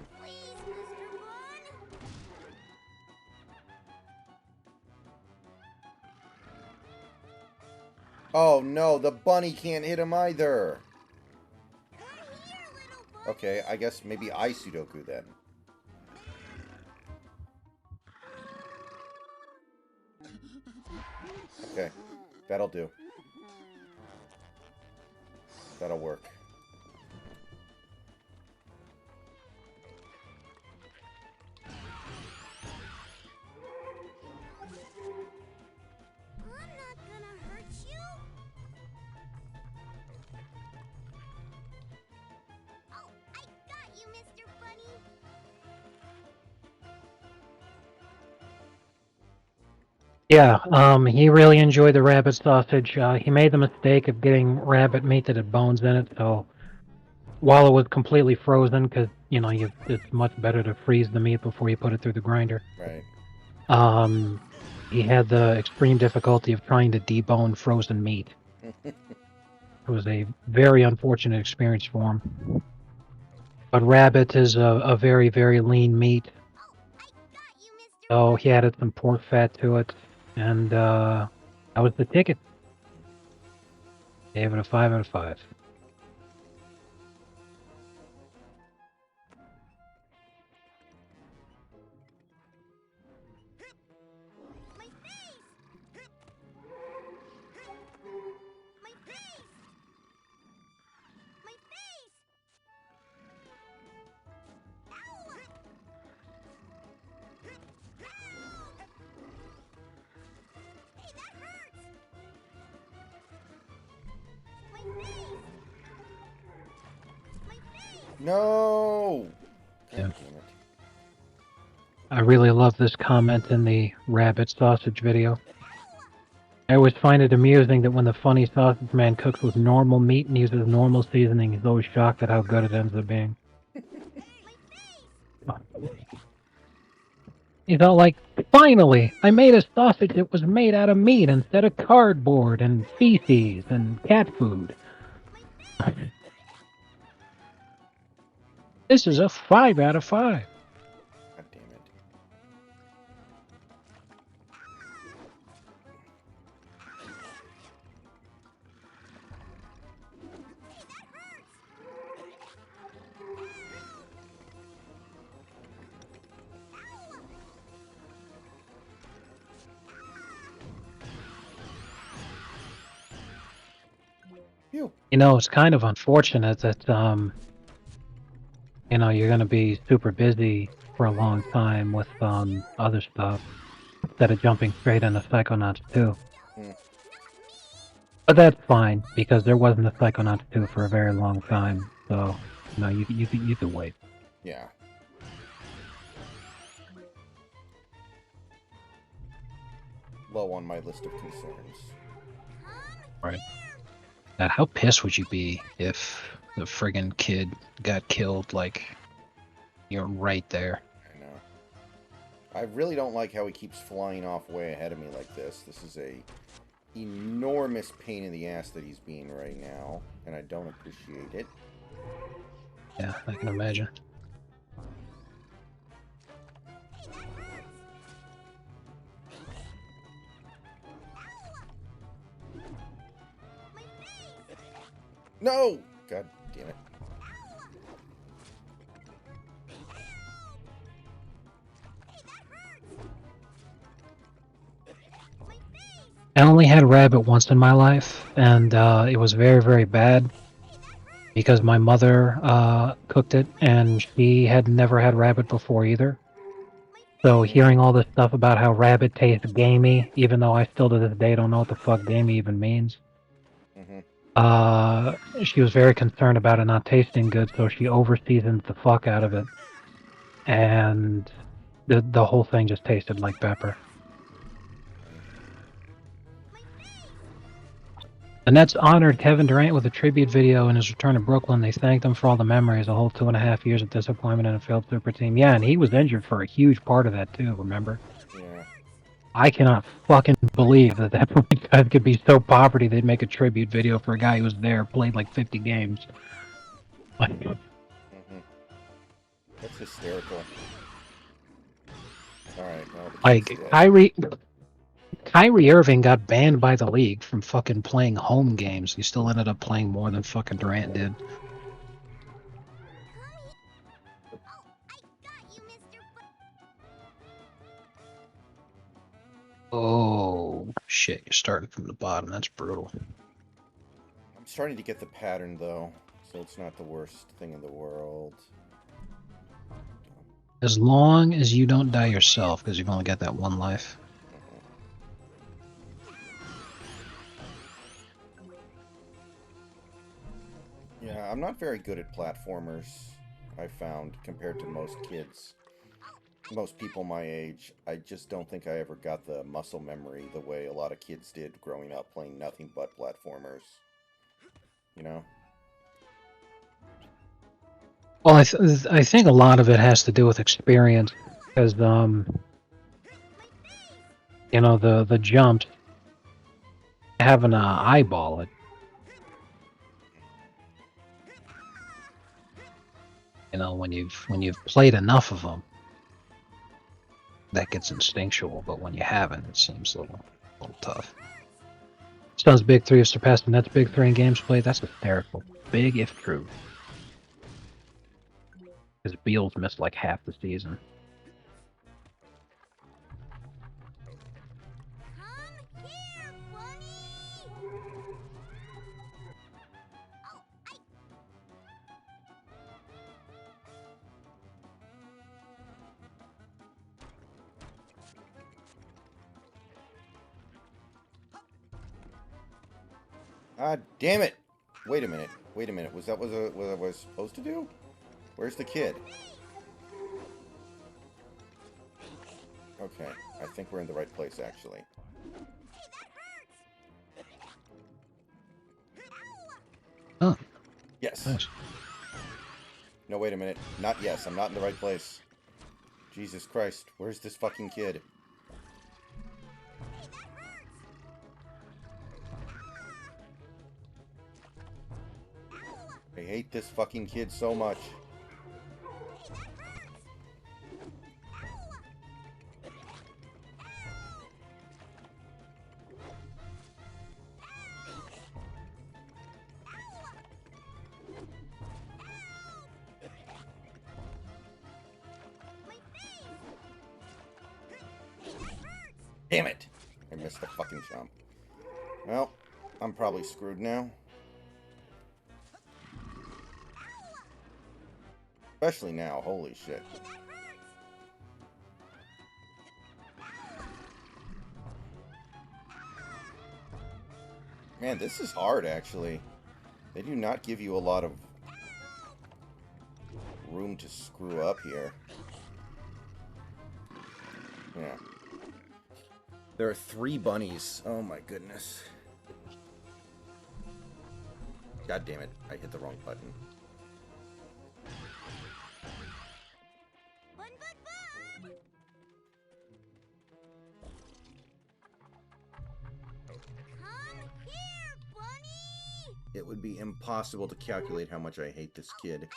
Oh no, the bunny can't hit him either. Okay, I guess maybe I Sudoku then. Okay, that'll do. That'll work. I'm not gonna hurt you. Oh, I got you, Mr. Bunny. Yeah, he really enjoyed the rabbit sausage. He made the mistake of getting rabbit meat that had bones in it, so while it was completely frozen, because, you know, it's much better to freeze the meat before you put it through the grinder. Right. He had the extreme difficulty of trying to debone frozen meat. It was a very unfortunate experience for him. But rabbit is a very, very lean meat. So he added some pork fat to it, and that was the ticket. Gave it a 5 out of 5. No! Yeah. God damn it. I really love this comment in the rabbit sausage video. I always find it amusing that when the funny sausage man cooks with normal meat and uses normal seasoning, he's always shocked at how good it ends up being. He's all like, finally, I made a sausage that was made out of meat instead of cardboard and feces and cat food. This is a 5 out of 5. God damn it. Phew. You know, it's kind of unfortunate that, you know, you're going to be super busy for a long time with other stuff instead of jumping straight into Psychonauts 2. Mm. But that's fine, because there wasn't a Psychonauts 2 for a very long time, so, you know, you could wait. Yeah. Low on my list of concerns. Right. Now, how pissed would you be if the friggin' kid got killed, like, you're right there? I know. I really don't like how he keeps flying off way ahead of me like this. This is a enormous pain in the ass that he's being right now, and I don't appreciate it. Yeah, I can imagine. No! God damn it. I only had rabbit once in my life, and it was very, very bad because my mother cooked it, and she had never had rabbit before either. So hearing all this stuff about how rabbit tastes gamey, even though I still to this day don't know what the fuck gamey even means. She was very concerned about it not tasting good, so she over-seasoned the fuck out of it. And the whole thing just tasted like pepper. The Nets honored Kevin Durant with a tribute video in his return to Brooklyn. They thanked him for all the memories, a whole 2.5 years of disappointment and a failed super team. Yeah, and he was injured for a huge part of that too, remember? Yeah. I cannot fucking believe that guy could be so poverty they'd make a tribute video for a guy who was there, played like 50 games. Like, That's hysterical. Alright, well, the like kid's dead. Kyrie Irving got banned by the league from fucking playing home games. He still ended up playing more than fucking Durant did. Oh, shit, you're starting from the bottom. That's brutal. I'm starting to get the pattern, though, so it's not the worst thing in the world. As long as you don't die yourself, because you've only got that one life. Yeah, I'm not very good at platformers, I found, compared to most kids. Most people my age. I just don't think I ever got the muscle memory the way a lot of kids did growing up playing nothing but platformers. You know? Well, I think a lot of it has to do with experience, because you know, the jumps, having to eyeball it. You know, when you've played enough of them, that gets instinctual. But when you haven't, it seems a little tough. Stone's Big 3 has surpassed the Nets' Big 3 in games played. That's hysterical. Big if true. Because Beals missed like half the season. Ah, damn it! Wait a minute. Wait a minute. Was that what I was supposed to do? Where's the kid? Okay, I think we're in the right place, actually. Oh. Yes. Nice. No, wait a minute. Not yes. I'm not in the right place. Jesus Christ. Where's this fucking kid? I hate this fucking kid so much. Damn it! I missed the fucking jump. Well, I'm probably screwed now. Especially now, holy shit. Man, this is hard, actually. They do not give you a lot of room to screw up here. Yeah. There are 3 bunnies. Oh my goodness. God damn it. I hit the wrong button. It would be impossible to calculate how much I hate this kid.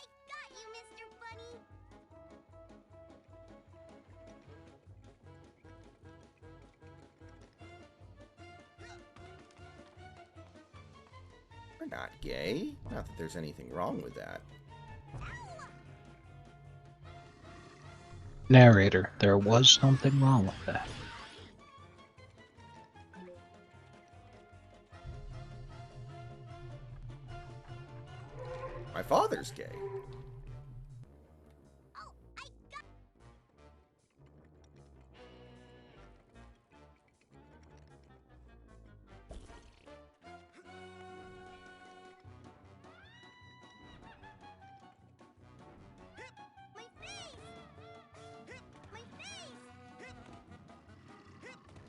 We're not gay. Not that there's anything wrong with that. Narrator, there was something wrong with that. My father's gay.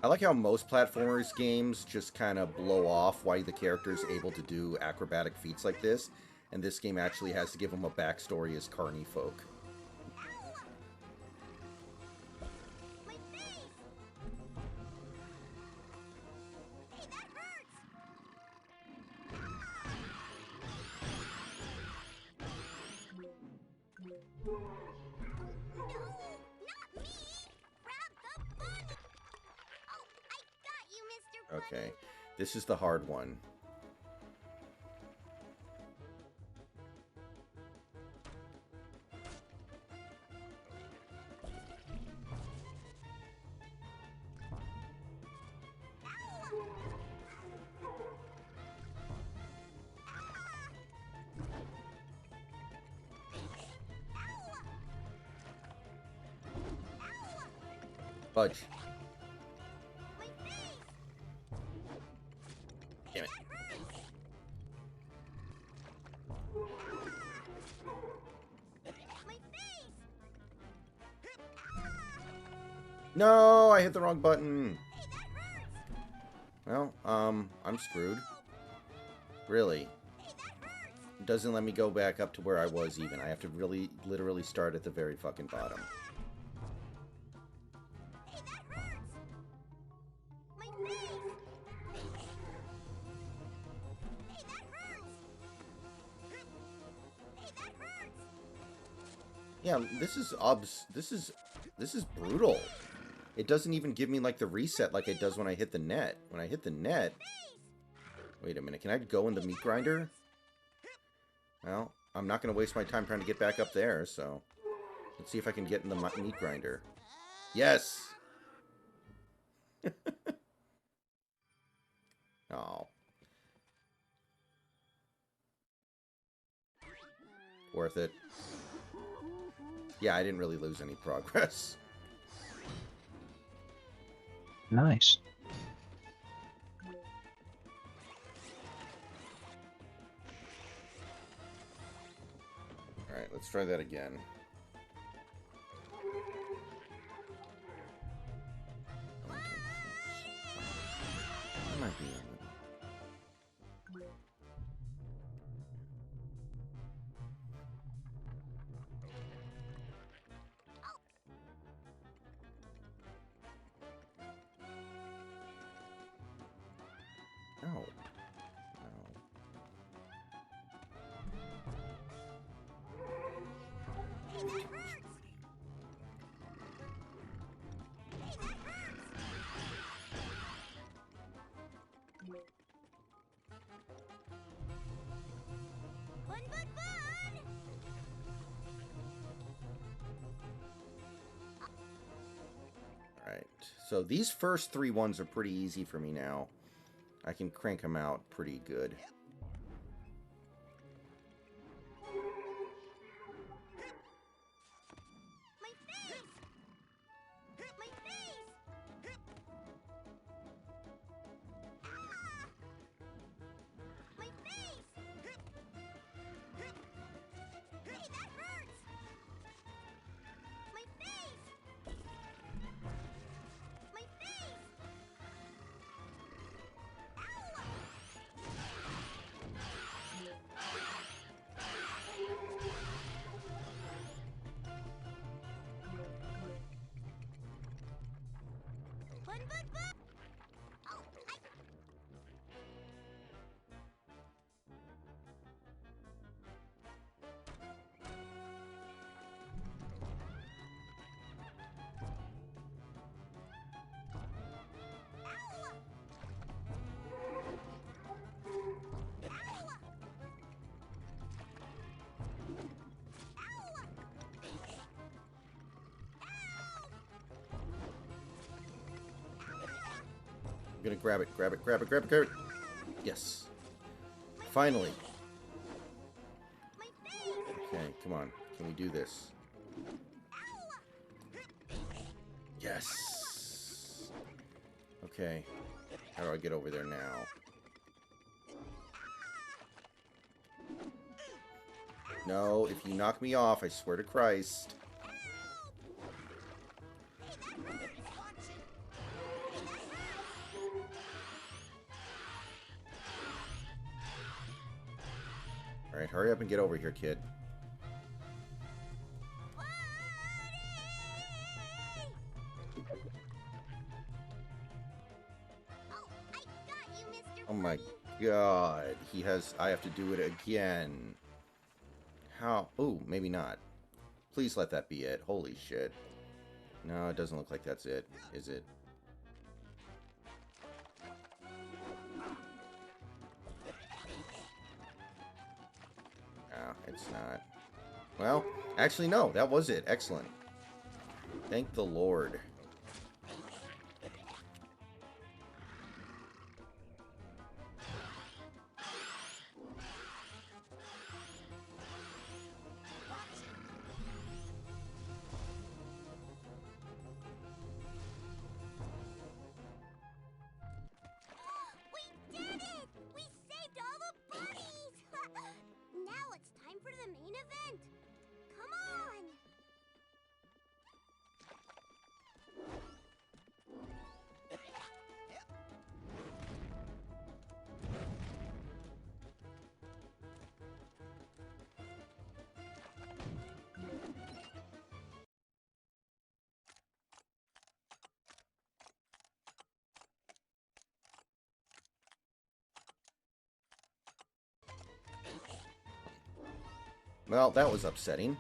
I like how most platformers games just kind of blow off why the character is able to do acrobatic feats like this, and this game actually has to give them a backstory as carny folk. Okay, this is the hard one. Fudge. Damn it. No, I hit the wrong button. Well, I'm screwed. Really. It doesn't let me go back up to where I was even. I have to really, literally start at the very fucking bottom. Yeah, this is brutal. It doesn't even give me like the reset like it does when I hit the net. When I hit the net... Wait a minute, can I go in the meat grinder? Well, I'm not going to waste my time trying to get back up there, so... Let's see if I can get in the meat grinder. Yes! Oh. Worth it. Yeah, I didn't really lose any progress. Nice. Alright, let's try that again. That might be a little... No. No. Alright, so these first 3 ones are pretty easy for me now. I can crank them out pretty good. I'm gonna grab it, grab it, grab it, grab it, grab it. Yes. Finally. Okay, come on. Can we do this? Yes. Okay. How do I get over there now? No, if you knock me off, I swear to Christ. Alright, hurry up and get over here, kid. Oh my god. He has... I have to do it again. How? Oh, maybe not. Please let that be it. Holy shit. No, it doesn't look like that's it. Is it? No, it's not. Well, actually, no. That was it. Excellent. Thank the Lord. We did it! We saved all the bunnies! Now it's time for the main event. Come on! Well, that was upsetting.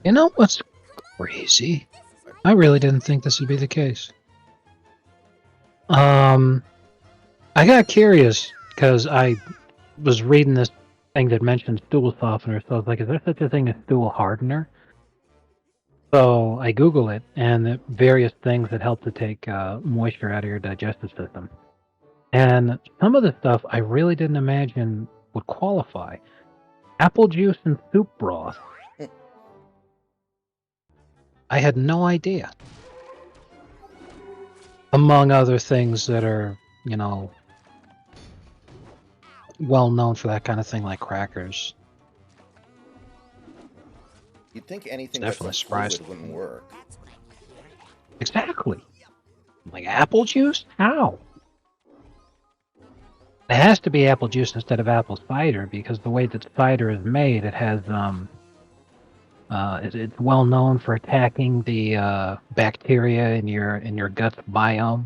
You know what's crazy? I really didn't think this would be the case. I got curious because I was reading this thing that mentioned stool softener, so I was like, is there such a thing as stool hardener? So I Google it, and the various things that help to take moisture out of your digestive system. And some of the stuff I really didn't imagine would qualify. Apple juice and soup broth. I had no idea. Among other things that are, you know, well known for that kind of thing, like crackers. You'd think anything Definitely that's a surprised. fluid wouldn't work. Exactly. Like apple juice? How? It has to be apple juice instead of apple cider because the way that cider is made, it has it's well known for attacking the bacteria in your gut biome.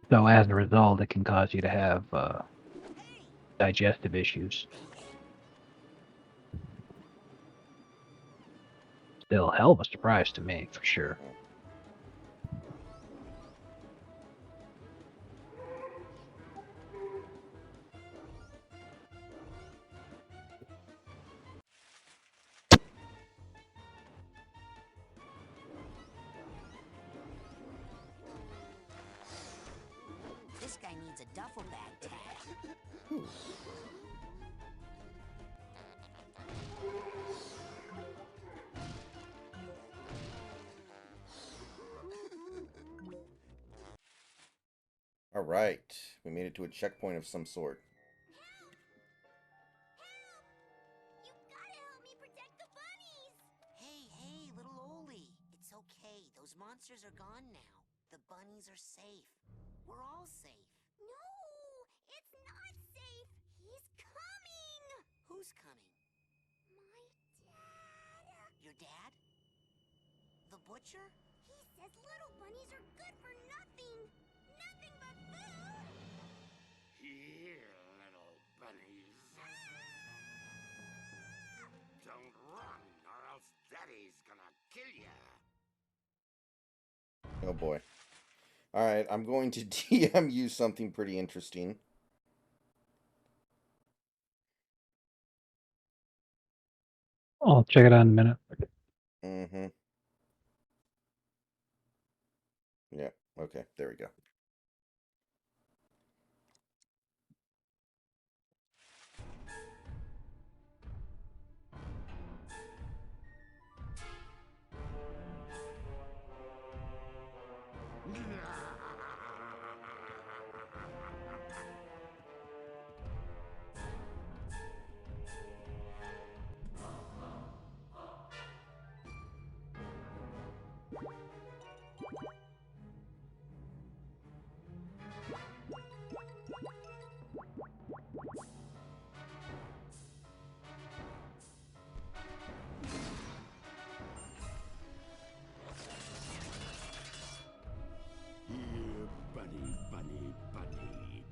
So as a result, it can cause you to have digestive issues. Still, hell of a surprise to me, for sure. This guy needs a duffel bag tag. All right. We made it to a checkpoint of some sort. Hey, little Oli. It's okay. Those monsters are gone now. The bunnies are safe. We're all safe. No, it's not safe. He's coming. Who's coming? My dad. Your dad? The butcher? He says little bunnies are good for nothing. Nothing but food. Here, little bunnies. Don't run, or else Daddy's gonna kill ya. Oh boy. Alright, I'm going to DM you something pretty interesting. I'll check it out in a minute. Mm-hmm. Yeah, okay, there we go. bunny, bunny.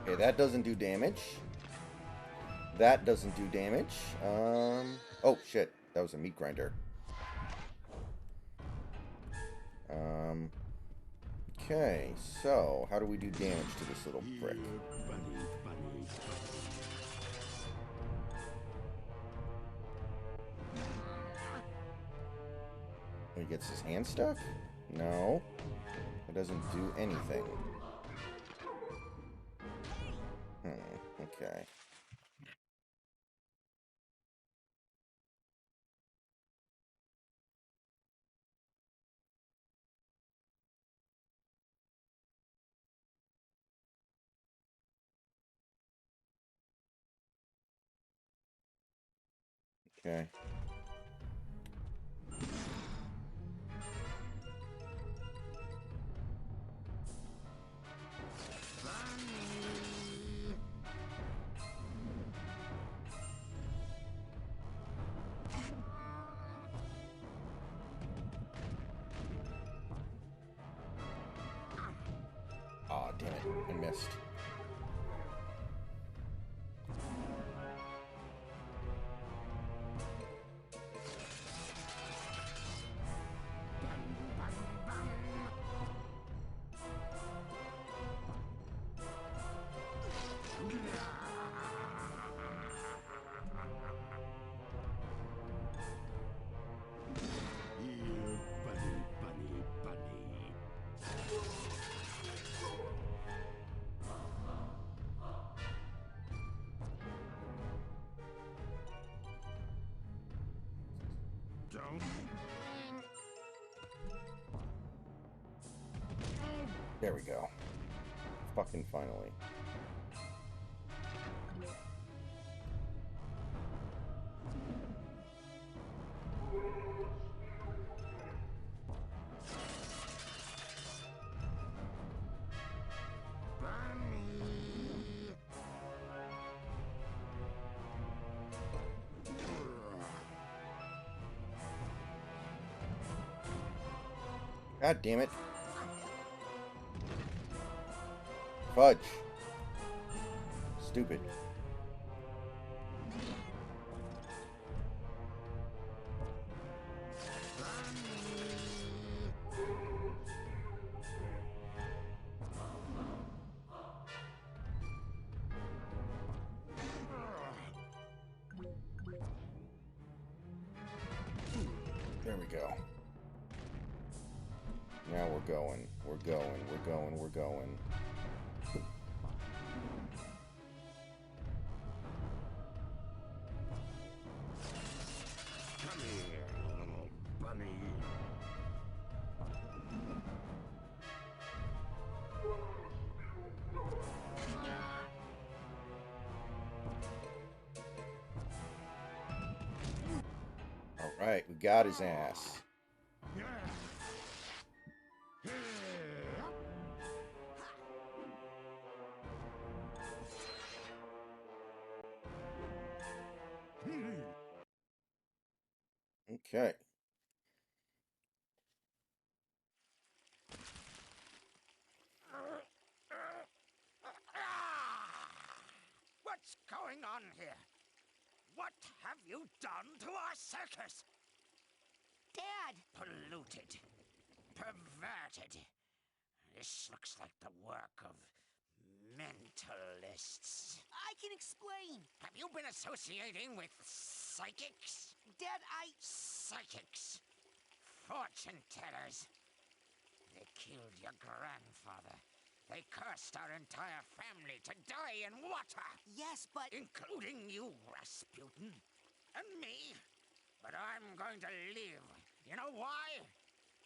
Okay, that doesn't do damage. That doesn't do damage. Oh, shit. That was a meat grinder. Okay, so how do we do damage to this little prick? Bunny, bunny. He gets his hand stuck? No. It doesn't do anything. Okay. Okay. Aw, damn it. I missed. Bunny, bunny, bunny. Don't. There we go. Fucking finally. God damn it. Fudge. Stupid. There we go. Now we're going. We're going. We're going. We're going. Come here, little bunny. Alright, we got his ass. Okay. What's going on here? What have you done to our circus? Dad! Polluted. Perverted. This looks like the work of mentalists. I can explain! Have you been associating with psychics? Dad, Psychics. Fortune tellers. They killed your grandfather. They cursed our entire family to die in water. Yes, but... Including you, Rasputin. And me. But I'm going to live. You know why?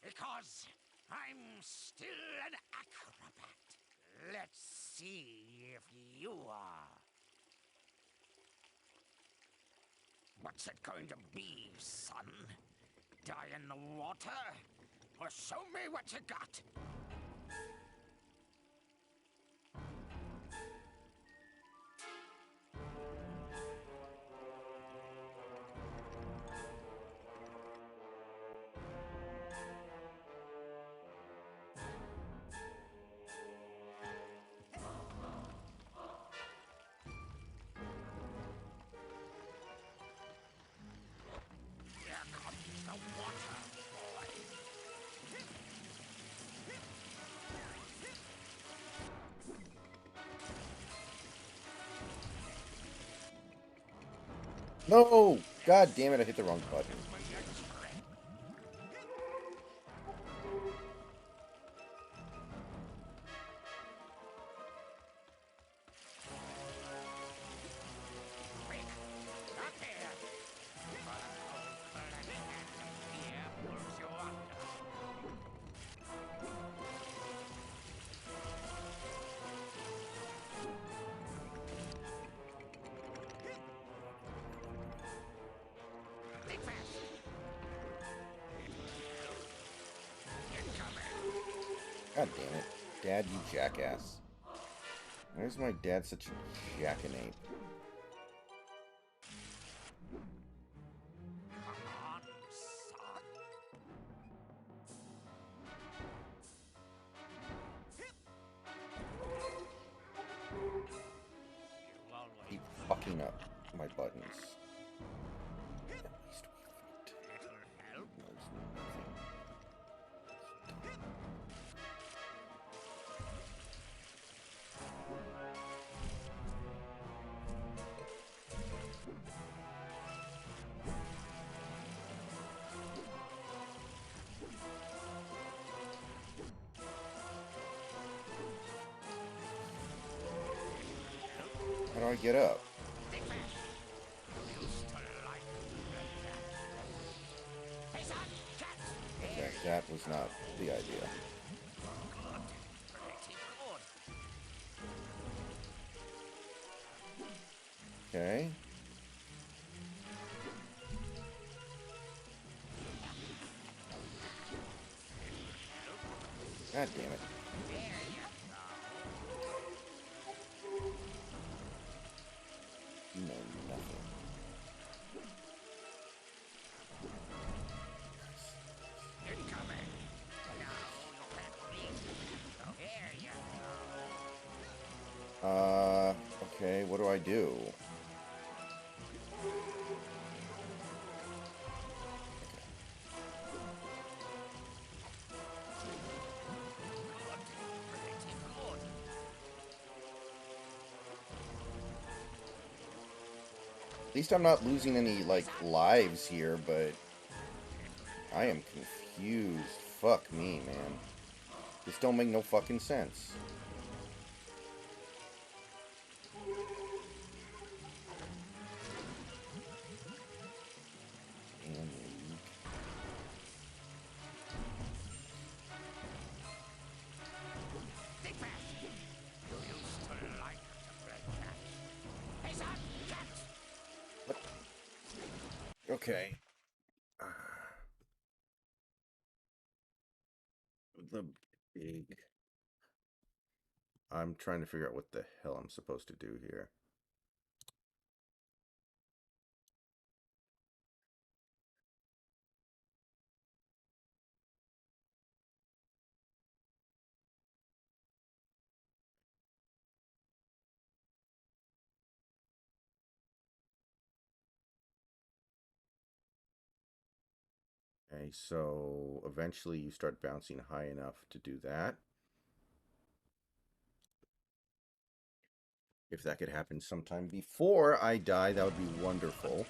Because I'm still an acrobat. Let's see if you are. What's it going to be, son? Die in the water? Or show me what you got? No! God damn it, I hit the wrong button. God damn it. Dad, you jackass. Why is my dad such a jackanape? Keep fucking up my buttons. At least we fought. Knows nothing. How do I get up? Okay, that was not the idea. Okay. God damn it. You know nothing. Okay, what do I do? At least I'm not losing any, like, lives here, but I am confused. Fuck me, man. This don't make no fucking sense. Okay. The big... I'm trying to figure out what the hell I'm supposed to do here. Okay, so eventually you start bouncing high enough to do that. If that could happen sometime before I die, that would be wonderful.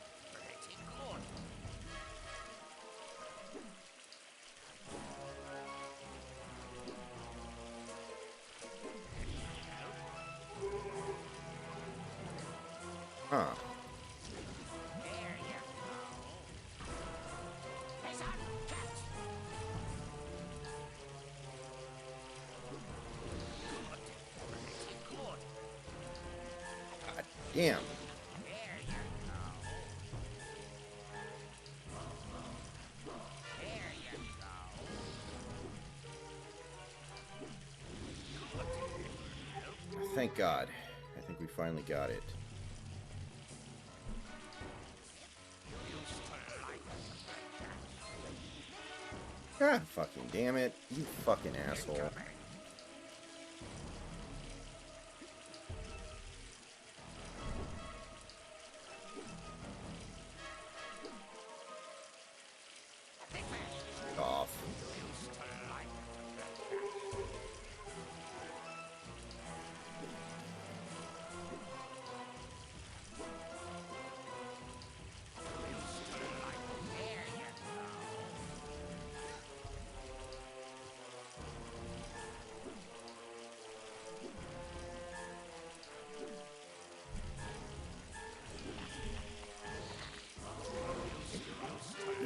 Huh. God damn. Thank God. I think we finally got it. God fucking damn it. You fucking asshole. Off.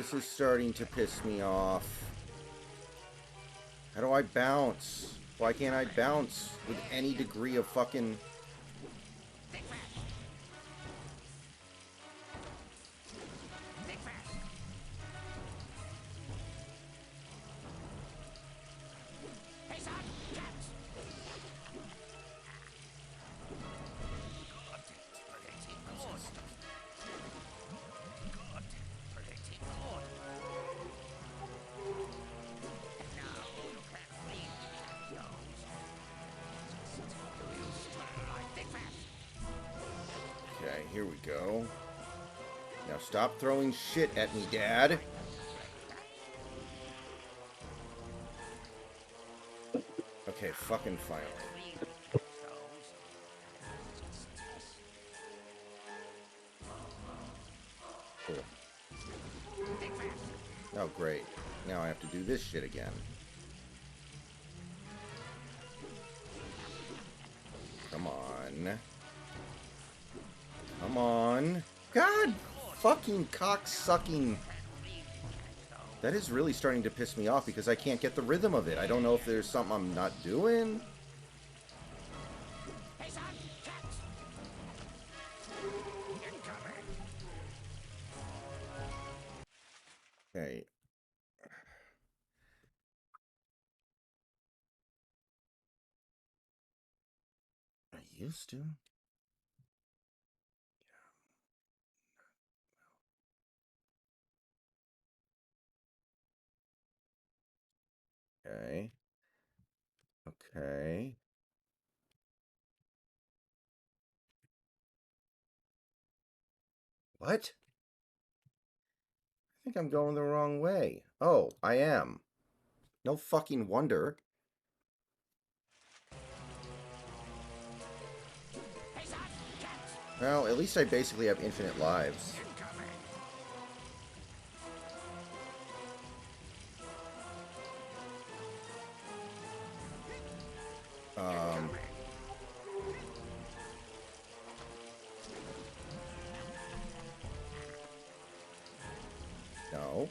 This is starting to piss me off. How do I bounce? Why can't I bounce with any degree of fucking... Okay, here we go. Now stop throwing shit at me, Dad. Okay, fucking finally. Cool. Oh, great. Now I have to do this shit again. Come on. Come on. God fucking cock-sucking. That is really starting to piss me off because I can't get the rhythm of it. I don't know if there's something I'm not doing. Okay. I used to. Okay. Okay. What? I think I'm going the wrong way. Oh, I am. No fucking wonder. Well, at least I basically have infinite lives. No.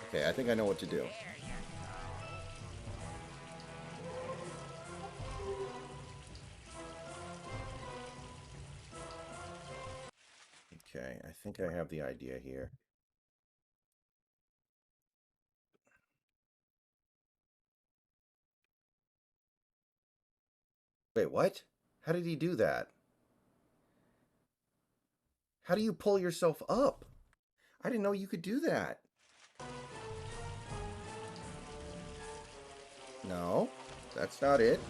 Okay, I think I know what to do. Okay, I think I have the idea here. Wait, what? How did he do that? How do you pull yourself up? I didn't know you could do that. No, that's not it.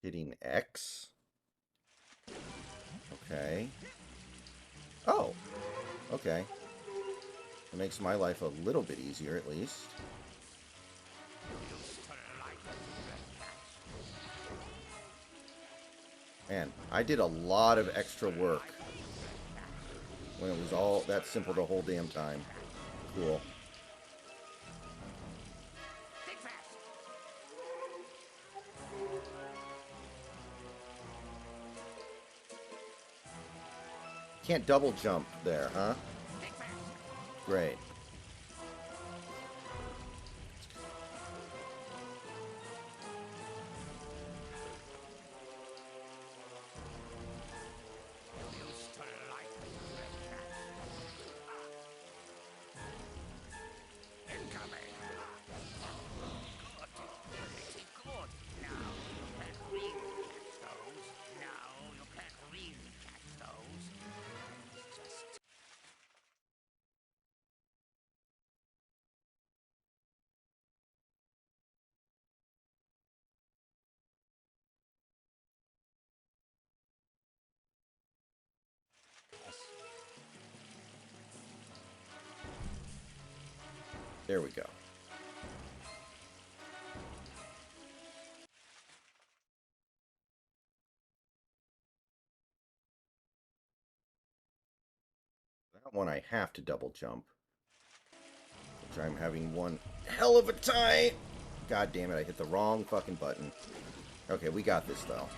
Hitting X. Okay. Oh, okay. It makes my life a little bit easier, at least. Man, I did a lot of extra work when it was all that simple the whole damn time. Cool. Can't double jump there, huh? Great. There we go. That one I have to double jump. Which I'm having one hell of a time. God damn it, I hit the wrong fucking button. Okay, we got this though.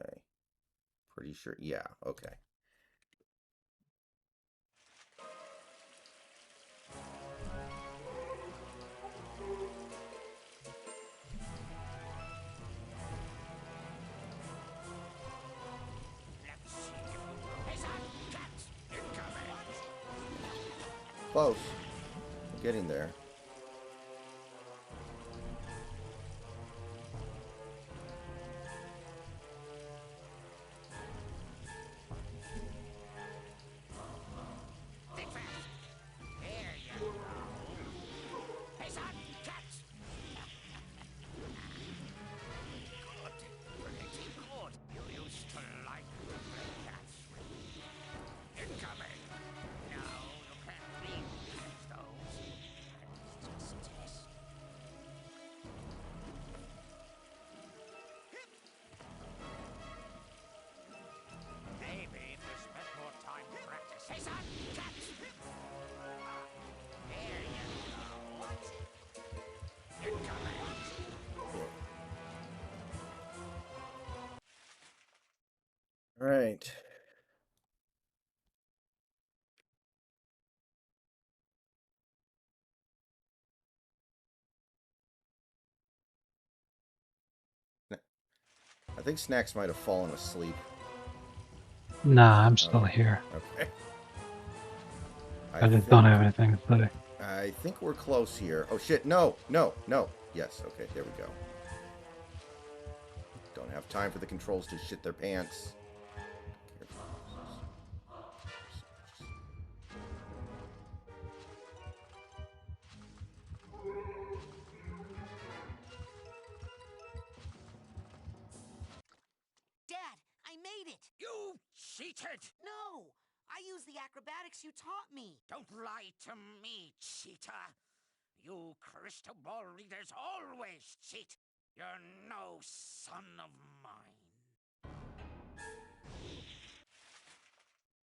Okay. Pretty sure. Yeah, okay. Close. I'm getting there. All right. I think Snacks might have fallen asleep. Nah, I'm still here. Okay. I just don't have anything to say. I think we're close here. Oh shit, no, no, no. Yes, okay, there we go. Don't have time for the controls to shit their pants. Dad, I made it! You cheated! No! I used the acrobatics you taught me. Don't lie to me, cheater. You crystal ball readers always cheat. You're no son of mine.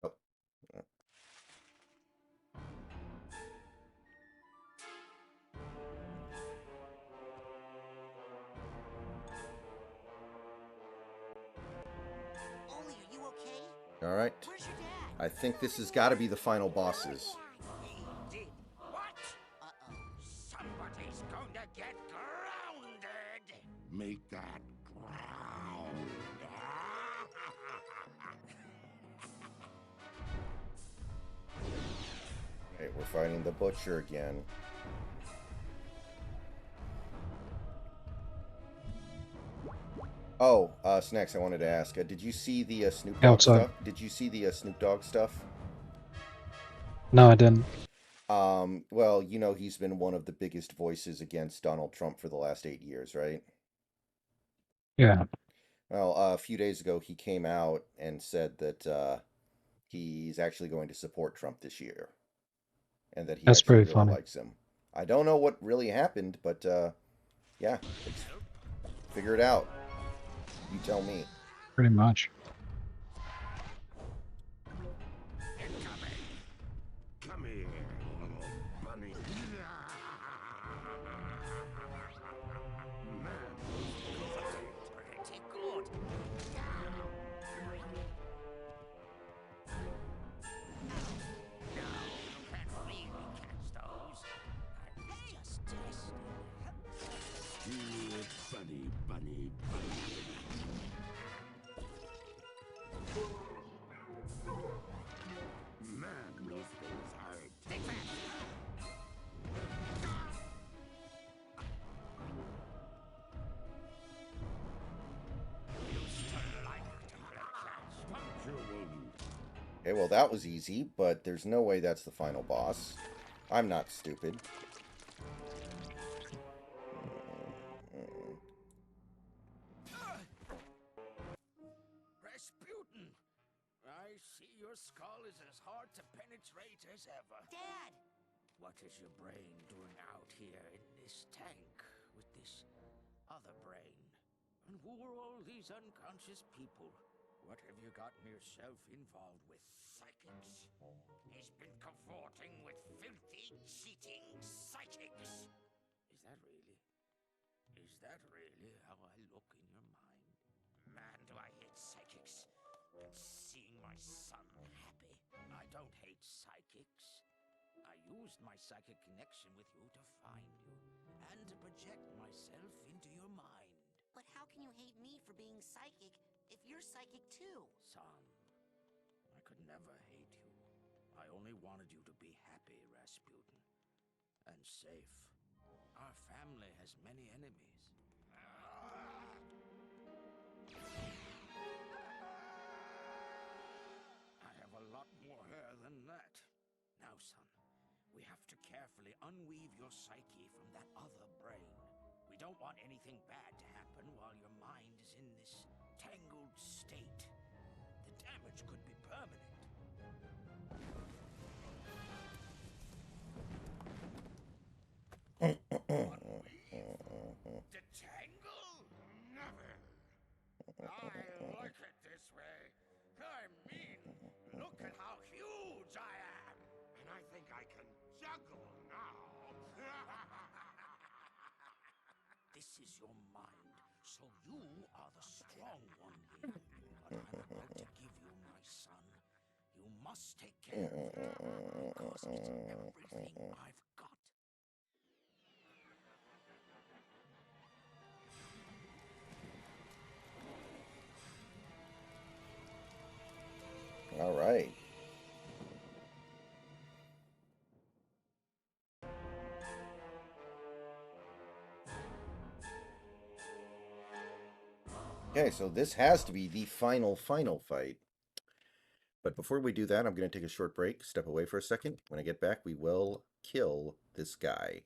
Oh. Ollie, are you okay? All right. Where's your dad? I think this has got to be the final bosses. He did what? Uh-oh. Somebody's going to get grounded. Make that ground. Okay, we're fighting the Butcher again. Oh, Snacks, I wanted to ask, did you see the Snoop Dogg stuff? Did you see the Snoop Dogg stuff? No, I didn't. Well, you know he's been one of the biggest voices against Donald Trump for the last 8 years, right? Yeah. Well, a few days ago he came out and said that he's actually going to support Trump this year, and that he That's actually pretty really funny. likes him. I don't know what really happened, but Yeah, figure it out. You tell me. Pretty much. Come here, little bunny. Pretty good. No, you can't really catch those. I was just testing. Bunny, bunny, bunny. Man, those things hurt. Think fast. Okay, well that was easy, but there's no way that's the final boss. I'm not stupid. Rasputin! I see your skull is as hard to penetrate as ever. Dad! What is your brain doing out here in this tank with this other brain? And who are all these unconscious people? What have you gotten yourself involved with, psychics? He's been cavorting with filthy, cheating psychics. Is that really? Is that really how I look in your mind? Man, do I hate psychics. And seeing my son happy. I don't hate psychics. I used my psychic connection with you to find you, and to project myself into your mind. But how can you hate me for being psychic if you're psychic too? Son, I could never hate you. I only wanted you to be happy, Rasputin. And safe. Our family has many enemies. I have a lot more hair than that. Now, son, we have to carefully unweave your psyche from that other brain. We don't want anything bad to happen while your mind is in this tangled state. The damage could be permanent. Detangle? Never. I like it this way. I mean, look at how huge I am. And I think I can juggle now. This is your mind, so you are the strong one here. But I'm about to give you my son. You must take care of it, because it's everything I've got. All right. Okay, so this has to be the final fight. But before we do that, I'm going to take a short break, step away for a second. When I get back, we will kill this guy.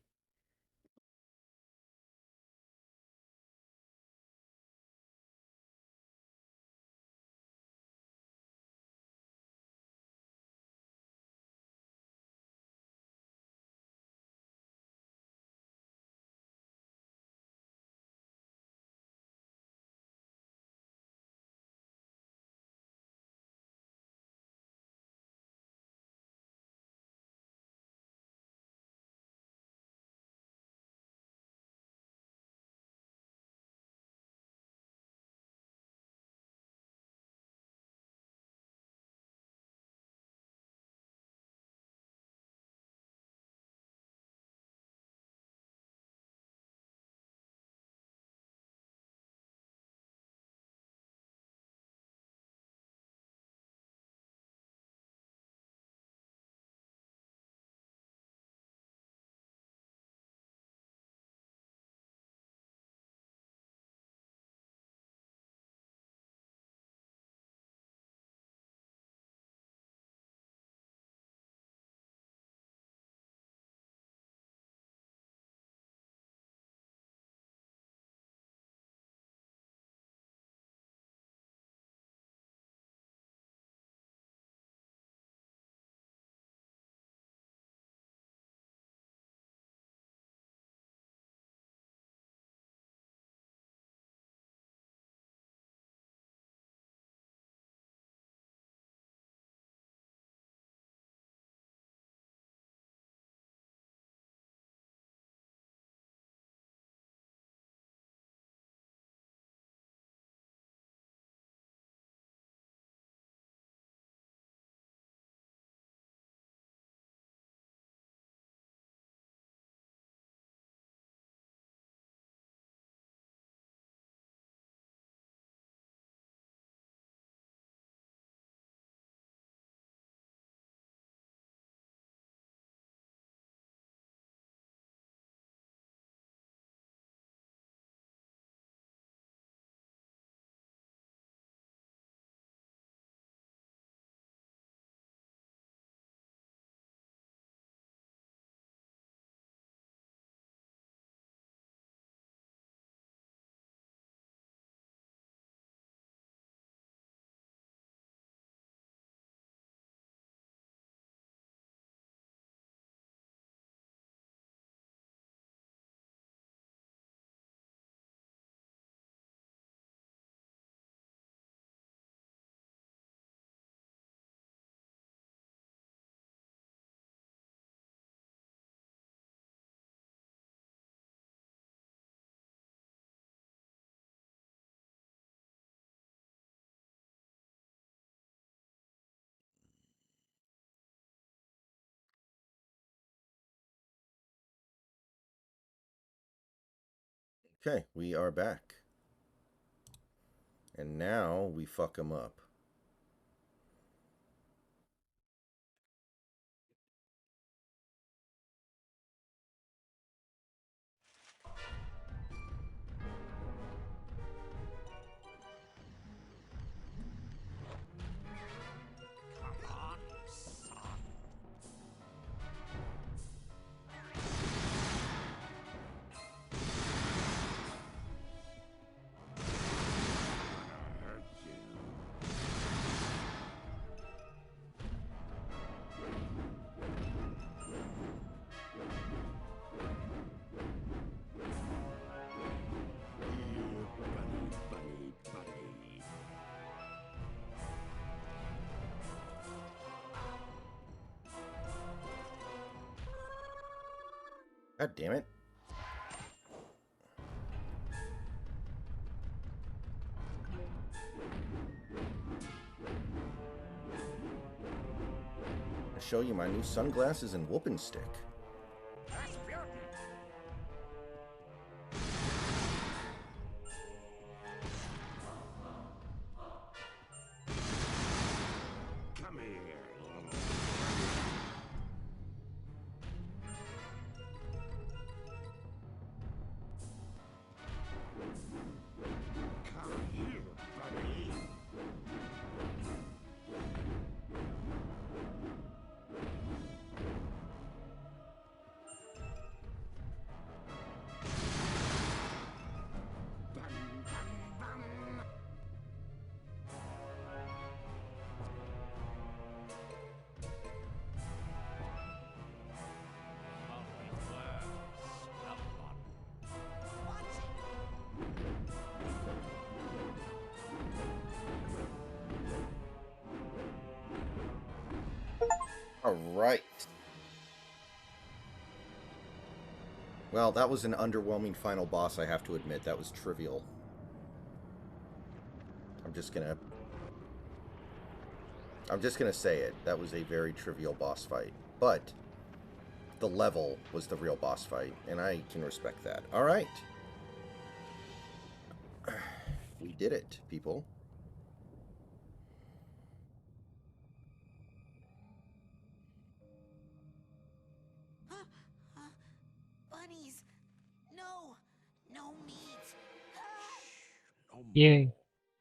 Okay, we are back. And now we fuck him up. God damn it. I'll show you my new sunglasses and whooping stick. Come here. Come here, buddy. All right. Well, that was an underwhelming final boss, I have to admit. That was trivial. I'm just gonna say it. That was a very trivial boss fight. But the level was the real boss fight, and I can respect that. All right. We did it, people. Bunnies! No! No meat! Yay.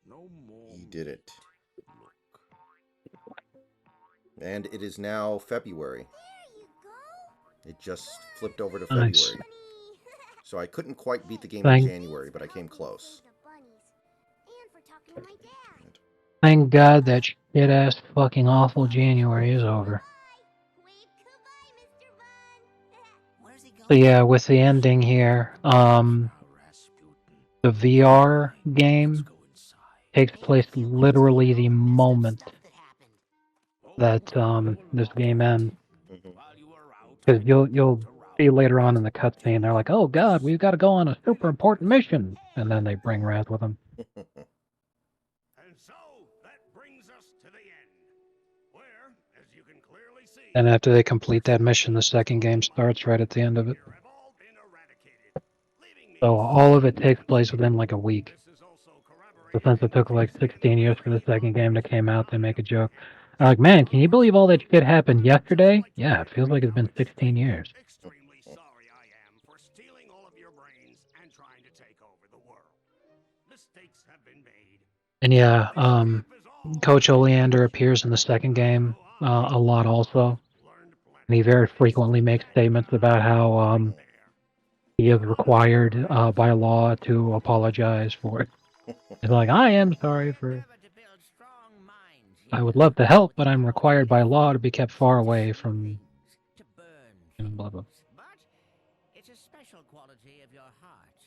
No more. He did it. And it is now February. It just flipped over to Nice. February. So I couldn't quite beat the game Thank- in January, but I came close. Thank God that shit-ass fucking awful January is over. So yeah, with the ending here, the VR game takes place literally the moment that this game ends. Because you'll see later on in the cutscene, they're like, "Oh God, we've got to go on a super important mission," and then they bring Raz with them. And so that brings us to the end, where, as you can clearly see, And after they complete that mission, the second game starts right at the end of it. So all of it takes place within like a week. So since it took like 16 years for the second game to came out, they make a joke. They're like, man, can you believe all that shit happened yesterday? Yeah, it feels like it's been 16 years. extremely sorry I am for stealing all of your brains and trying to take over the world. Mistakes have been made. And yeah, Coach Oleander appears in the second game a lot also. And he very frequently makes statements about how he is required by law to apologize for it. He's like, I am sorry for... I would love to help, but I'm required by law to be kept far away from... blah, blah. But it's a special quality of your heart,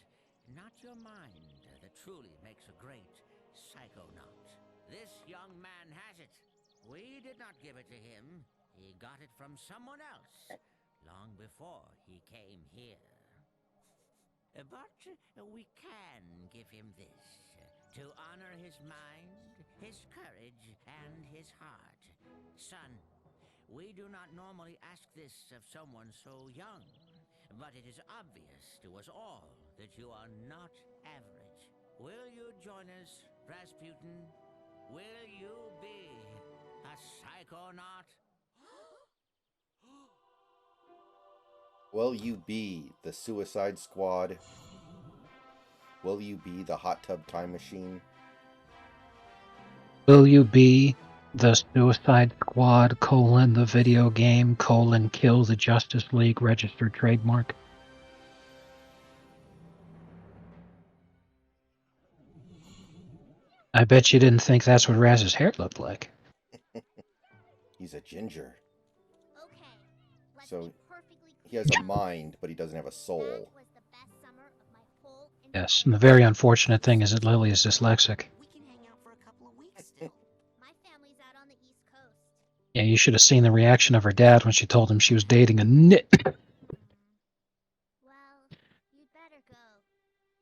not your mind, that truly makes a great psychonaut. This young man has it. We did not give it to him. He got it from someone else, long before he came here. But we can give him this, to honor his mind, his courage, and his heart. Son, we do not normally ask this of someone so young, but it is obvious to us all that you are not average. Will you join us, Rasputin? Will you be a psychonaut? Will you be the Suicide Squad? Will you be the Hot Tub Time Machine? Will you be the Suicide Squad, the video game, kill the Justice League registered trademark? I bet you didn't think that's what Raz's hair looked like. He's a ginger. So he has a mind, but he doesn't have a soul. Yes, and the very unfortunate thing is that Lily is dyslexic. Yeah, you should have seen the reaction of her dad when she told him she was dating a nit. Well, you'd better go.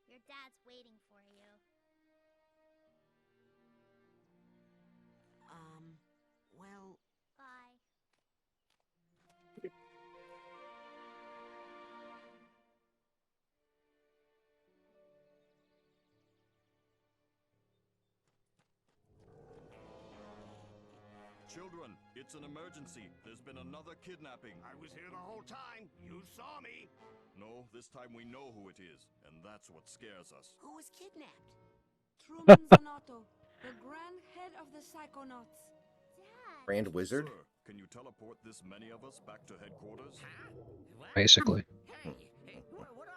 Your dad's waiting for you. Well... Bye. Children, it's an emergency. There's been another kidnapping. I was here the whole time. You saw me. No, this time we know who it is, and that's what scares us. Who was kidnapped? Truman Zanato, the grand head of the Psychonauts. Grand Wizard? Sir, can you teleport this many of us back to headquarters? Basically.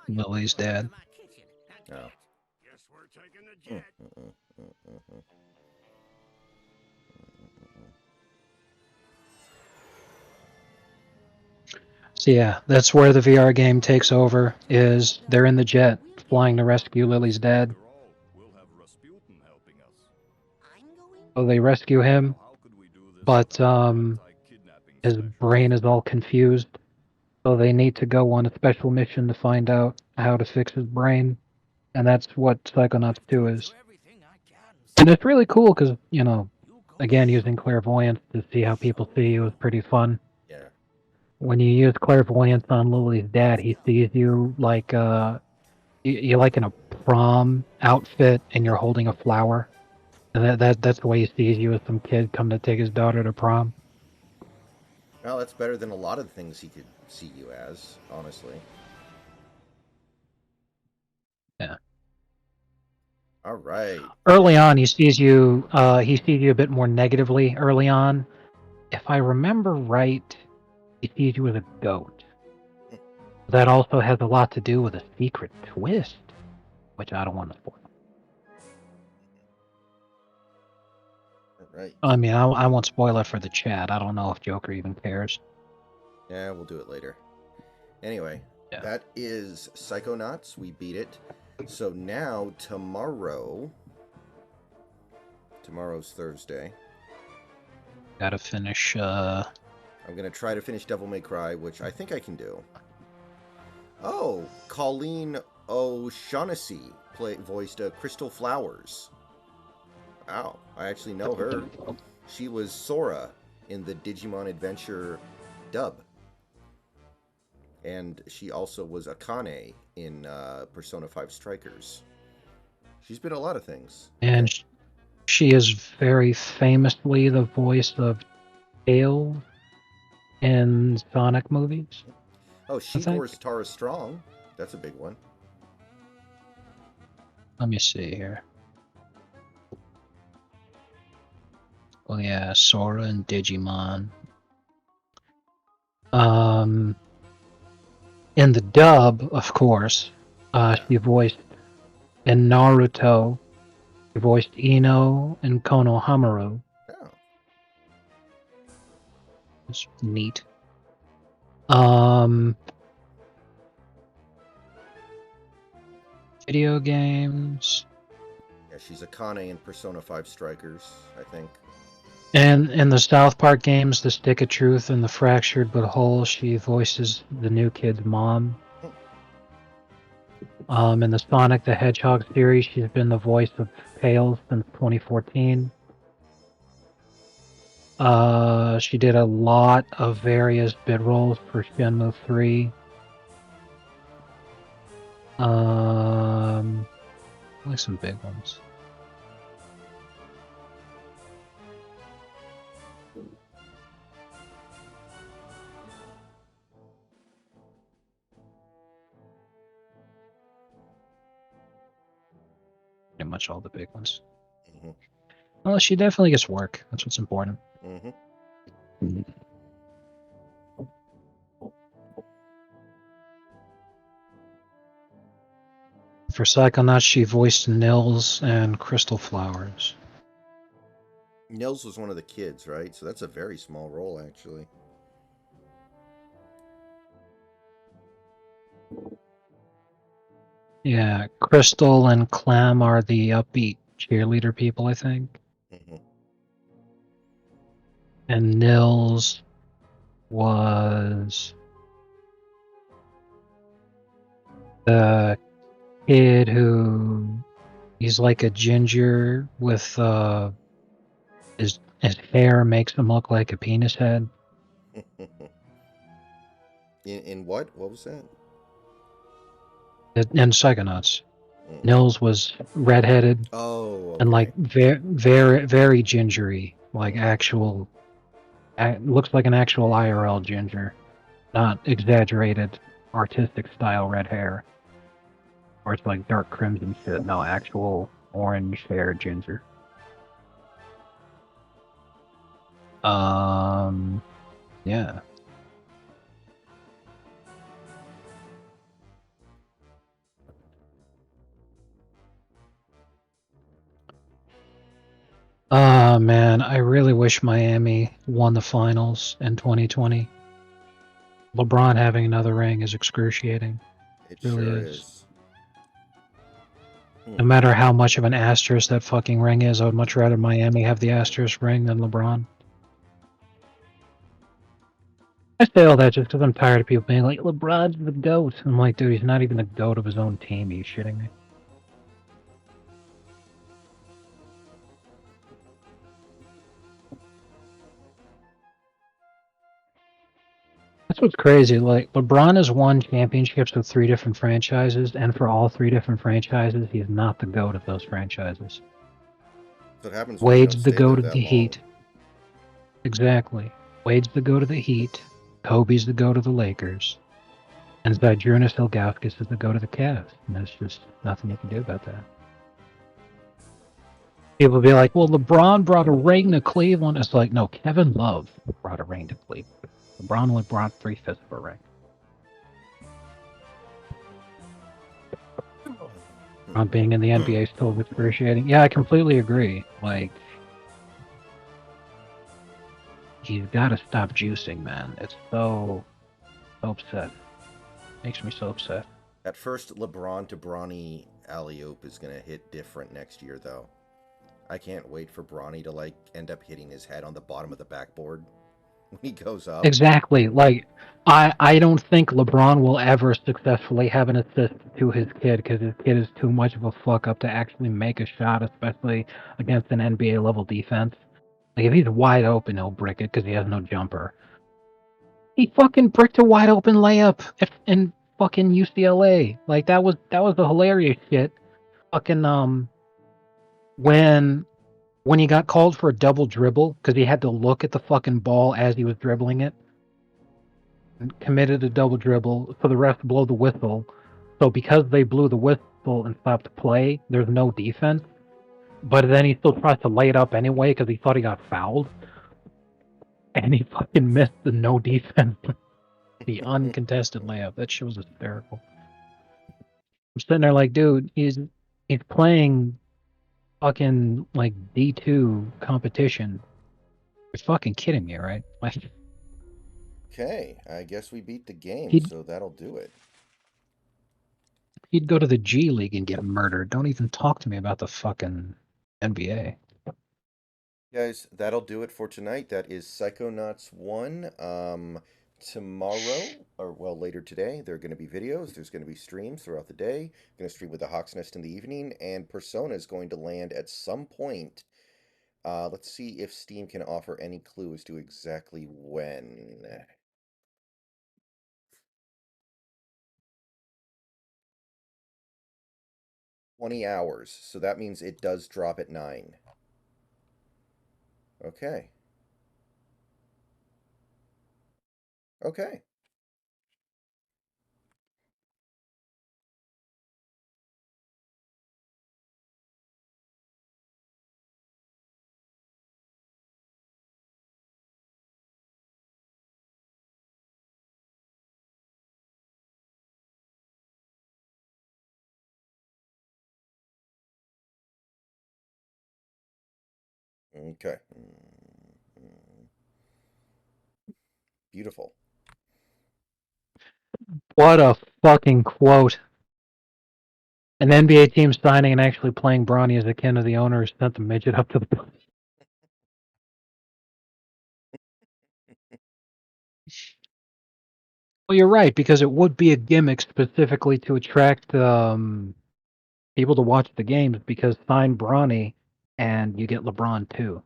Lily's dad. Oh. Guess we're taking the jet. So yeah, that's where the VR game takes over, is they're in the jet, flying to rescue Lily's dad. So they rescue him, but his brain is all confused, so they need to go on a special mission to find out how to fix his brain, and that's what Psychonauts 2 is. And it's really cool because, you know, again, using clairvoyance to see how people see you is pretty fun. Yeah. When you use clairvoyance on Lily's dad, he sees you like you're like in a prom outfit and you're holding a flower. And that's the way he sees you as some kid come to take his daughter to prom. Well, that's better than a lot of things he could see you as, honestly. Yeah. All right. Early on, he sees you a bit more negatively early on. If I remember right, he sees you as a goat. That also has a lot to do with a secret twist, which I don't want to spoil. Right. I mean, I won't spoil it for the chat. I don't know if Joker even cares. Yeah, we'll do it later. Anyway, that is Psychonauts. We beat it. So now, tomorrow's Thursday. Gotta finish, I'm gonna try to finish Devil May Cry, which I think I can do. Oh, Colleen O'Shaughnessy voiced Crystal Flowers. Wow, I actually know her. She was Sora in the Digimon Adventure dub. And she also was Akane in Persona 5 Strikers. She's been a lot of things. And she is very famously the voice of Tails in Sonic movies. Oh, she voiced Tara Strong. That's a big one. Let me see here. Oh yeah, Sora and Digimon. In the dub, of course, she voiced in Naruto. She voiced Ino and Konohamaru. Oh. It's neat. Video games. Yeah, she's Akane in Persona 5 Strikers, I think. And in the South Park games, The Stick of Truth and The Fractured But Whole, she voices the new kid's mom. In the Sonic the Hedgehog series, she's been the voice of Tails since 2014. She did a lot of various bit roles for Shenmue 3. Like some big ones. Pretty much all the big ones. Mm-hmm. Well, she definitely gets work. That's what's important. Mm-hmm. For Psychonauts, she voiced Nils and Crystal Flowers. Nils was one of the kids, right? So that's a very small role, actually. Yeah, Crystal and Clem are the upbeat cheerleader people, I think. Mm-hmm. And Nils was the kid who he's like a ginger with his hair makes him look like a penis head. In what? What was that? And Psychonauts. Mm. Nils was redheaded. Oh, And like okay. very gingery, like actual. Looks like an actual IRL ginger, not exaggerated artistic style red hair, or it's like dark crimson shit. No, actual orange hair ginger. Yeah. Man, I really wish Miami won the finals in 2020. LeBron having another ring is excruciating. It really sure is. is. No matter how much of an asterisk that fucking ring is, I would much rather Miami have the asterisk ring than LeBron. I say all that just because I'm tired of people being like, LeBron's the GOAT. I'm like, dude, he's not even the GOAT of his own team. Are you shitting me? That's what's crazy. Like, LeBron has won championships with 3 different franchises, and for all 3 different franchises, he is not the GOAT of those franchises. So it happens when you don't Wade's the stay there GOAT of that the long. Heat. Exactly. Wade's the GOAT of the Heat. Kobe's the GOAT of the Lakers. And Zydrunas Ilgauskas is the GOAT of the Cavs. And there's just nothing you can do about that. People be like, well, LeBron brought a ring to Cleveland. It's like, no, Kevin Love brought a ring to Cleveland. LeBron only brought 3/5 of a ring. LeBron being in the NBA is still excruciating. Yeah, I completely agree. Like, he's got to stop juicing, man. It's so upset. Makes me so upset. That first LeBron to Bronny alley-oop is going to hit different next year, though. I can't wait for Bronny to, like, end up hitting his head on the bottom of the backboard when he goes up. Exactly. Like, I don't think LeBron will ever successfully have an assist to his kid because his kid is too much of a fuck up to actually make a shot, especially against an NBA level defense. Like, if he's wide open, he'll brick it because he has no jumper. He fucking bricked a wide open layup in fucking UCLA. Like, that was the hilarious shit. Fucking when he got called for a double dribble because he had to look at the fucking ball as he was dribbling it. And committed a double dribble, so the refs blow the whistle. So because they blew the whistle and stopped play, there's no defense. But then he still tries to lay it up anyway because he thought he got fouled. And he fucking missed the no defense. The uncontested layup. That shit was hysterical. I'm sitting there like, dude, he's playing fucking like D2 competition. You're fucking kidding me, right? Like, Okay, I guess we beat the game, he'd so that'll do it. he'd go to the G League and get murdered. Don't even talk to me about the fucking NBA. Guys, that'll do it for tonight. That is Psychonauts 1. Tomorrow, or well, later today, there are going to be videos. There's going to be streams throughout the day. Going to stream with the Hawk's Nest in the evening, and Persona is going to land at some point. Let's see if Steam can offer any clue as to exactly when. 20 hours. So that means it does drop at 9. Okay. Okay. Okay. Beautiful. What a fucking quote. An NBA team signing and actually playing Bronny as akin to the owner who sent the midget up to the. Well, you're right, because it would be a gimmick specifically to attract people to watch the games, because sign Bronny and you get LeBron too.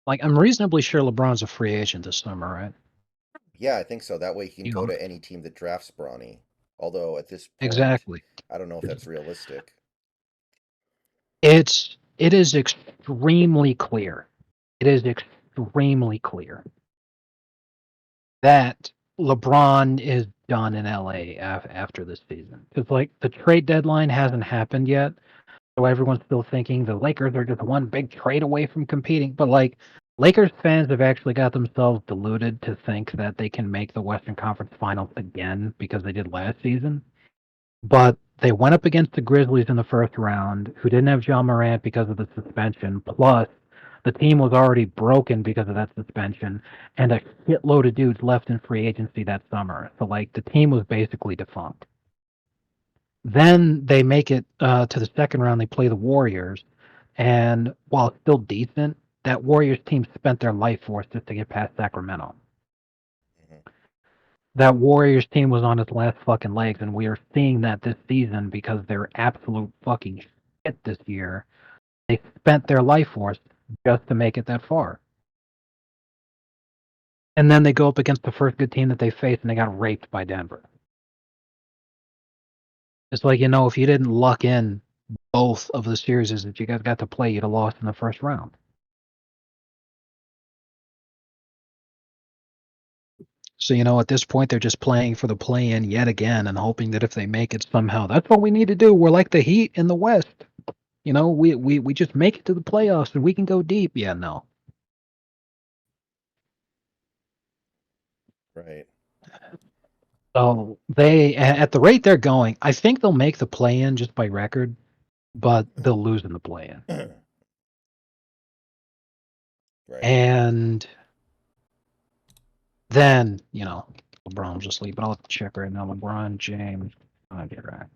Like, I'm reasonably sure LeBron's a free agent this summer, right? Yeah, I think so. That way he can You go know, to any team that drafts Bronny. Although at this point, exactly. I don't know if that's realistic. It is extremely clear. It is extremely clear that LeBron is done in LA after this season. Because like the trade deadline hasn't happened yet, so everyone's still thinking the Lakers are just one big trade away from competing. But like Lakers fans have actually got themselves deluded to think that they can make the Western Conference Finals again because they did last season. But they went up against the Grizzlies in the first round, who didn't have John Morant because of the suspension. Plus, the team was already broken because of that suspension, and a shitload of dudes left in free agency that summer. So, like, the team was basically defunct. Then they make it to the second round. They play the Warriors, and while still decent, that Warriors team spent their life force just to get past Sacramento. That Warriors team was on its last fucking legs, and we are seeing that this season because they're absolute fucking shit this year. They spent their life force just to make it that far. And then they go up against the first good team that they faced, and they got raped by Denver. It's like, if you didn't luck in both of the series that you guys got to play, you'd have lost in the first round. So, at this point, they're just playing for the play-in yet again and hoping that if they make it somehow, that's what we need to do. We're like the Heat in the West. We just make it to the playoffs and we can go deep. Yeah, no. Right. So at the rate they're going, I think they'll make the play-in just by record, but they'll lose in the play-in. Right. And then, LeBron will just leave. But I'll check right now. LeBron James. I'll get right.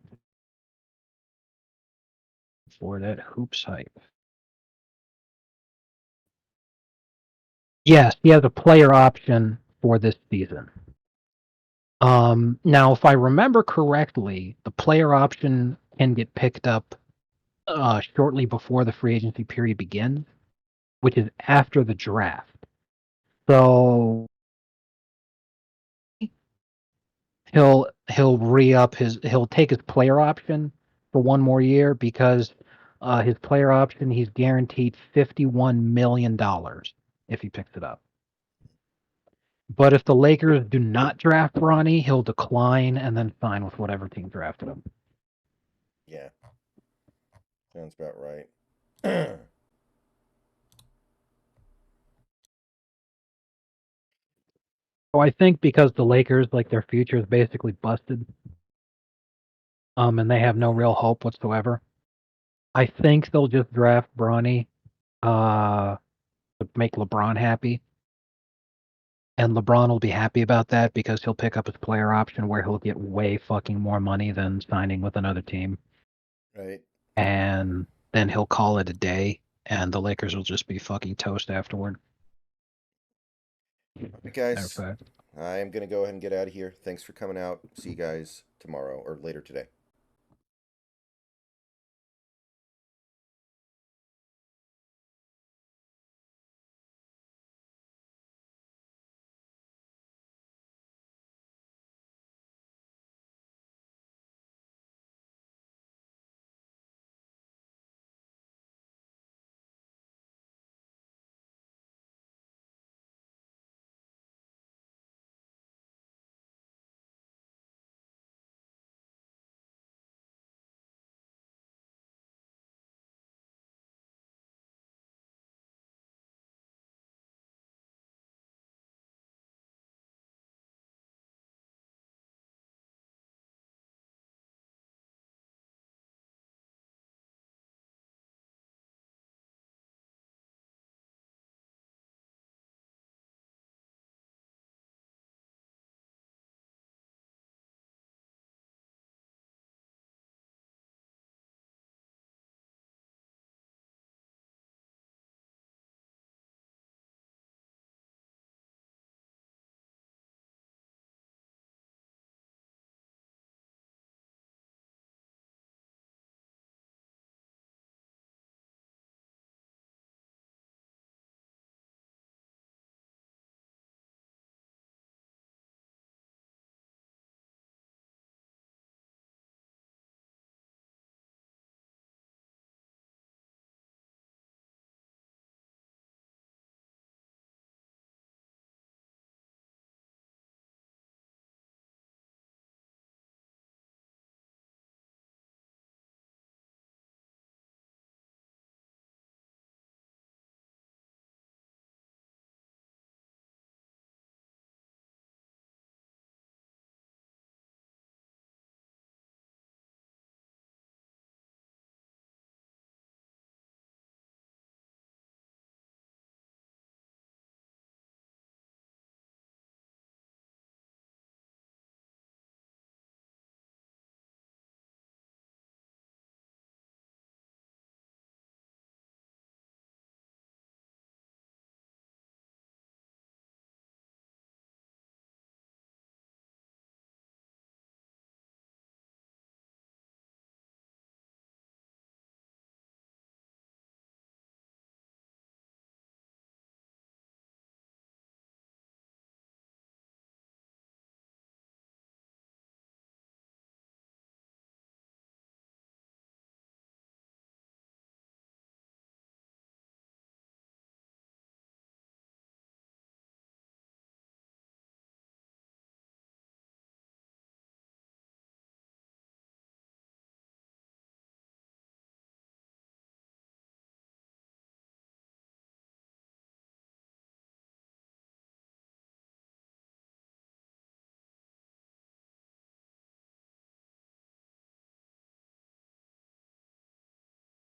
For that hoops hype. Yes, he has a player option for this season. Now, if I remember correctly, the player option can get picked up shortly before the free agency period begins, which is after the draft. So he'll re-up he'll take his player option for one more year because his player option he's guaranteed $51 million if he picks it up. But if the Lakers do not draft Bronny, he'll decline and then sign with whatever team drafted him. Yeah. Sounds about right. So I think because the Lakers, like their future is basically busted, and they have no real hope whatsoever, I think they'll just draft Bronny to make LeBron happy. And LeBron will be happy about that because he'll pick up his player option where he'll get way fucking more money than signing with another team. Right. And then he'll call it a day, and the Lakers will just be fucking toast afterward. All right, guys. I am going to go ahead and get out of here. Thanks for coming out. See you guys tomorrow or later today.